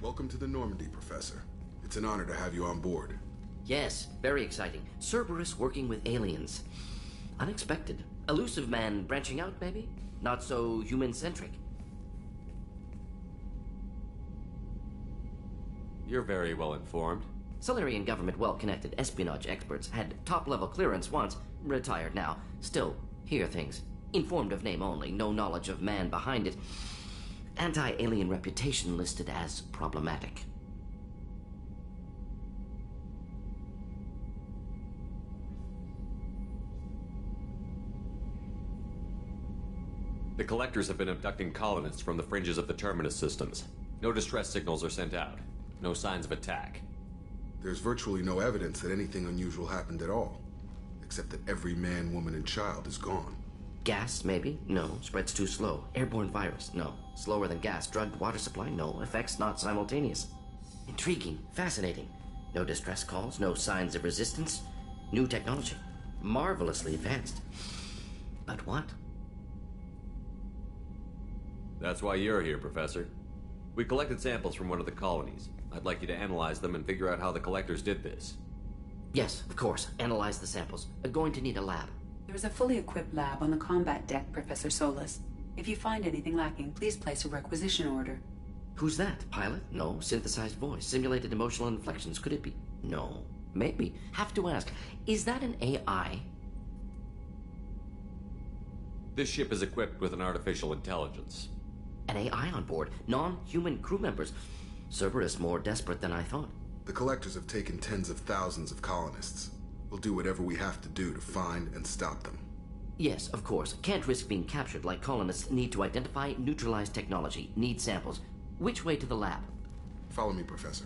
Welcome to the Normandy, Professor. It's an honor to have you on board. Yes, very exciting. Cerberus working with aliens. Unexpected. Elusive man branching out, maybe? Not so human-centric. You're very well informed. Solarian government well-connected espionage experts had top-level clearance once, retired now. Still, hear things. Informed of name only, no knowledge of man behind it. Anti-alien reputation listed as problematic. The Collectors have been abducting colonists from the fringes of the Terminus systems. No distress signals are sent out. No signs of attack. There's virtually no evidence that anything unusual happened at all. Except that every man, woman, and child is gone. Gas, maybe? No. Spreads too slow. Airborne virus? No. Slower than gas. Drugged water supply? No. Effects not simultaneous. Intriguing. Fascinating. No distress calls. No signs of resistance. New technology. Marvelously advanced. But what? That's why you're here, Professor. We collected samples from one of the colonies. I'd like you to analyze them and figure out how the Collectors did this. Yes, of course. Analyze the samples. Going to need a lab. There's a fully equipped lab on the combat deck, Professor Solis. If you find anything lacking, please place a requisition order. Who's that? Pilot? No. Synthesized voice. Simulated emotional inflections. Could it be? No. Maybe. Have to ask. Is that an AI? This ship is equipped with an artificial intelligence. An AI on board? Non-human crew members? Cerberus more desperate than I thought. The Collectors have taken tens of thousands of colonists. We'll do whatever we have to do to find and stop them. Yes, of course. Can't risk being captured like colonists need to identify, neutralize technology, need samples. Which way to the lab? Follow me, Professor.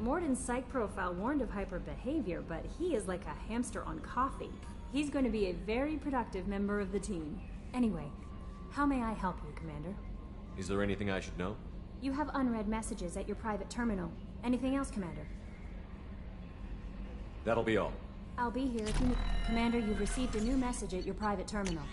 Morden's psych profile warned of hyper behavior, but he is like a hamster on coffee. He's going to be a very productive member of the team. Anyway, how may I help you, Commander? Is there anything I should know? You have unread messages at your private terminal. Anything else, Commander? That'll be all. I'll be here if you need... Commander, you've received a new message at your private terminal.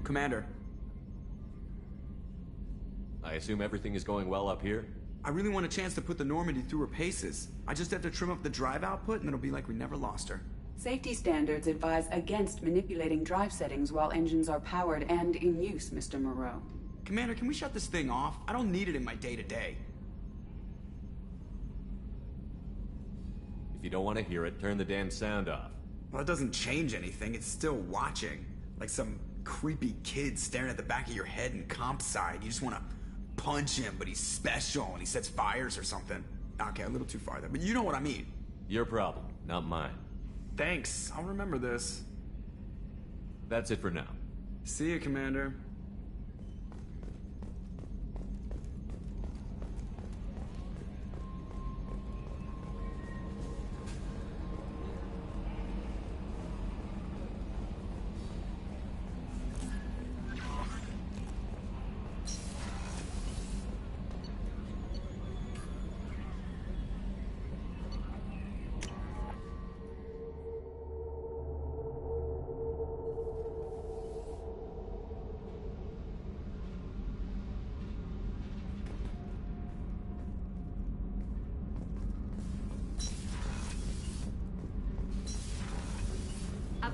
Commander. I assume everything is going well up here? I really want a chance to put the Normandy through her paces. I just have to trim up the drive output and it'll be like we never lost her. Safety standards advise against manipulating drive settings while engines are powered and in use, Mr. Moreau. Commander, can we shut this thing off? I don't need it in my day-to-day. If you don't want to hear it, turn the damn sound off. Well, it doesn't change anything. It's still watching. Like some creepy kid staring at the back of your head in comp side. You just want to punch him, but he's special and he sets fires or something. Okay, a little too far there, but you know what I mean. Your problem, not mine. Thanks. I'll remember this. That's it for now. See you, Commander.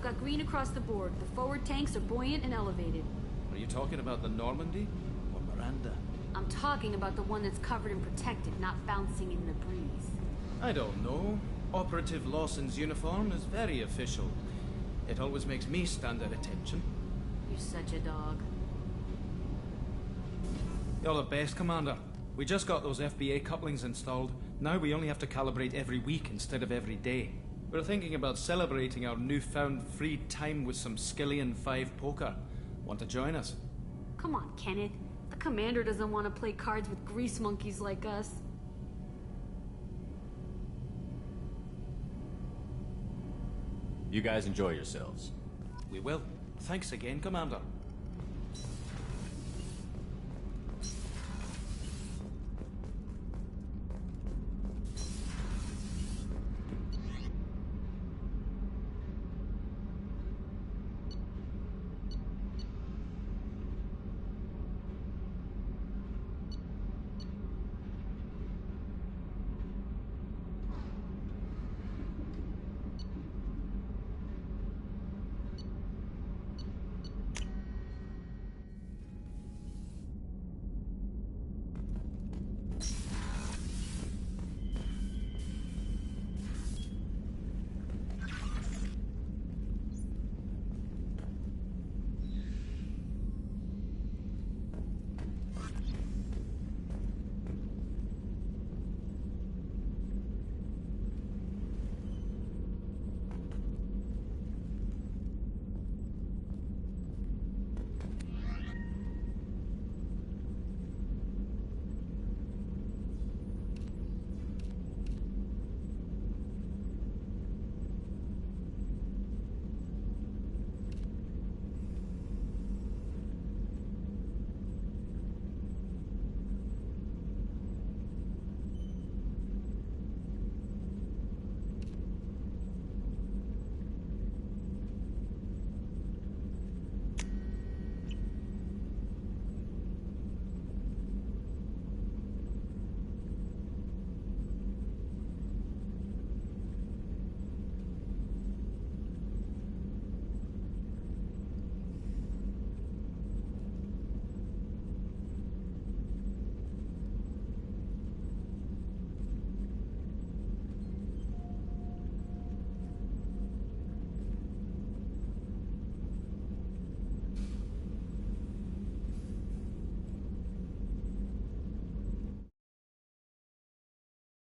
I've got green across the board. The forward tanks are buoyant and elevated. Are you talking about the Normandy or Miranda? I'm talking about the one that's covered and protected, not bouncing in the breeze. I don't know. Operative Lawson's uniform is very official. It always makes me stand at attention. You're such a dog. You're the best, Commander. We just got those FBA couplings installed. Now we only have to calibrate every week instead of every day. We're thinking about celebrating our newfound free time with some Skillian 5 poker. Want to join us? Come on, Kenneth. The commander doesn't want to play cards with grease monkeys like us. You guys enjoy yourselves. We will. Thanks again, Commander.